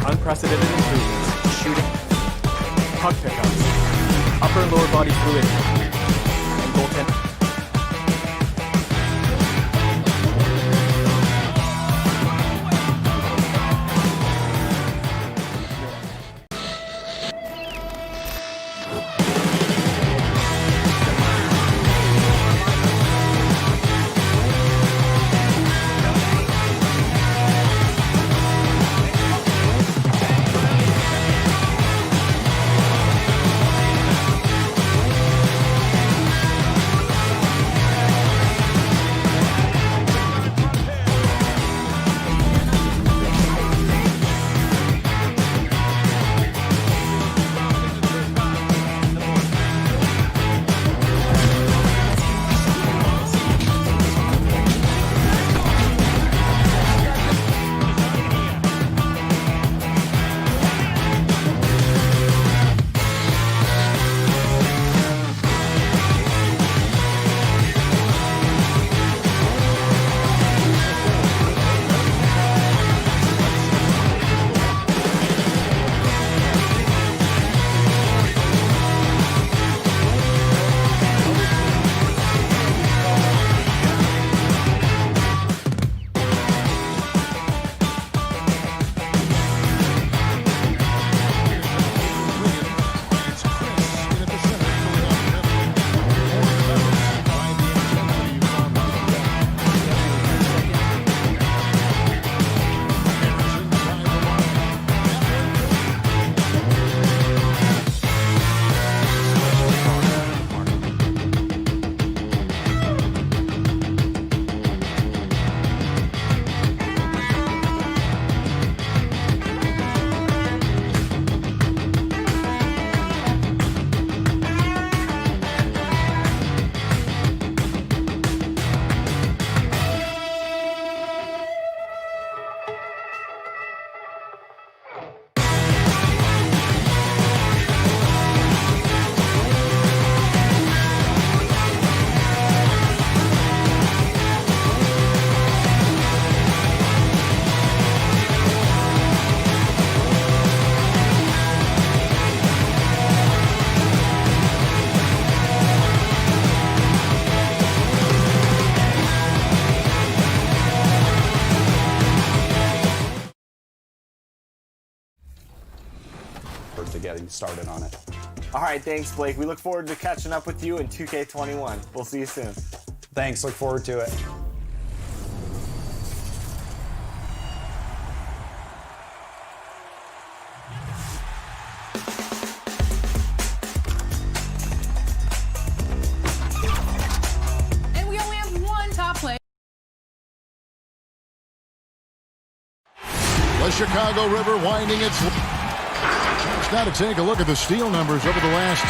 Speaker 8: Unprecedented improvements, shooting, puck pickups, upper and lower body fluid, and goaltending.
Speaker 1: to getting started on it.
Speaker 8: All right, thanks, Blake. We look forward to catching up with you in 2K21. We'll see you soon.
Speaker 1: Thanks. Look forward to it.
Speaker 16: And we only have one top play.
Speaker 2: The Chicago River winding its... Now to take a look at the steal numbers over the last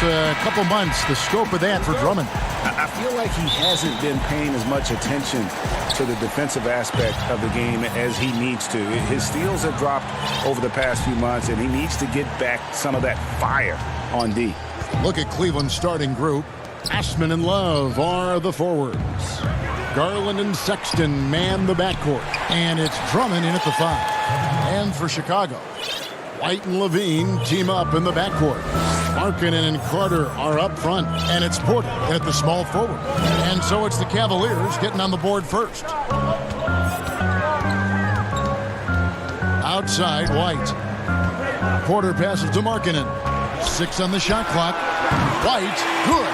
Speaker 2: couple months, the scope of that for Drummond.
Speaker 3: I feel like he hasn't been paying as much attention to the defensive aspect of the game as he needs to. His steals have dropped over the past few months, and he needs to get back some of that fire on D.
Speaker 2: Look at Cleveland's starting group. Osman and Love are the forwards. Garland and Sexton man the backcourt. And it's Drummond in at the 5. And for Chicago, White and Levine team up in the backcourt. Markkanen and Carter are up front, and it's Porter at the small forward. And so it's the Cavaliers getting on the board first. Outside, White. Porter passes to Markkanen. 6 on the shot clock. White, good.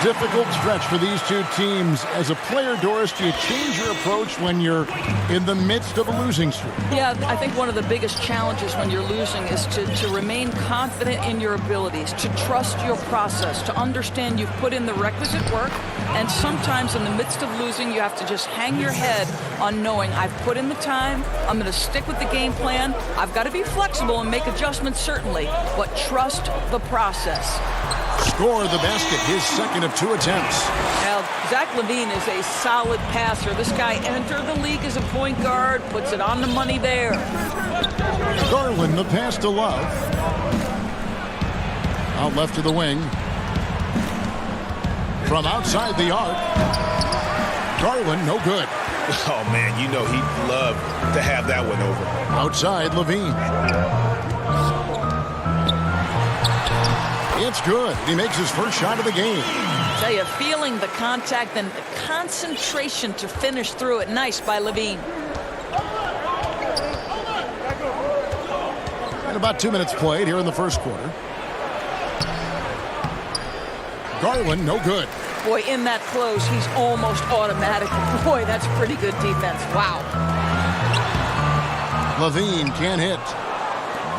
Speaker 2: Difficult stretch for these two teams. As a player, Doris, do you change your approach when you're in the midst of a losing streak?
Speaker 4: Yeah, I think one of the biggest challenges when you're losing is to remain confident in your abilities, to trust your process, to understand you've put in the requisite work, and sometimes in the midst of losing, you have to just hang your head on knowing I've put in the time, I'm going to stick with the game plan, I've got to be flexible and make adjustments certainly, but trust the process.
Speaker 2: Score the basket, his second of 2 attempts.
Speaker 4: Now, Zach LaVine is a solid passer. This guy entered the league as a point guard, puts it on the money there.
Speaker 2: Garland, the pass to Love. Out left to the wing. From outside the arc. Garland, no good.
Speaker 5: Oh, man, you know he'd love to have that one over.
Speaker 2: Outside, Levine. It's good. He makes his first shot of the game.
Speaker 4: Tell you, feeling the contact and the concentration to finish through it. Nice by Levine.
Speaker 2: And about 2 minutes played here in the first quarter. Garland, no good.
Speaker 4: Boy, in that close, he's almost automatic. Boy, that's pretty good defense. Wow.
Speaker 2: Levine can't hit.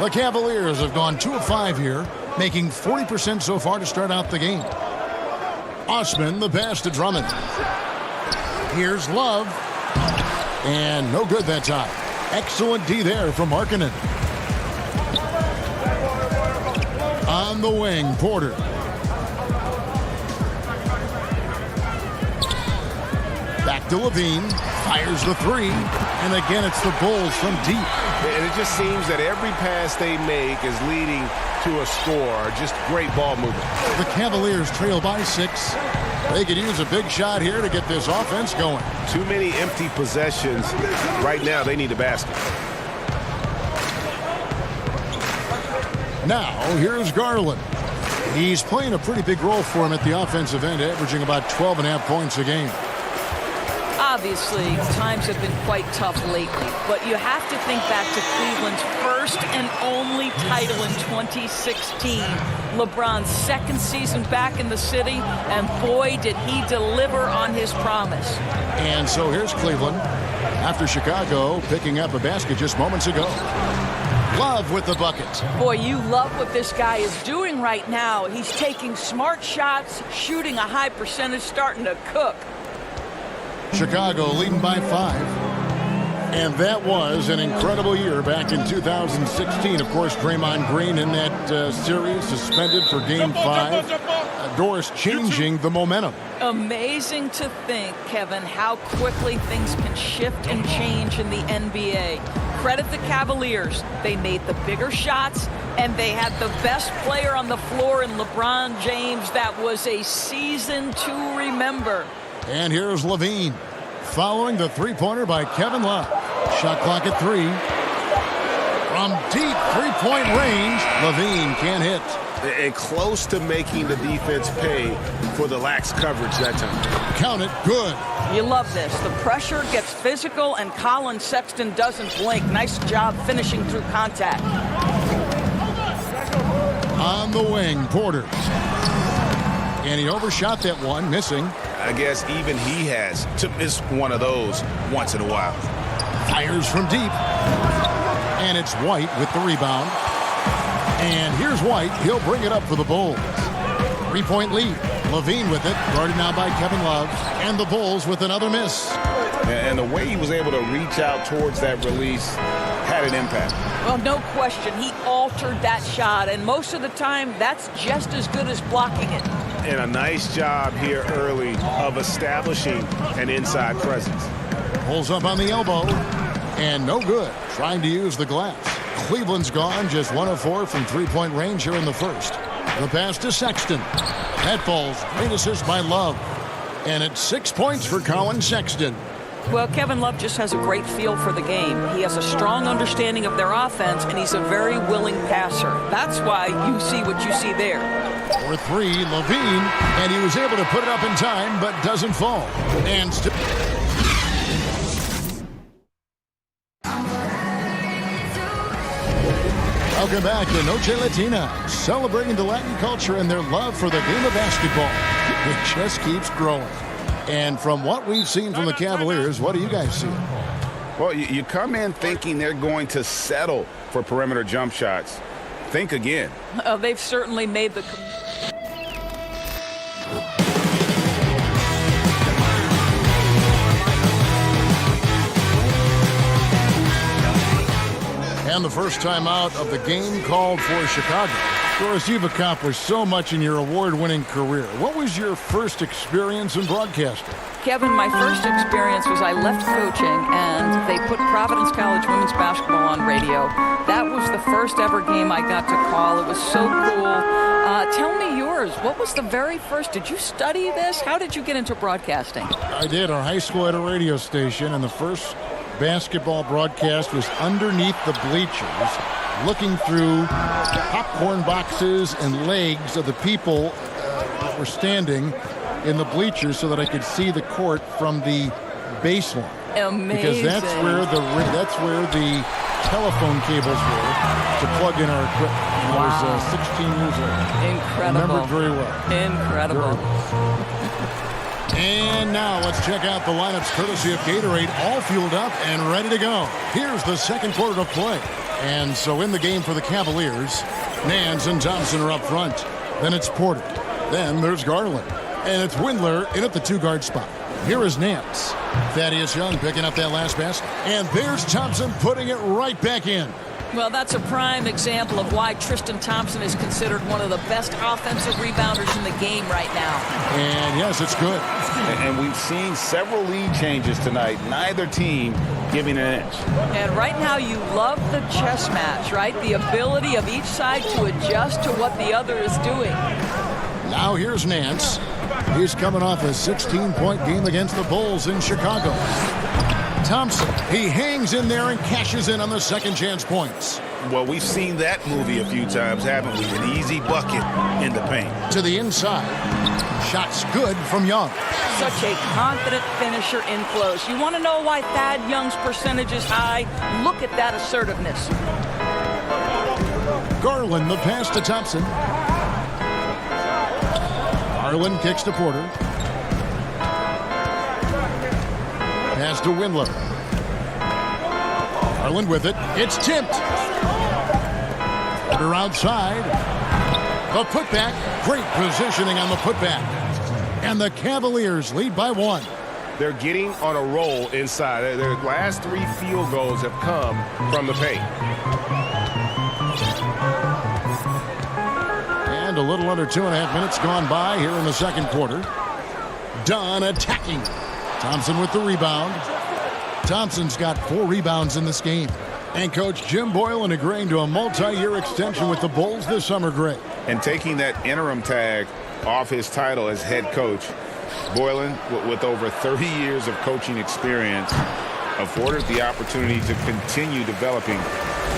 Speaker 2: The Cavaliers have gone 2 of 5 here, making 40% so far to start out the game. Osman, the pass to Drummond. Here's Love. And no good that time. Excellent D there from Markkanen. On the wing, Porter. Back to Levine. Fires the 3. And again, it's the Bulls from deep.
Speaker 5: And it just seems that every pass they make is leading to a score. Just great ball movement.
Speaker 2: The Cavaliers trail by 6. They could use a big shot here to get this offense going.
Speaker 5: Too many empty possessions. Right now, they need a basket.
Speaker 2: Now, here's Garland. He's playing a pretty big role for him at the offensive end, averaging about 12.5 points a game.
Speaker 4: Obviously, times have been quite tough lately, but you have to think back to Cleveland's first and only title in 2016. LeBron's second season back in the city, and boy, did he deliver on his promise.
Speaker 2: And so here's Cleveland, after Chicago picking up a basket just moments ago. Love with the bucket.
Speaker 4: Boy, you love what this guy is doing right now. He's taking smart shots, shooting a high percentage, starting to cook.
Speaker 2: Chicago leading by 5. And that was an incredible year back in 2016. Of course, Draymond Green in that series suspended for Game 5. Doris changing the momentum.
Speaker 4: Amazing to think, Kevin, how quickly things can shift and change in the NBA. Credit the Cavaliers. They made the bigger shots, and they had the best player on the floor in LeBron James. That was a season to remember.
Speaker 2: And here's Levine, following the three-pointer by Kevin Love. Shot clock at 3. From deep three-point range, Levine can't hit.
Speaker 5: And close to making the defense pay for the lax coverage that time.
Speaker 2: Count it, good.
Speaker 4: You love this. The pressure gets physical, and Colin Sexton doesn't blink. Nice job finishing through contact.
Speaker 2: On the wing, Porter. And he overshot that one, missing.
Speaker 5: I guess even he has to miss one of those once in a while.
Speaker 2: Fires from deep. And it's White with the rebound. And here's White. He'll bring it up for the Bulls. 3-point lead. Levine with it, guarded now by Kevin Love. And the Bulls with another miss.
Speaker 5: And the way he was able to reach out towards that release had an impact.
Speaker 4: Well, no question. He altered that shot, and most of the time, that's just as good as blocking it.
Speaker 5: And a nice job here early of establishing an inside presence.
Speaker 2: Pulls up on the elbow. And no good. Trying to use the glass. Cleveland's gone, just 1 of 4 from three-point range here in the first. The pass to Sexton. That falls. Great assist by Love. And it's 6 points for Colin Sexton.
Speaker 4: Well, Kevin Love just has a great feel for the game. He has a strong understanding of their offense, and he's a very willing passer. That's why you see what you see there.
Speaker 2: For 3, Levine, and he was able to put it up in time, but doesn't fall. And still... Welcome back to Noche Latina, celebrating the Latin culture and their love for the game of basketball. It just keeps growing. And from what we've seen from the Cavaliers, what do you guys see?
Speaker 5: Well, you come in thinking they're going to settle for perimeter jump shots. Think again.
Speaker 4: They've certainly made the...
Speaker 2: And the first time out of the game called for Chicago. Doris, you've accomplished so much in your award-winning career. What was your first experience in broadcasting?
Speaker 4: Kevin, my first experience was I left coaching, and they put Providence College women's basketball on radio. That was the first ever game I got to call. It was so cool. Tell me yours. What was the very first? Did you study this? How did you get into broadcasting?
Speaker 2: I did. Our high school had a radio station, and the first basketball broadcast was underneath the bleachers, looking through popcorn boxes and legs of the people that were standing in the bleachers so that I could see the court from the baseline.
Speaker 4: Amazing.
Speaker 2: Because that's where the telephone cables were to plug in our equipment. Wow. I was 16 years old.
Speaker 4: Incredible.
Speaker 2: I remember it very well.
Speaker 4: Incredible.
Speaker 2: Very well. And now let's check out the lineups courtesy of Gatorade, all fueled up and ready to go. Here's the second quarter of play. And so in the game for the Cavaliers, Nance and Thompson are up front. Then it's Porter. Then there's Garland. And it's Windler in at the 2-guard spot. Here is Nance. Thaddeus Young picking up that last pass. And there's Thompson putting it right back in.
Speaker 4: Well, that's a prime example of why Tristan Thompson is considered one of the best offensive rebounders in the game right now.
Speaker 2: And yes, it's good.
Speaker 5: And we've seen several lead changes tonight. Neither team giving an inch.
Speaker 4: And right now you love the chess match, right? The ability of each side to adjust to what the other is doing.
Speaker 2: Now here's Nance. He's coming off a 16-point game against the Bulls in Chicago. Thompson, he hangs in there and cashes in on the second chance points.
Speaker 5: Well, we've seen that movie a few times, haven't we? An easy bucket in the paint.
Speaker 2: To the inside. Shots good from Young.
Speaker 4: Such a confident finisher in close. You want to know why Thad Young's percentage is high? Look at that assertiveness.
Speaker 2: Garland, the pass to Thompson. Garland kicks to Porter. Pass to Windler. Garland with it. It's tipped. Porter outside. The putback. Great positioning on the putback. And the Cavaliers lead by 1.
Speaker 5: They're getting on a roll inside. Their last 3 field goals have come from the paint.
Speaker 2: And a little under 2.5 minutes gone by here in the second quarter. Dunn attacking. Thompson with the rebound. Thompson's got 4 rebounds in this game. And Coach Jim Boylen agreeing to a multi-year extension with the Bulls this summer, Greg.
Speaker 5: And taking that interim tag off his title as head coach, Boylen, with over 30 years of coaching experience, afforded the opportunity to continue developing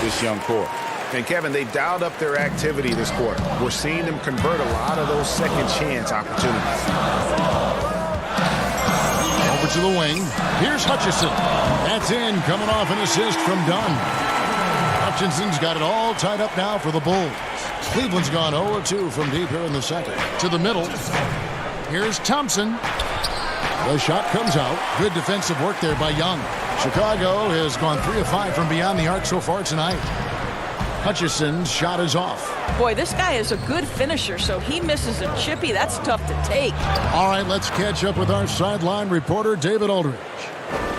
Speaker 5: this young core. And Kevin, they've dialed up their activity this quarter. We're seeing them convert a lot of those second chance opportunities.
Speaker 2: To the wing. Here's Hutchison. That's in, coming off an assist from Dunn. Hutchinson's got it all tied up now for the Bulls. Cleveland's gone 0-2 from deep here in the second. To the middle. Here's Thompson. The shot comes out. Good defensive work there by Young. Chicago has gone 3 of 5 from beyond the arc so far tonight. Hutchison's shot is off.
Speaker 4: Boy, this guy is a good finisher, so he misses a chippy. That's tough to take.
Speaker 2: All right, let's catch up with our sideline reporter, David Aldridge.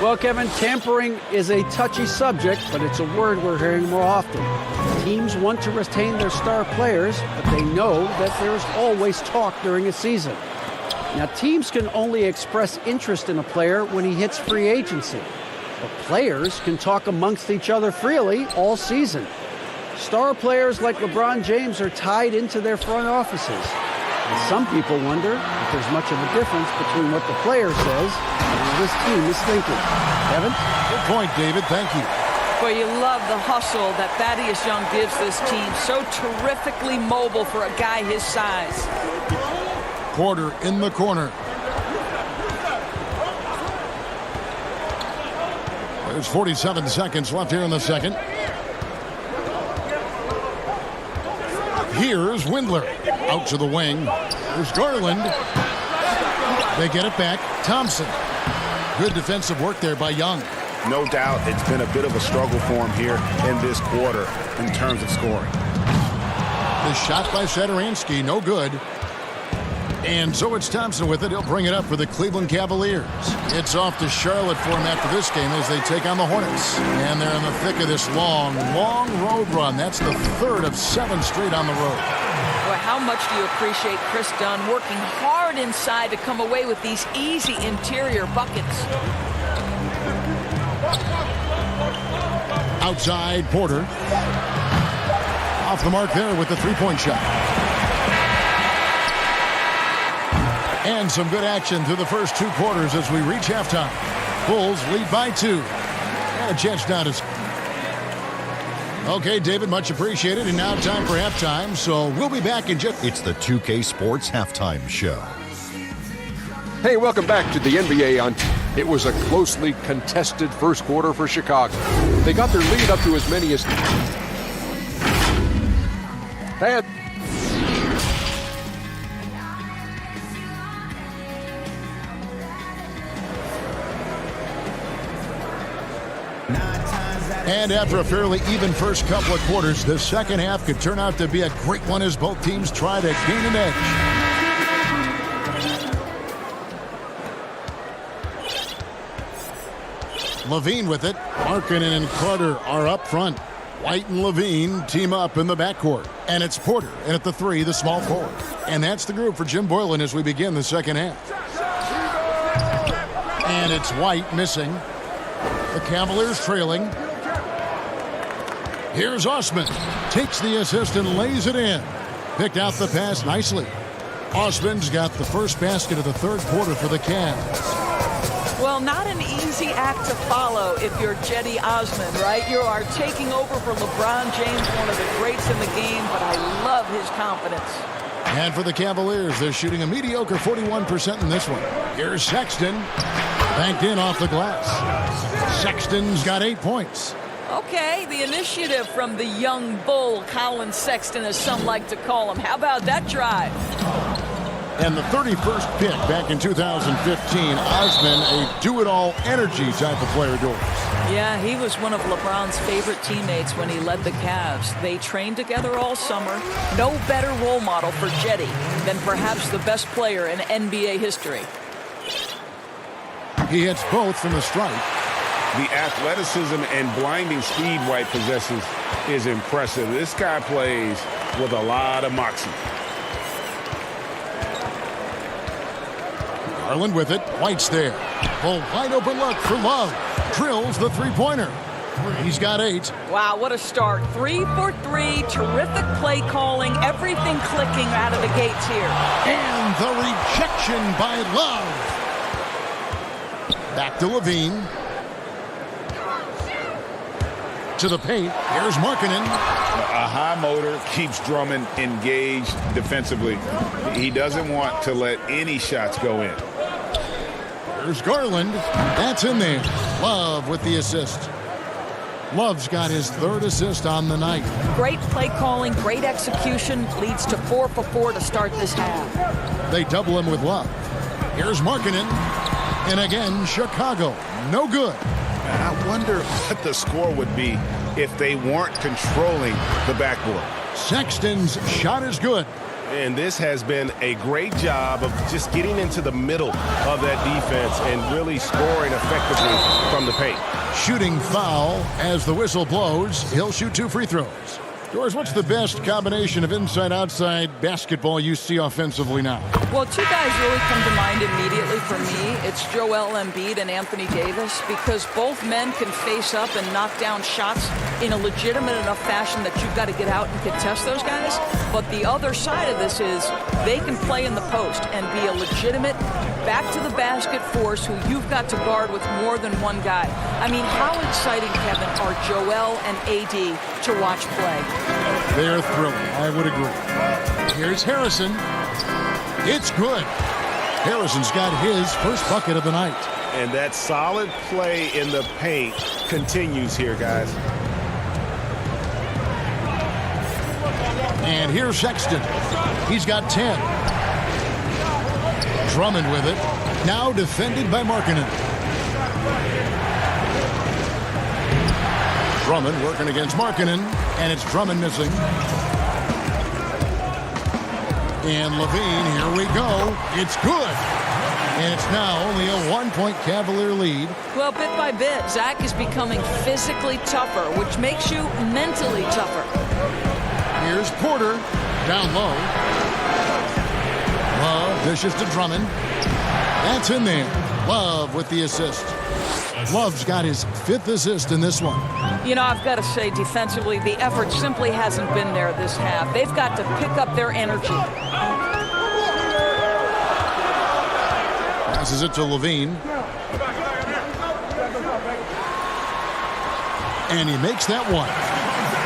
Speaker 10: Well, Kevin, tampering is a touchy subject, but it's a word we're hearing more often. Teams want to retain their star players, but they know that there's always talk during a season. Now, teams can only express interest in a player when he hits free agency. But players can talk amongst each other freely all season. Star players like LeBron James are tied into their front offices. And some people wonder if there's much of a difference between what the player says and what his team is thinking. Kevin?
Speaker 2: Good point, David. Thank you.
Speaker 4: Boy, you love the hustle that Thaddeus Young gives this team. So terrifically mobile for a guy his size.
Speaker 2: Porter in the corner. There's 47 seconds left here in the second. Here's Windler. Out to the wing. There's Garland. They get it back. Thompson. Good defensive work there by Young.
Speaker 5: No doubt it's been a bit of a struggle for him here in this quarter in terms of scoring.
Speaker 2: The shot by Satoransky, no good. And so it's Thompson with it. He'll bring it up for the Cleveland Cavaliers. It's off to Charlotte for him after this game as they take on the Hornets. And they're in the thick of this long road run. That's the third of 7 straight on the road.
Speaker 4: Boy, how much do you appreciate Chris Dunn working hard inside to come away with these easy interior buckets?
Speaker 2: Outside, Porter. Off the mark there with the three-point shot. And some good action through the first 2 quarters as we reach halftime. Bulls lead by 2. And a chance now to... Okay, David, much appreciated. And now time for halftime, so we'll be back in just...
Speaker 6: It's the 2K Sports Halftime Show.
Speaker 7: Hey, welcome back to the NBA. It was a closely contested first quarter for Chicago. They got their lead up to as many as...
Speaker 2: And after a fairly even first couple of quarters, the second half could turn out to be a great one as both teams try to gain an edge. Levine with it. Markkanen and Carter are up front. White and Levine team up in the backcourt. And it's Porter, and at the 3, the small forward. And that's the group for Jim Boylan as we begin the second half. And it's White missing. The Cavaliers trailing. Here's Osman. Takes the assist and lays it in. Picked out the pass nicely. Osman's got the first basket of the third quarter for the Cavs.
Speaker 4: Well, not an easy act to follow if you're Cedi Osman, right? You are taking over for LeBron James, one of the greats in the game, but I love his confidence.
Speaker 2: And for the Cavaliers, they're shooting a mediocre 41% in this one. Here's Sexton. Banked in off the glass. Sexton's got 8 points.
Speaker 4: Okay, the initiative from the young bull, Colin Sexton, as some like to call him. How about that drive?
Speaker 2: And the 31st pick back in 2015, Osman, a do-it-all energy type of player, Doris.
Speaker 4: Yeah, he was one of LeBron's favorite teammates when he led the Cavs. They trained together all summer. No better role model for Cedi than perhaps the best player in NBA history.
Speaker 2: He hits both from the stripe.
Speaker 11: The athleticism and blinding speed White possesses is impressive. This guy plays with a lot of moxie.
Speaker 2: Garland with it. White's there. Oh, wide open look for Love. Drills the three-pointer. He's got 8.
Speaker 4: Wow, what a start. 3 for 3. Terrific play calling. Everything clicking out of the gates here.
Speaker 2: And the rejection by Love. Back to Levine. To the paint. Here's Markkanen.
Speaker 11: A high motor keeps Drummond engaged defensively. He doesn't want to let any shots go in.
Speaker 2: There's Garland. That's in there. Love with the assist. Love's got his 3rd assist on the night.
Speaker 4: Great play calling, great execution, leads to 4 for 4 to start this half.
Speaker 2: They double him with Love. Here's Markkanen. And again, Chicago. No good.
Speaker 5: I wonder what the score would be if they weren't controlling the backboard.
Speaker 2: Sexton's shot is good.
Speaker 17: And this has been a great job of just getting into the middle of that defense and really scoring effectively from the paint.
Speaker 2: Shooting foul as the whistle blows. He'll shoot 2 free throws. George, what's the best combination of inside-outside basketball you see offensively now?
Speaker 4: Well, 2 guys really come to mind immediately for me. It's Joel Embiid and Anthony Davis, because both men can face up and knock down shots in a legitimate enough fashion that you've got to get out and contest those guys. But the other side of this is they can play in the post and be a legitimate back-to-the-basket force who you've got to guard with more than one guy. I mean, how exciting, Kevin, are Joel and AD to watch play?
Speaker 2: They're thrilling. I would agree. Here's Harrison. It's good. Harrison's got his first bucket of the night.
Speaker 17: And that solid play in the paint continues here, guys.
Speaker 2: And here's Sexton. He's got 10. Drummond with it. Now defended by Markkanen. Drummond working against Markkanen, and it's Drummond missing. And Levine, here we go. It's good. And it's now only a 1-point Cavalier lead.
Speaker 4: Well, bit by bit, Zach is becoming physically tougher, which makes you mentally tougher.
Speaker 2: Here's Porter, down low. Love dishes to Drummond. That's in there. Love with the assist. Love's got his 5th assist in this one.
Speaker 4: You know, I've got to say, defensively, the effort simply hasn't been there this half. They've got to pick up their energy.
Speaker 2: Passes it to Levine. And he makes that one.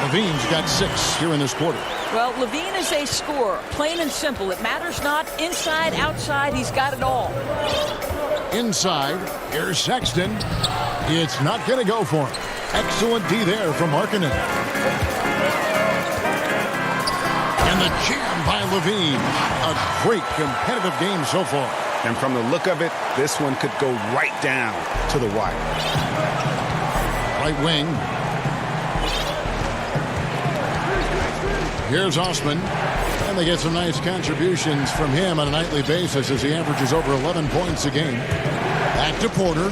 Speaker 2: Levine's got 6 here in this quarter.
Speaker 4: Well, Levine is a scorer, plain and simple. It matters not inside, outside, he's got it all.
Speaker 2: Inside, here's Sexton. It's not going to go for him. Excellent D there from Markkanen. And the jam by Levine. A great competitive game so far.
Speaker 5: And from the look of it, this one could go right down to the wire.
Speaker 2: Right wing. Here's Osman. And they get some nice contributions from him on a nightly basis as he averages over 11 points a game. Back to Porter.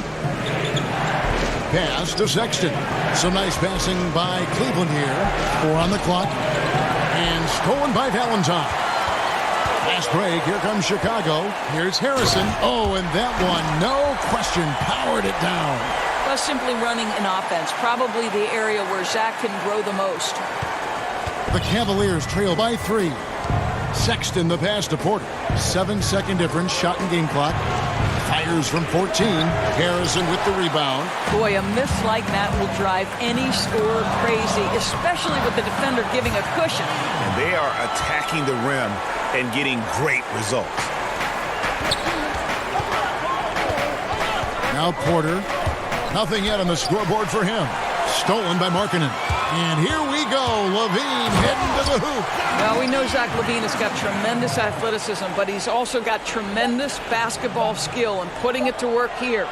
Speaker 2: Pass to Sexton. Some nice passing by Cleveland here. 4 on the clock. And stolen by Valentine. Last break. Here comes Chicago. Here's Harrison. Oh, and that one, no question, powered it down.
Speaker 4: Well, simply running an offense. Probably the area where Zach can grow the most.
Speaker 2: The Cavaliers trail by 3. Sexton the pass to Porter. 7-second difference, shot and game clock. Fires from 14. Harrison with the rebound.
Speaker 4: Boy, a miss like that will drive any scorer crazy, especially with the defender giving a cushion.
Speaker 5: And they are attacking the rim and getting great results.
Speaker 2: Now Porter. Nothing yet on the scoreboard for him. Stolen by Markkanen. And here we go. Levine heading to the hoop.
Speaker 4: Well, we know Zach LaVine has got tremendous athleticism, but he's also got tremendous basketball skill and putting it to work here.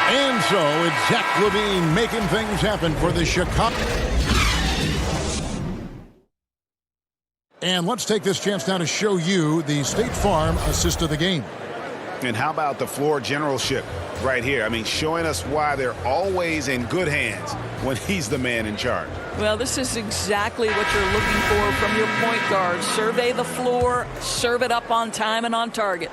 Speaker 2: And so it's Zach LaVine making things happen for the Chicago. And let's take this chance now to show you the State Farm assist of the game.
Speaker 5: And how about the floor generalship right here? I mean, showing us why they're always in good hands when he's the man in charge.
Speaker 4: Well, this is exactly what you're looking for from your point guard. Survey the floor, serve it up on time and on target.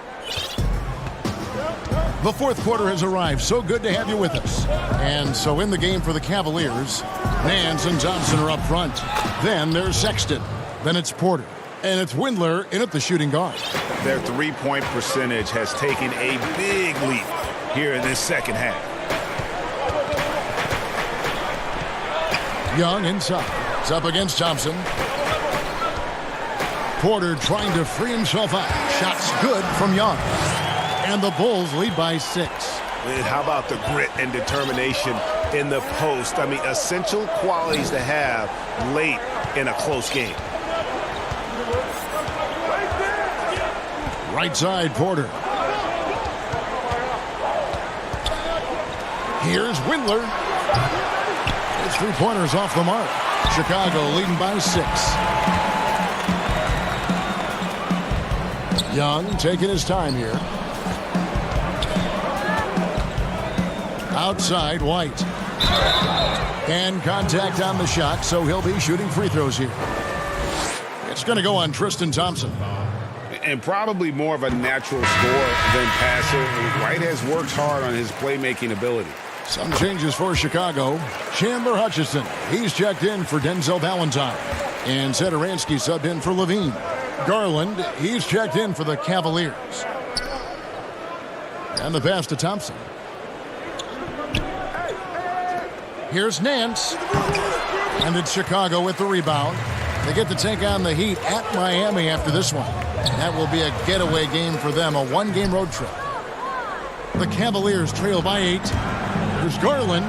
Speaker 2: The fourth quarter has arrived. So good to have you with us. And so in the game for the Cavaliers, Nance and Johnson are up front. Then there's Sexton. Then it's Porter. And it's Windler in at the shooting guard.
Speaker 5: Their three-point percentage has taken a big leap here in this second half.
Speaker 2: Young inside. It's up against Thompson. Porter trying to free himself out. Shots good from Young. And the Bulls lead by 6.
Speaker 5: And how about the grit and determination in the post? I mean, essential qualities to have late in a close game.
Speaker 2: Right side, Porter. Here's Windler. His three-pointers off the mark. Chicago leading by 6. Young taking his time here. Outside, White. And contact on the shot, so he'll be shooting free throws here. It's going to go on Tristan Thompson.
Speaker 5: And probably more of a natural scorer than passer. White has worked hard on his playmaking ability.
Speaker 2: Some changes for Chicago. Chandler Hutchison. He's checked in for Denzel Valentine. And Satoransky subbed in for Levine. Garland, he's checked in for the Cavaliers. And the pass to Thompson. Here's Nance. And it's Chicago with the rebound. They get to take on the Heat at Miami after this one. That will be a getaway game for them, a one-game road trip. The Cavaliers trail by 8. There's Garland,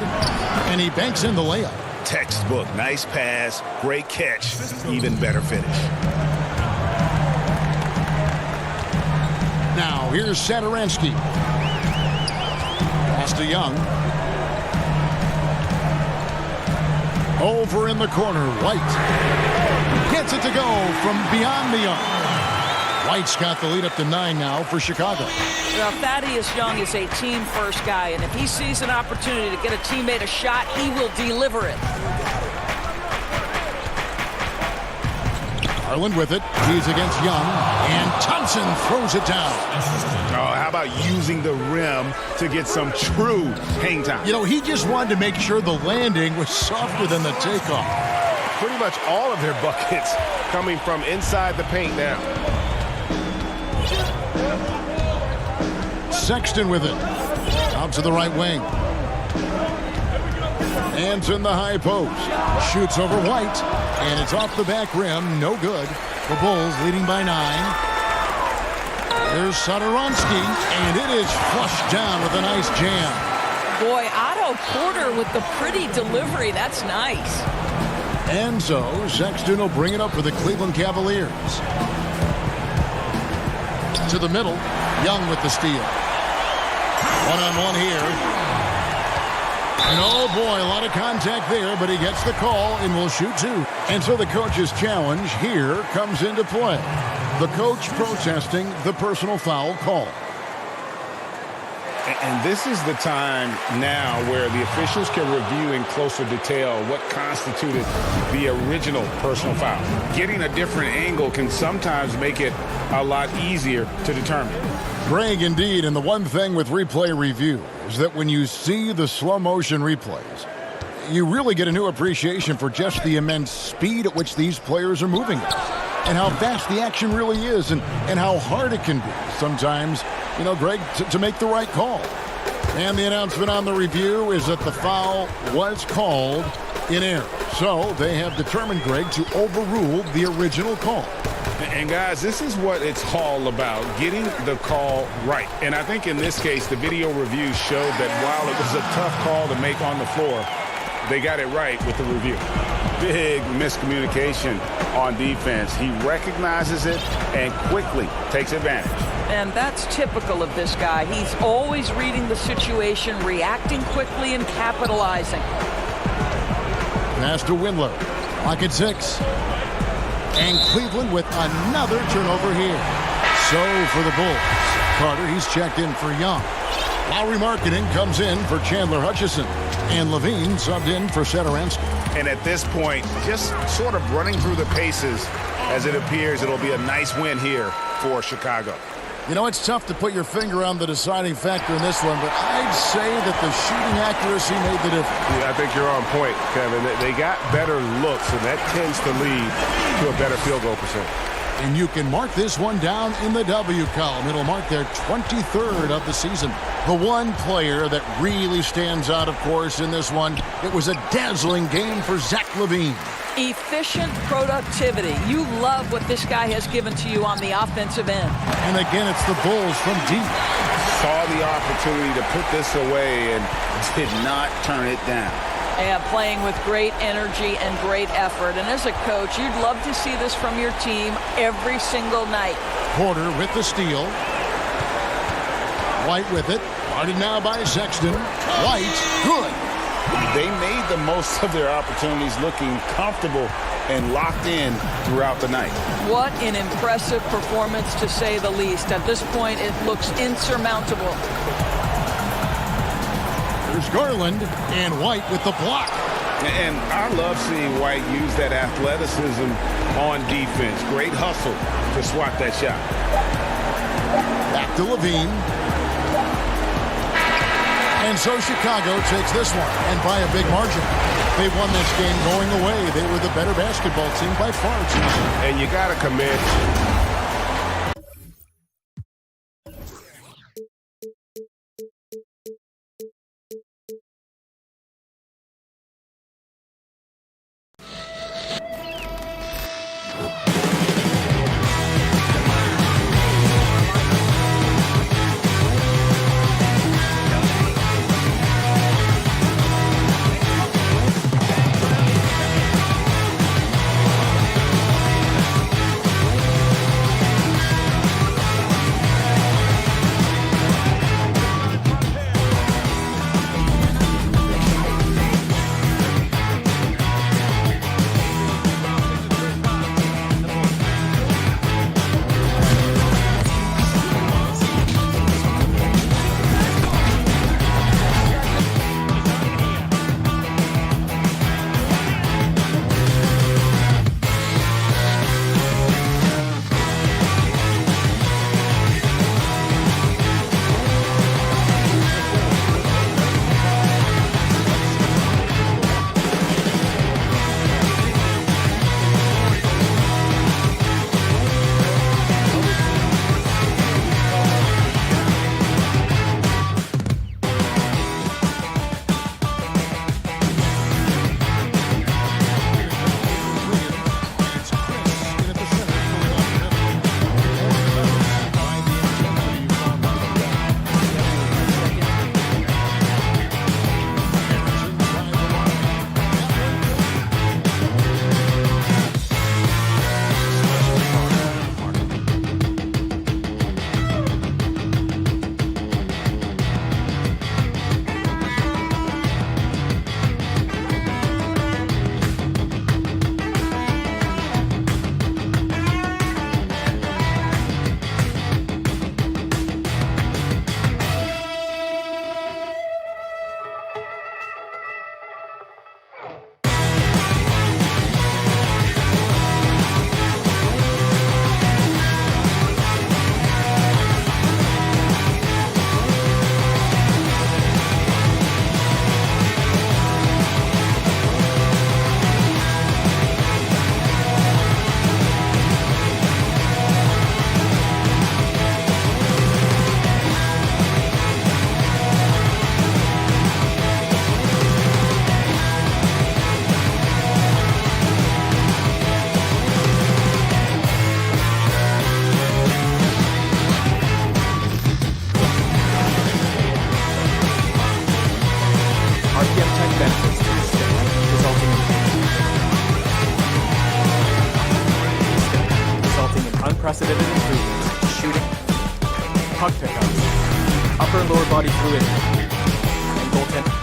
Speaker 2: and he banks in the layup.
Speaker 5: Textbook, nice pass, great catch, even better finish.
Speaker 2: Now, here's Satoransky. Pass to Young. Over in the corner, White. Gets it to go from beyond the arc. White's got the lead up to 9 now for Chicago.
Speaker 4: Well, Thaddeus Young is a team-first guy, and if he sees an opportunity to get a teammate a shot, he will deliver it.
Speaker 2: Garland with it. He's against Young, and Thompson throws it down.
Speaker 5: Oh, how about using the rim to get some true hang time?
Speaker 2: You know, he just wanted to make sure the landing was softer than the takeoff.
Speaker 17: Pretty much all of their buckets coming from inside the paint now.
Speaker 2: Sexton with it. Out to the right wing. Hands in the high post. Shoots over White. And it's off the back rim. No good. The Bulls leading by 9. There's Satoransky. And it is flushed down with a nice jam.
Speaker 4: Boy, Otto Porter with the pretty delivery. That's nice.
Speaker 2: And so Sexton will bring it up for the Cleveland Cavaliers. To the middle. Young with the steal. One-on-one here. And oh boy, a lot of contact there, but he gets the call and will shoot 2. And so the coach's challenge here comes into play. The coach protesting the personal foul call.
Speaker 11: And this is the time now where the officials can review in closer detail what constituted the original personal foul. Getting a different angle can sometimes make it a lot easier to determine.
Speaker 2: Greg, indeed, and the one thing with replay review is that when you see the slow motion replays, you really get a new appreciation for just the immense speed at which these players are moving and how fast the action really is and how hard it can be sometimes, you know, Greg, to make the right call. And the announcement on the review is that the foul was called in error. So they have determined, Greg, to overrule the original call.
Speaker 11: And guys, this is what it's all about, getting the call right. And I think in this case, the video review showed that while it was a tough call to make on the floor, they got it right with the review. Big miscommunication on defense. He recognizes it and quickly takes advantage.
Speaker 4: And that's typical of this guy. He's always reading the situation, reacting quickly, and capitalizing.
Speaker 2: Pass to Windler. Clock at 6. And Cleveland with another turnover here. So for the Bulls, Carter, he's checked in for Young. Lowry Markkanen comes in for Chandler Hutchison. And Levine subbed in for Satoransky.
Speaker 5: And at this point, just sort of running through the paces as it appears it'll be a nice win here for Chicago.
Speaker 2: You know, it's tough to put your finger on the deciding factor in this one, but I'd say that the shooting accuracy made the difference.
Speaker 17: Yeah, I think you're on point, Kevin. They got better looks, and that tends to lead to a better field goal percentage.
Speaker 2: And you can mark this one down in the W column. It'll mark their 23rd of the season. The one player that really stands out, of course, in this one, it was a dazzling game for Zach LaVine.
Speaker 4: Efficient productivity. You love what this guy has given to you on the offensive end.
Speaker 2: And again, it's the Bulls from deep.
Speaker 5: saw the opportunity to put this away and did not turn it down.
Speaker 4: Yeah, playing with great energy and great effort. And as a coach, you'd love to see this from your team every single night.
Speaker 2: Porter with the steal. White with it. Guarded now by Sexton. White, good.
Speaker 5: They made the most of their opportunities, looking comfortable and locked in throughout the night.
Speaker 4: What an impressive performance, to say the least. At this point, it looks insurmountable.
Speaker 2: There's Garland and White with the block.
Speaker 5: And I love seeing White use that athleticism on defense. Great hustle to swat that shot.
Speaker 2: Back to Levine. And so Chicago takes this one, and by a big margin. They won this game going away. They were the better basketball team by far, Jason.
Speaker 17: And you got to commit.
Speaker 8: unprecedented improvements, shooting, puck pickups, upper and lower body fluidity, and goaltending.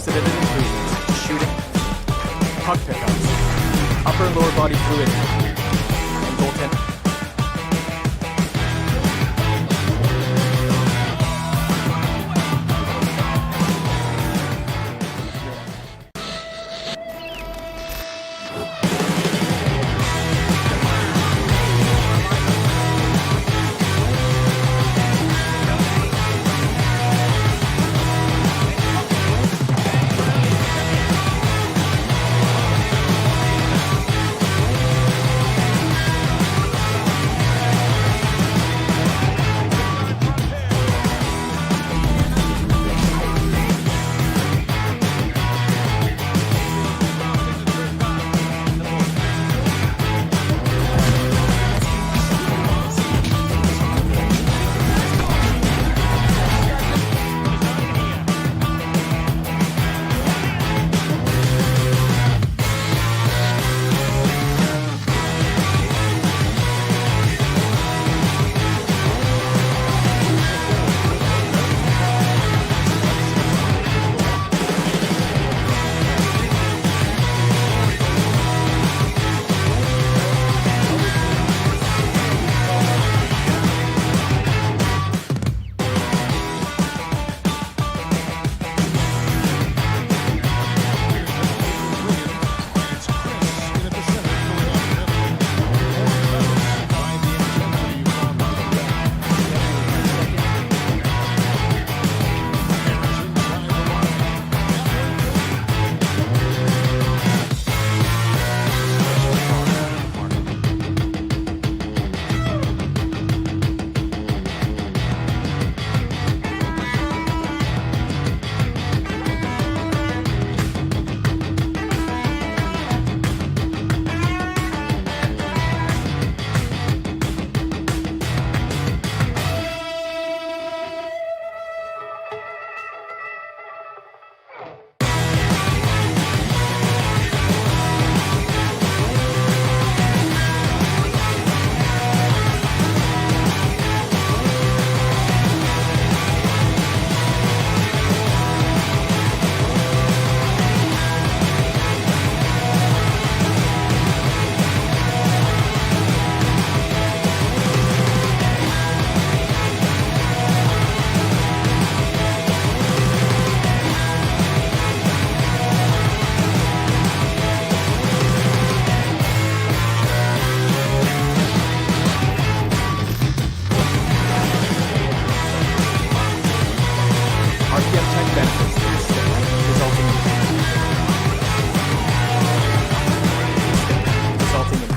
Speaker 8: unprecedented improvements. Shooting, puck pickups, upper and lower body fluidity, and goaltending.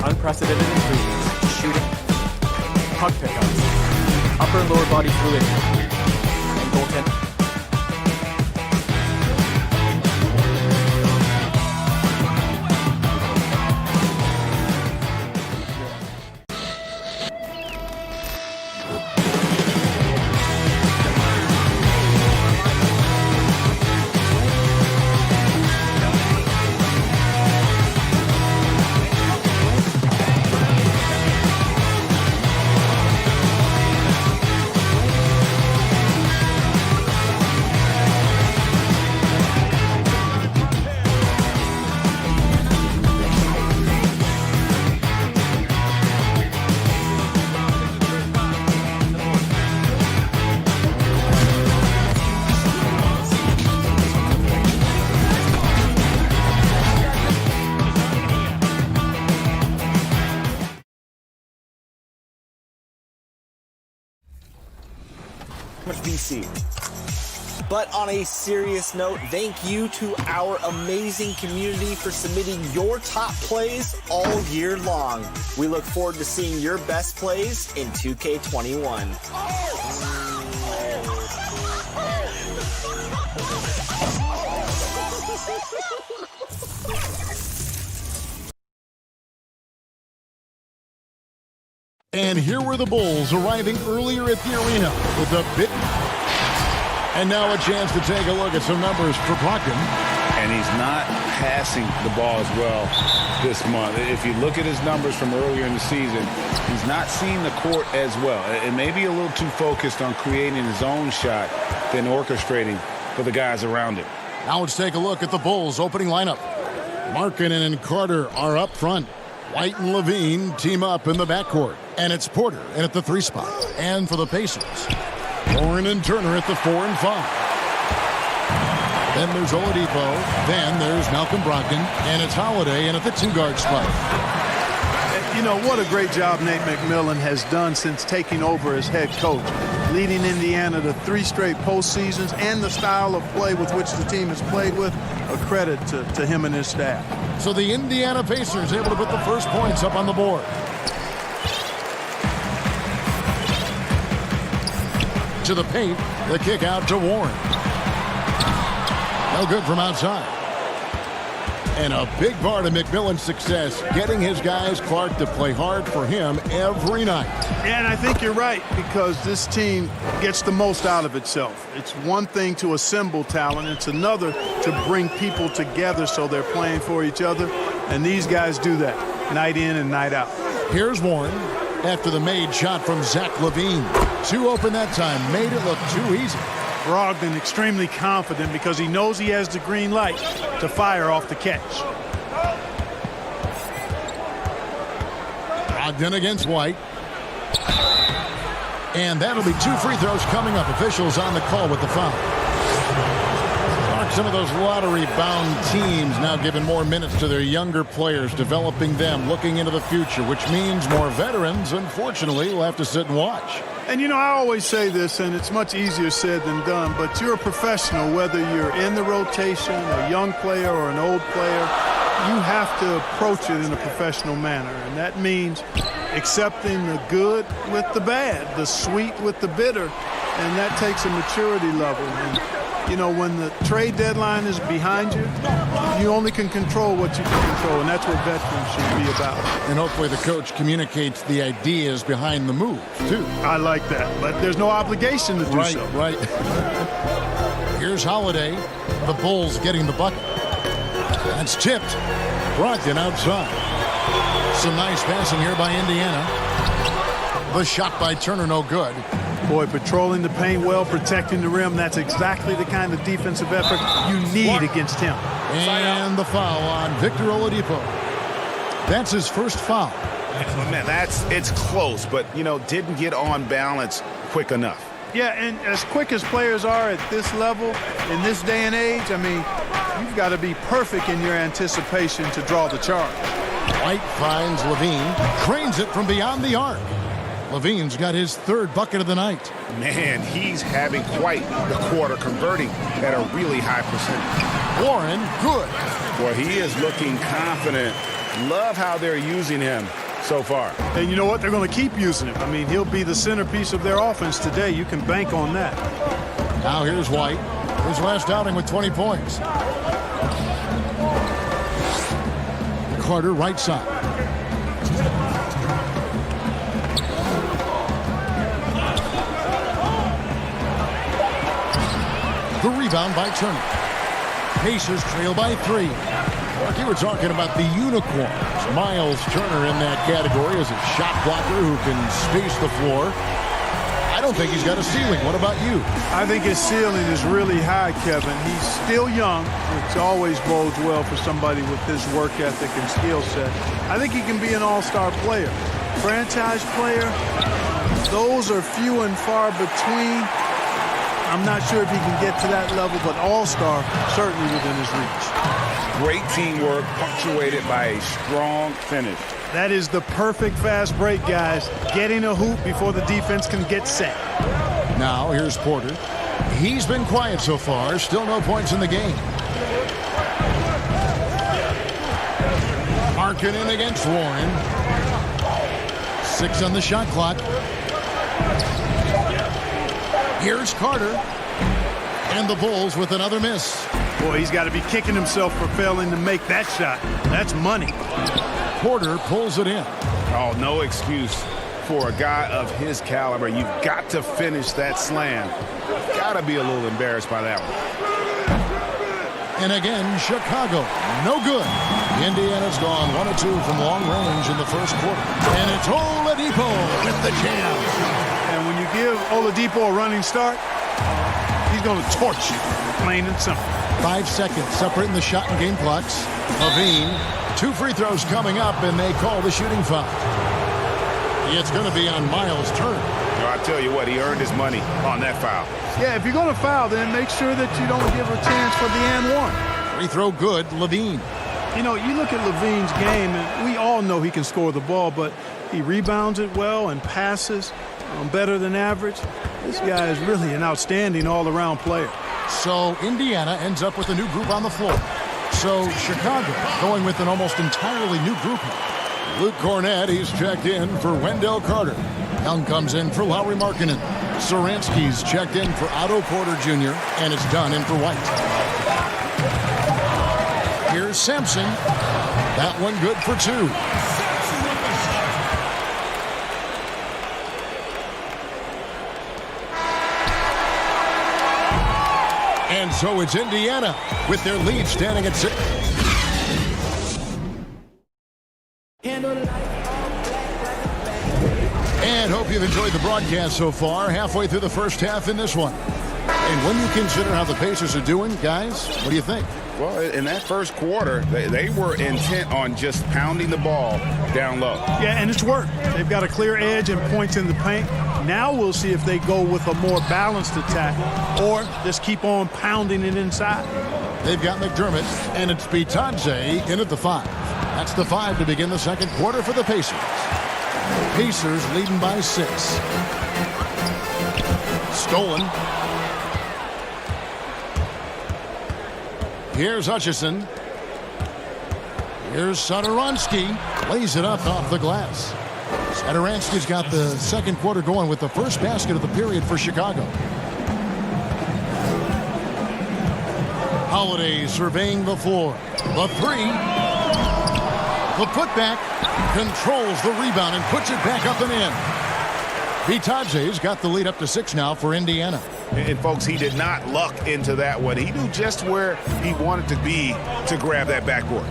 Speaker 8: Unprecedented improvements. Shooting, puck pickups, upper and lower body fluidity, and goaltending.
Speaker 18: BC. But on a serious note, thank you to our amazing community for submitting your top plays all year long. We look forward to seeing your best plays in 2K21.
Speaker 2: And here were the Bulls arriving earlier at the arena with a bit. And now a chance to take a look at some numbers for Plotkin.
Speaker 3: And he's not passing the ball as well this month. If you look at his numbers from earlier in the season, he's not seeing the court as well. And maybe a little too focused on creating his own shot than orchestrating for the guys around him.
Speaker 2: Now let's take a look at the Bulls' opening lineup. Markkanen and Carter are up front. White and Levine team up in the backcourt. And it's Porter in at the 3 spot. And for the Pacers, Warren and Turner at the 4 and 5. Then there's Oladipo. Then there's Malcolm Brogdon. And it's Holiday in at the 2-guard spot.
Speaker 19: You know, what a great job Nate McMillan has done since taking over as head coach, leading Indiana to 3 straight postseasons, and the style of play with which the team has played with, a credit to him and his staff.
Speaker 2: So the Indiana Pacers able to put the first points up on the board. To the paint, the kick out to Warren. No good from outside. And a big part of McMillan's success, getting his guys, Clark, to play hard for him every night.
Speaker 19: And I think you're right, because this team gets the most out of itself. It's one thing to assemble talent. It's another to bring people together so they're playing for each other. And these guys do that night in and night out.
Speaker 2: Here's Warren after the made shot from Zach LaVine. 2 open that time, made it look too easy.
Speaker 19: Brogdon extremely confident because he knows he has the green light to fire off the catch.
Speaker 2: Brogdon against White. And that'll be 2 free throws coming up. Officials on the call with the foul. Some of those lottery-bound teams now giving more minutes to their younger players, developing them, looking into the future, which means more veterans, unfortunately, will have to sit and watch.
Speaker 19: And, you know, I always say this, and it's much easier said than done, but you're a professional, whether you're in the rotation, a young player or an old player, you have to approach it in a professional manner. And that means accepting the good with the bad, the sweet with the bitter, and that takes a maturity level. And, you know, when the trade deadline is behind you, you only can control what you can control, and that's what veterans should be about.
Speaker 2: And hopefully the coach communicates the ideas behind the move, too.
Speaker 19: I like that, but there's no obligation to do so.
Speaker 2: Right. Here's Holiday. The Bulls getting the bucket. That's tipped. Brogdon outside. Some nice passing here by Indiana. The shot by Turner, no good.
Speaker 19: Boy, patrolling the paint well, protecting the rim. That's exactly the kind of defensive effort you need against him.
Speaker 2: And the foul on Victor Oladipo. That's his first foul.
Speaker 5: Man, it's close, but, you know, didn't get on balance quick enough.
Speaker 19: Yeah, and as quick as players are at this level, in this day and age, I mean, you've got to be perfect in your anticipation to draw the charge.
Speaker 2: White finds Levine, trains it from beyond the arc. Levine's got his 3rd bucket of the night.
Speaker 5: Man, he's having quite the quarter, converting at a really high percentage.
Speaker 2: Warren, good.
Speaker 5: Well, he is looking confident. Love how they're using him so far.
Speaker 19: And you know what? They're going to keep using him. I mean, he'll be the centerpiece of their offense today. You can bank on that.
Speaker 2: Now here's White, his last outing with 20 points. Carter, right side. The rebound by Turner. Pacers trail by 3. Mark, you were talking about the unicorns. Miles Turner in that category as a shot blocker who can space the floor. I don't think he's got a ceiling. What about you?
Speaker 19: I think his ceiling is really high, Kevin. He's still young, which always bodes well for somebody with his work ethic and skill set. I think he can be an all-star player. Franchise player, those are few and far between. I'm not sure if he can get to that level, but all-star certainly within his reach.
Speaker 5: Great teamwork punctuated by a strong finish.
Speaker 19: That is the perfect fast break, guys. Getting a hoop before the defense can get set.
Speaker 2: Now here's Porter. He's been quiet so far. Still no points in the game. Markkanen against Warren. 6 on the shot clock. Here's Carter. And the Bulls with another miss.
Speaker 19: Boy, he's got to be kicking himself for failing to make that shot. That's money.
Speaker 2: Porter pulls it in.
Speaker 5: Oh, no excuse for a guy of his caliber. You've got to finish that slam. Got to be a little embarrassed by that one.
Speaker 2: And again, Chicago, no good. Indiana's gone 1 of 2 from long range in the first quarter. And it's Oladipo with the jam.
Speaker 19: And when you give Oladipo a running start, he's going to torch you, plain and simple.
Speaker 2: 5 seconds separating the shot and game clocks. Levine, 2 free throws coming up, and they call the shooting foul. It's going to be on Miles' turn.
Speaker 5: I tell you what, he earned his money on that foul.
Speaker 19: Yeah, if you're going to foul, then make sure that you don't give a chance for the and one.
Speaker 2: Free throw good, Levine.
Speaker 19: You know, you look at Levine's game, and we all know he can score the ball, but he rebounds it well and passes better than average. This guy is really an outstanding all-around player.
Speaker 2: So Indiana ends up with a new group on the floor. So Chicago going with an almost entirely new group. Luke Cornett, he's checked in for Wendell Carter. Young comes in for Lauri Markkanen. Saransky's checked in for Otto Porter Jr. and it's done in for White. Here's Sampson. That one good for 2. And so it's Indiana with their lead standing at 6. And hope you've enjoyed the broadcast so far. Halfway through the first half in this one. And when you consider how the Pacers are doing, guys, what do you think?
Speaker 5: Well, in that first quarter, they were intent on just pounding the ball down low.
Speaker 19: Yeah, and it's worked. They've got a clear edge and points in the paint. Now we'll see if they go with a more balanced attack or just keep on pounding it inside.
Speaker 2: They've got McDermott, and it's Bitadze in at the 5. That's the 5 to begin the second quarter for the Pacers. Pacers leading by 6. Stolen. Here's Hutchison. Here's Satoransky. Lays it up off the glass. Satoransky's got the second quarter going with the first basket of the period for Chicago. Holiday surveying the floor. The 3. The putback. Controls the rebound and puts it back up and in. Bitadze's got the lead up to 6 now for Indiana.
Speaker 5: And folks, he did not luck into that one. He knew just where he wanted to be to grab that backboard.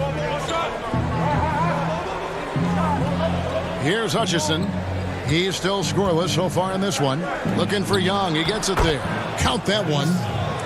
Speaker 2: Here's Hutchison. He's still scoreless so far in this one. Looking for Young. He gets it there. Count that one.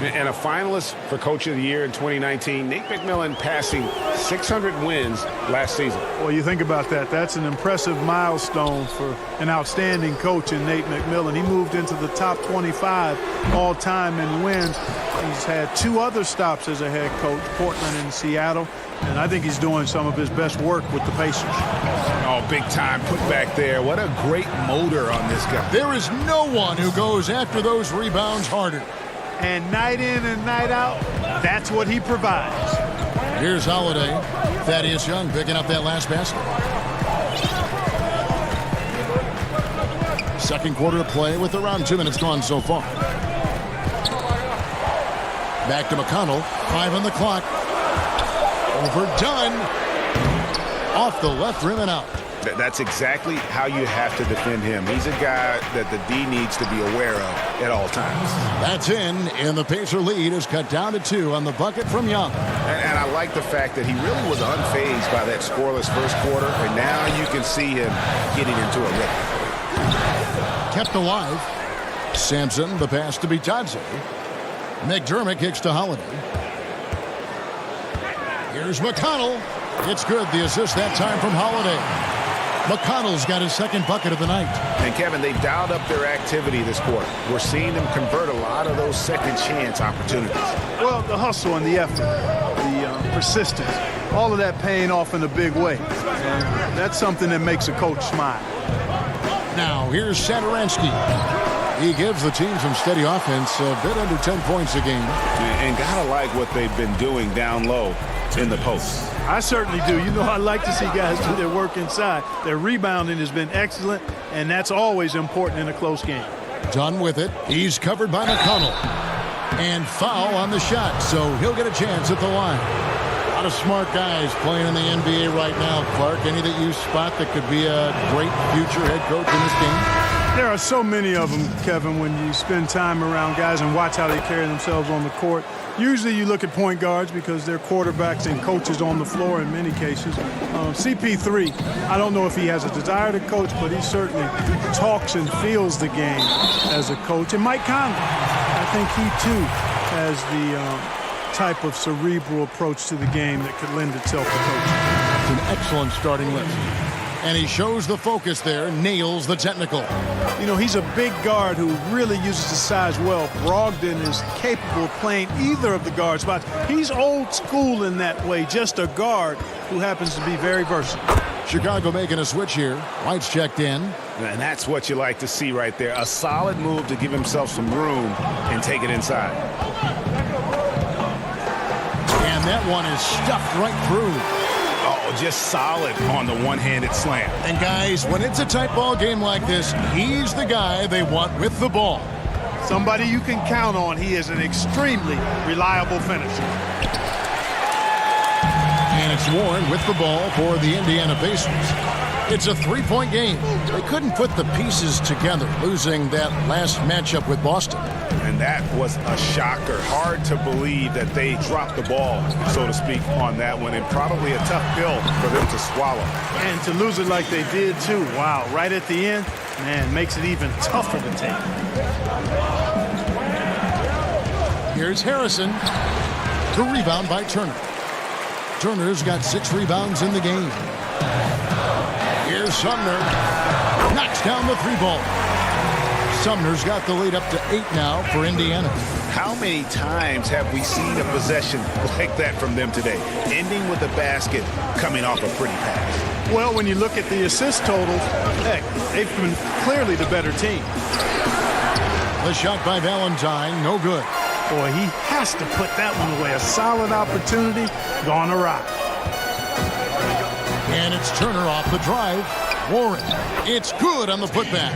Speaker 5: And a finalist for Coach of the Year in 2019, Nate McMillan passing 600 wins last season.
Speaker 19: Well, you think about that. That's an impressive milestone for an outstanding coach in Nate McMillan. He moved into the top 25 all-time in wins. He's had 2 other stops as a head coach, Portland and Seattle, and I think he's doing some of his best work with the Pacers.
Speaker 5: Oh, big time put back there. What a great motor on this guy.
Speaker 2: There is no one who goes after those rebounds harder.
Speaker 19: And night in and night out, that's what he provides.
Speaker 2: Here's Holiday. Thaddeus Young picking up that last basket. Second quarter of play with around 2 minutes gone so far. Back to McConnell. 5 on the clock. Overdone. Off the left rim and out.
Speaker 5: That's exactly how you have to defend him. He's a guy that the D needs to be aware of at all times.
Speaker 2: That's in, and the Pacer lead is cut down to 2 on the bucket from Young.
Speaker 5: And I like the fact that he really was unfazed by that scoreless first quarter, and now you can see him getting into a rhythm.
Speaker 2: Kept alive. Sampson, the pass to Bitadze. McDermott kicks to Holiday. Here's McConnell. It's good. The assist that time from Holiday. McConnell's got his second bucket of the night.
Speaker 5: And Kevin, they've dialed up their activity this quarter. We're seeing them convert a lot of those second chance opportunities.
Speaker 19: Well, the hustle and the effort, the persistence, all of that paying off in a big way. And that's something that makes a coach smile.
Speaker 2: Now, here's Satoransky. He gives the team some steady offense, a bit under 10 points a game.
Speaker 5: And gotta like what they've been doing down low in the post.
Speaker 19: I certainly do. You know, I like to see guys do their work inside. Their rebounding has been excellent, and that's always important in a close game.
Speaker 2: Done with it. He's covered by McConnell. And foul on the shot, so he'll get a chance at the line. A lot of smart guys playing in the NBA right now, Clark. Any that you spot that could be a great future head coach in this game?
Speaker 19: There are so many of them, Kevin, when you spend time around guys and watch how they carry themselves on the court. Usually you look at point guards because they're quarterbacks and coaches on the floor in many cases. CP3, I don't know if he has a desire to coach, but he certainly talks and feels the game as a coach. And Mike Conley, I think he too has the type of cerebral approach to the game that could lend itself to coaching.
Speaker 2: It's an excellent starting list. And he shows the focus there, nails the technical.
Speaker 19: You know, he's a big guard who really uses his size well. Brogdon is capable of playing either of the guard spots. He's old school in that way, just a guard who happens to be very versatile.
Speaker 2: Chicago making a switch here. White's checked in.
Speaker 5: And that's what you like to see right there. A solid move to give himself some room and take it inside.
Speaker 2: And that one is stuffed right through.
Speaker 5: Oh, just solid on the one-handed slam.
Speaker 2: And guys, when it's a tight ball game like this, he's the guy they want with the ball.
Speaker 19: Somebody you can count on. He is an extremely reliable finisher.
Speaker 2: And it's Warren with the ball for the Indiana Pacers. It's a three-point game. They couldn't put the pieces together, losing that last matchup with Boston.
Speaker 5: And that was a shocker. Hard to believe that they dropped the ball, so to speak, on that one. And probably a tough pill for them to swallow.
Speaker 19: And to lose it like they did, too. Wow, right at the end, man, makes it even tougher to take.
Speaker 2: Here's Harrison. The rebound by Turner. Turner's got 6 rebounds in the game. Here's Sumner. Knocks down the 3-ball. Sumner's got the lead up to 8 now for Indiana.
Speaker 5: How many times have we seen a possession like that from them today? Ending with a basket, coming off a pretty pass.
Speaker 19: Well, when you look at the assist totals, heck, they've been clearly the better team.
Speaker 2: The shot by Valentine, no good.
Speaker 19: Boy, he has to put that one away. A solid opportunity, gone awry.
Speaker 2: And it's Turner off the drive. Warren, it's good on the putback.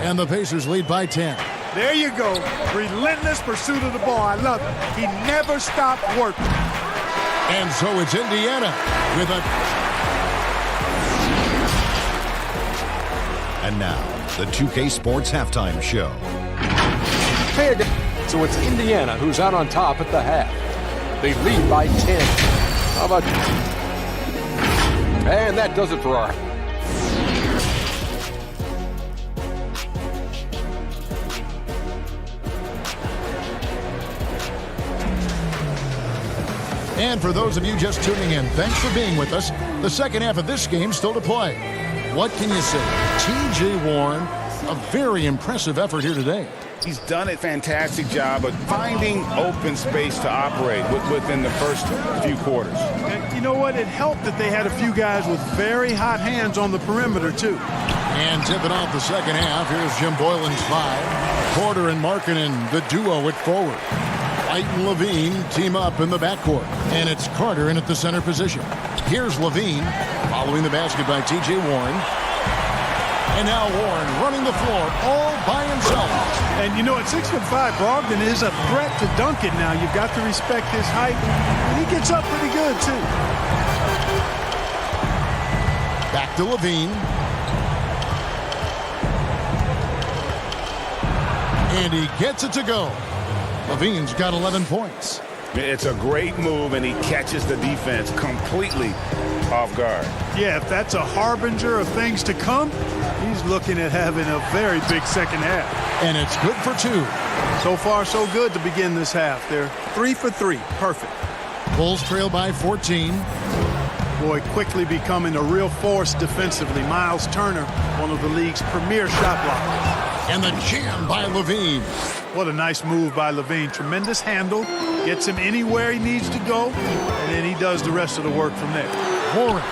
Speaker 2: And the Pacers lead by 10.
Speaker 19: There you go. Relentless pursuit of the ball. I love it. He never stopped working.
Speaker 2: And so it's Indiana with a...
Speaker 6: And now, the 2K Sports Halftime Show.
Speaker 7: Hey again. So it's Indiana who's out on top at the half. They lead by 10. How about... And that does it for our...
Speaker 2: And for those of you just tuning in, thanks for being with us. The second half of this game still to play. What can you say? T.J. Warren, a very impressive effort here today.
Speaker 5: He's done a fantastic job of finding open space to operate within the first few quarters.
Speaker 19: And you know what? It helped that they had a few guys with very hot hands on the perimeter, too.
Speaker 2: And tipping off the second half, here's Jim Boylan's 5. Porter and Markkanen, the duo at forward. White and Levine team up in the backcourt. And it's Carter in at the center position. Here's Levine following the basket by T.J. Warren. And now Warren running the floor all by himself.
Speaker 19: And you know, at 6'5", Brogdon is a threat to dunk it now. You've got to respect his height. And he gets up pretty good, too.
Speaker 2: Back to Levine. And he gets it to go. Levine's got 11 points.
Speaker 5: It's a great move, and he catches the defense completely off guard.
Speaker 19: Yeah, if that's a harbinger of things to come, he's looking at having a very big second half.
Speaker 2: And it's good for 2.
Speaker 19: So far, so good to begin this half. They're 3 for 3. Perfect.
Speaker 2: Bulls trail by 14.
Speaker 19: Boy, quickly becoming a real force defensively. Miles Turner, one of the league's premier shot blockers.
Speaker 2: And the jam by Levine.
Speaker 19: What a nice move by Levine. Tremendous handle. Gets him anywhere he needs to go. And then he does the rest of the work from there.
Speaker 2: Warren.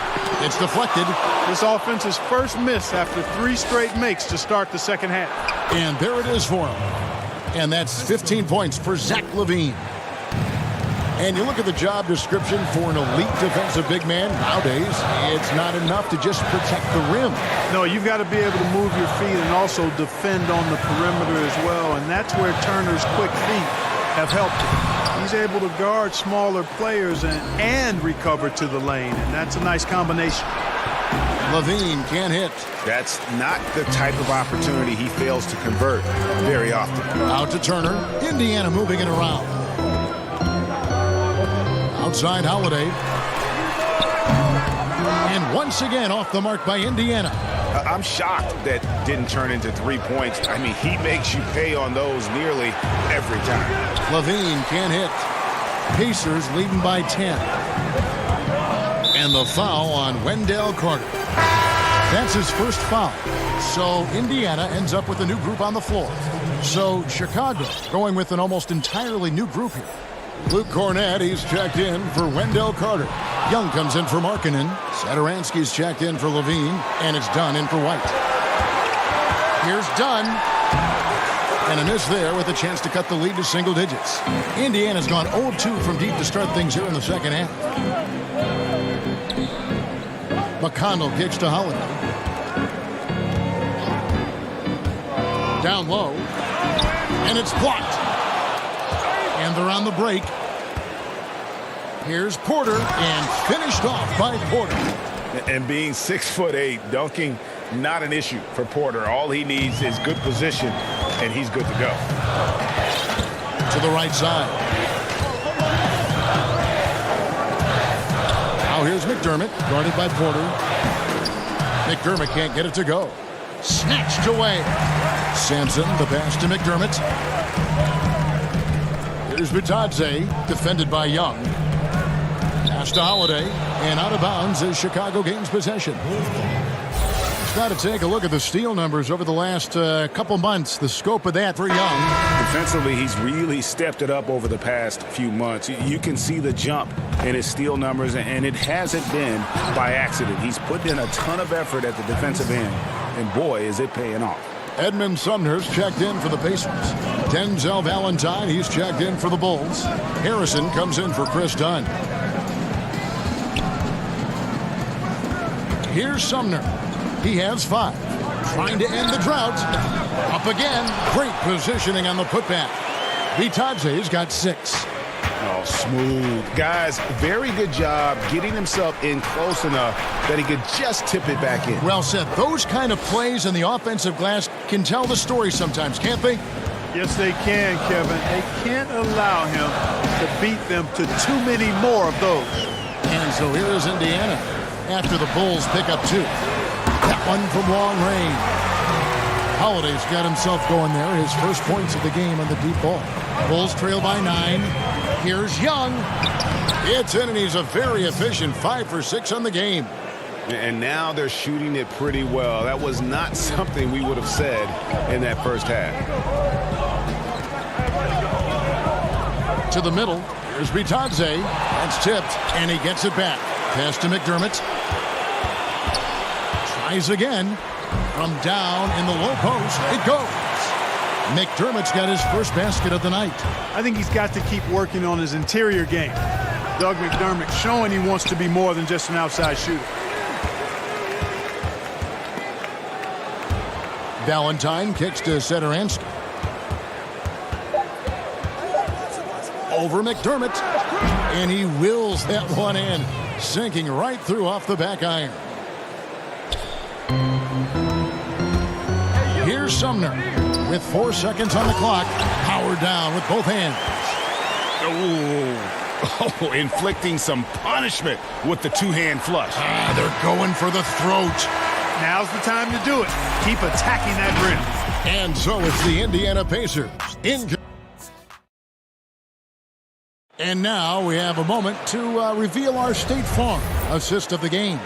Speaker 2: It's deflected.
Speaker 19: This offense's first miss after 3 straight makes to start the second half.
Speaker 2: And there it is for him. And that's 15 points for Zach LaVine. And you look at the job description for an elite defensive big man. Nowadays, it's not enough to just protect the rim.
Speaker 19: No, you've got to be able to move your feet and also defend on the perimeter as well. And that's where Turner's quick feet have helped him. He's able to guard smaller players and recover to the lane. And that's a nice combination.
Speaker 2: LaVine can't hit.
Speaker 5: That's not the type of opportunity he fails to convert very often.
Speaker 2: Out to Turner. Indiana moving it around. Outside Holiday. And once again off the mark by Indiana.
Speaker 5: I'm shocked that didn't turn into 3 points. I mean, he makes you pay on those nearly every time.
Speaker 2: LaVine can't hit. Pacers leading by 10. And the foul on Wendell Carter. That's his first foul. So Indiana ends up with a new group on the floor. So Chicago going with an almost entirely new group here. Luke Cornett, he's checked in for Wendell Carter. Young comes in for Markkanen. Satoransky's checked in for Levine. And it's Dunn in for White. Here's Dunn. And a miss there with a chance to cut the lead to single digits. Indiana's gone 0-2 from deep to start things here in the second half. McConnell kicks to Holiday. Down low. And it's blocked. And they're on the break. Here's Porter, and finished off by Porter.
Speaker 5: And being 6'8", dunking, not an issue for Porter. All he needs is good position, and he's good to go.
Speaker 2: To the right side. Now here's McDermott, guarded by Porter. McDermott can't get it to go. Snatched away. Sampson, the pass to McDermott. Here's Bitadze, defended by Young. Pass to Holiday, and out of bounds as Chicago gains possession. Let's got to take a look at the steal numbers over the last couple months. The scope of that for Young.
Speaker 5: Defensively, he's really stepped it up over the past few months. You can see the jump in his steal numbers, and it hasn't been by accident. He's put in a ton of effort at the defensive end, and boy, is it paying off.
Speaker 2: Edmund Sumner's checked in for the Pacers. Denzel Valentine, he's checked in for the Bulls. Harrison comes in for Chris Dunn. Here's Sumner. He has 5. Trying to end the drought. Up again. Great positioning on the putback. Bitadze's got 6.
Speaker 5: Oh, smooth. Guys, very good job getting himself in close enough that he could just tip it back in.
Speaker 2: Well said. Those kind of plays in the offensive glass can tell the story sometimes, can't they?
Speaker 19: Yes, they can, Kevin. They can't allow him to beat them to too many more of those.
Speaker 2: And so here is Indiana after the Bulls pick up 2. That one from long range. Holiday's got himself going there. His first points of the game on the deep ball. Bulls trail by 9. Here's Young. It's in, and he's a very efficient 5 for 6 on the game.
Speaker 5: And now they're shooting it pretty well. That was not something we would have said in that first half.
Speaker 2: To the middle. Here's Bitadze. That's tipped, and he gets it back. Pass to McDermott. Tries again. From down in the low post, it goes. McDermott's got his first basket of the night.
Speaker 19: I think he's got to keep working on his interior game. Doug McDermott showing he wants to be more than just an outside shooter.
Speaker 2: Valentine kicks to Satoransky. Over McDermott. And he wills that one in. Sinking right through off the back iron. Here's Sumner with 4 seconds on the clock. Power down with both hands.
Speaker 5: Oh, inflicting some punishment with the two-hand flush.
Speaker 2: They're going for the throat.
Speaker 19: Now's the time to do it. Keep attacking that rim.
Speaker 2: And so it's the Indiana Pacers. And now we have a moment to reveal our State Farm assist of the game.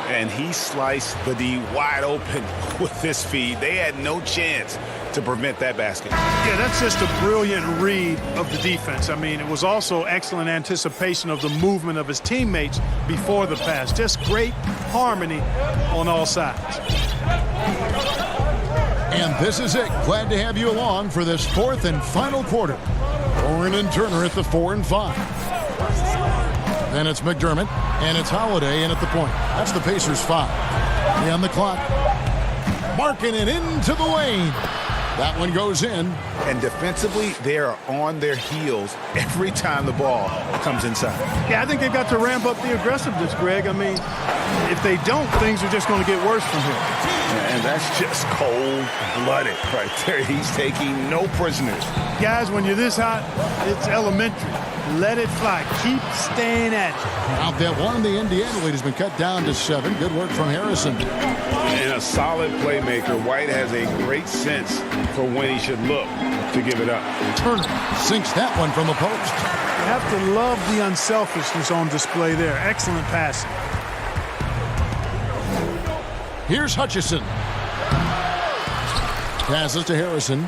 Speaker 5: And he sliced the D wide open with this feed. They had no chance to prevent that basket.
Speaker 19: Yeah, that's just a brilliant read of the defense. I mean, it was also excellent anticipation of the movement of his teammates before the pass. Just great harmony on all sides.
Speaker 2: And this is it. Glad to have you along for this 4th and final quarter. Oren and Turner at the 4 and 5. Then it's McDermott, and it's Holiday in at the point. That's the Pacers' 5. On the clock. Markkanen into the lane. That one goes in.
Speaker 5: And defensively, they are on their heels every time the ball comes inside.
Speaker 19: Yeah, I think they've got to ramp up the aggressiveness, Greg. I mean, if they don't, things are just going to get worse from here.
Speaker 5: And that's just cold-blooded right there. He's taking no prisoners.
Speaker 19: Guys, when you're this hot, it's elementary. Let it fly. Keep staying at it.
Speaker 2: Out that one, the Indiana lead has been cut down to 7. Good work from Harrison.
Speaker 5: And a solid playmaker. White has a great sense for when he should look to give it up.
Speaker 2: Turner sinks that one from the post.
Speaker 19: have to love the unselfishness on display there. Excellent passing.
Speaker 2: Here's Hutchison. Passes to Harrison.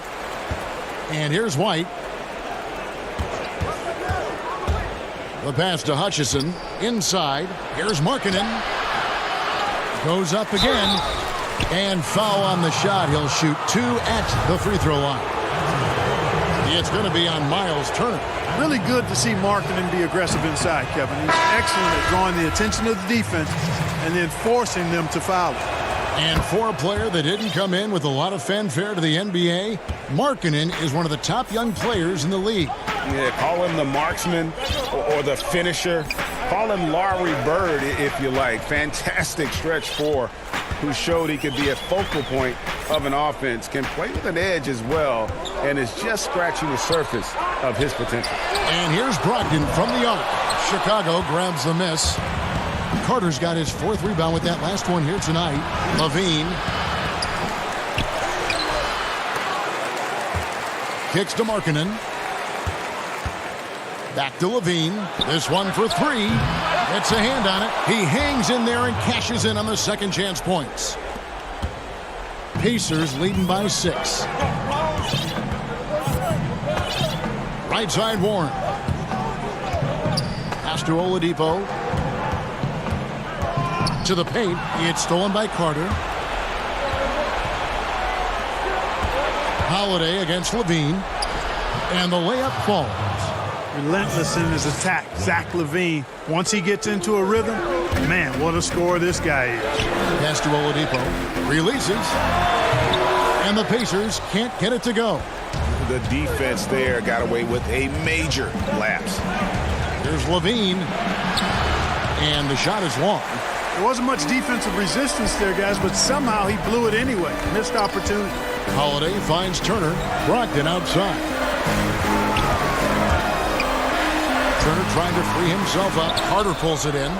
Speaker 2: And here's White. The pass to Hutchison. Inside. Here's Markkanen. Goes up again. And foul on the shot. He'll shoot 2 at the free throw line. It's going to be on Miles Turner.
Speaker 19: Really good to see Markkanen be aggressive inside, Kevin. He's excellent at drawing the attention of the defense and then forcing them to foul him.
Speaker 2: And for a player that didn't come in with a lot of fanfare to the NBA, Markkanen is one of the top young players in the league.
Speaker 5: Yeah, call him the marksman or the finisher. Call him Larry Bird, if you like. Fantastic stretch 4, who showed he could be a focal point of an offense, can play with an edge as well, and is just scratching the surface of his potential.
Speaker 2: And here's Brogdon from the arc. Chicago grabs the miss. Carter's got his 4th rebound with that last one here tonight. LaVine. Kicks to Markkanen. Back to LaVine. This one for 3. Gets a hand on it. He hangs in there and cashes in on the second chance points. Pacers leading by 6. Right side Warren. Pass to Oladipo. To the paint. It's stolen by Carter. Holiday against LaVine. And the layup falls.
Speaker 19: Relentless in his attack. Zach LaVine, once he gets into a rhythm, man, what a scorer this guy is.
Speaker 2: Pass to Oladipo. Releases. And the Pacers can't get it to go.
Speaker 5: The defense there got away with a major lapse.
Speaker 2: Here's LaVine. And the shot is long.
Speaker 19: There wasn't much defensive resistance there, guys, but somehow he blew it anyway. Missed opportunity.
Speaker 2: Holiday finds Turner. Brogdon outside. Turner trying to free himself up. Carter pulls it in.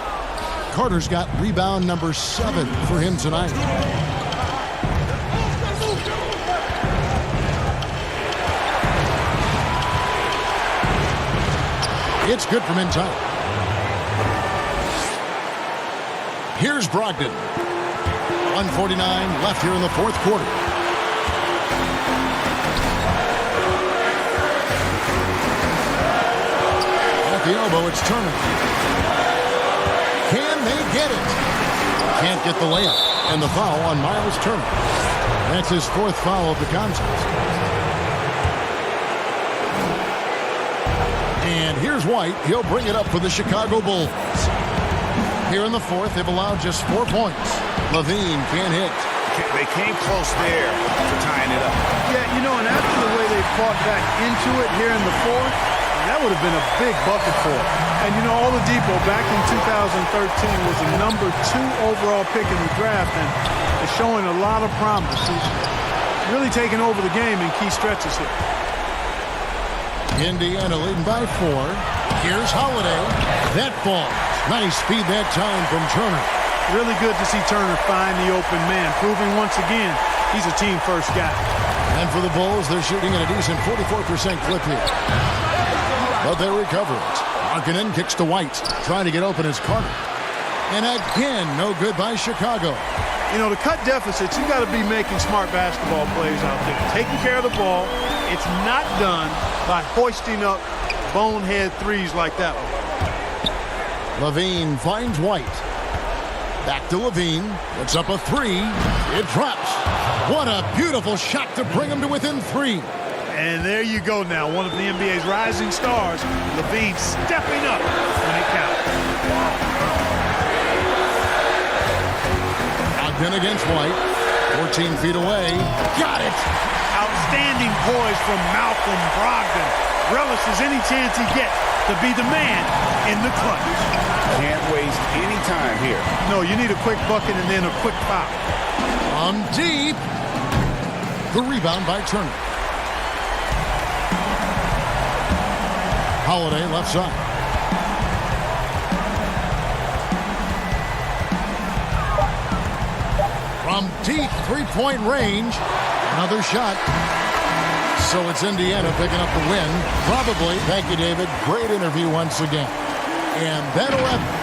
Speaker 2: Carter's got rebound number 7 for him tonight. It's good from inside. Here's Brogdon. 1:49 left here in the 4th quarter. At the elbow, it's Turner. Can they get it? Can't get the layup. And the foul on Miles Turner. That's his 4th foul of the contest. And here's White. He'll bring it up for the Chicago Bulls. Here in the 4th, they've allowed just 4 points. LaVine can't hit.
Speaker 5: They came close there to tying it up.
Speaker 19: Yeah, you know, and after the way they fought back into it here in the 4th, that would have been a big bucket for him. And, you know, Oladipo back in 2013 was a number 2 overall pick in the draft and is showing a lot of promise. He's really taking over the game in key stretches here.
Speaker 2: Indiana leading by 4. Here's Holiday. That falls. Nice speed that time from Turner.
Speaker 19: Really good to see Turner find the open man, proving once again he's a team-first guy.
Speaker 2: And for the Bulls, they're shooting at a decent 44% clip here. But they recover it. Markkanen kicks to White, trying to get open as Carter. And again, no good by Chicago.
Speaker 19: You know, to cut deficits, you got to be making smart basketball plays out there. Taking care of the ball. It's not done by hoisting up bonehead threes like that one.
Speaker 2: LaVine finds White. Back to LaVine. Puts up a 3. It drops. What a beautiful shot to bring him to within 3.
Speaker 19: And there you go now. One of the NBA's rising stars. LaVine stepping up when it counts.
Speaker 2: Brogdon against White. 14 feet away. Got it.
Speaker 19: Outstanding poise from Malcolm Brogdon. Relishes any chance he gets to be the man in the clutch.
Speaker 5: Can't waste any time here.
Speaker 19: No, you need a quick bucket and then a quick foul.
Speaker 2: On deep. The rebound by Turner. Holiday left side. From deep 3-point range. Another shot. So it's Indiana picking up the win. Probably. Thank you, David. Great interview once again. And that'll have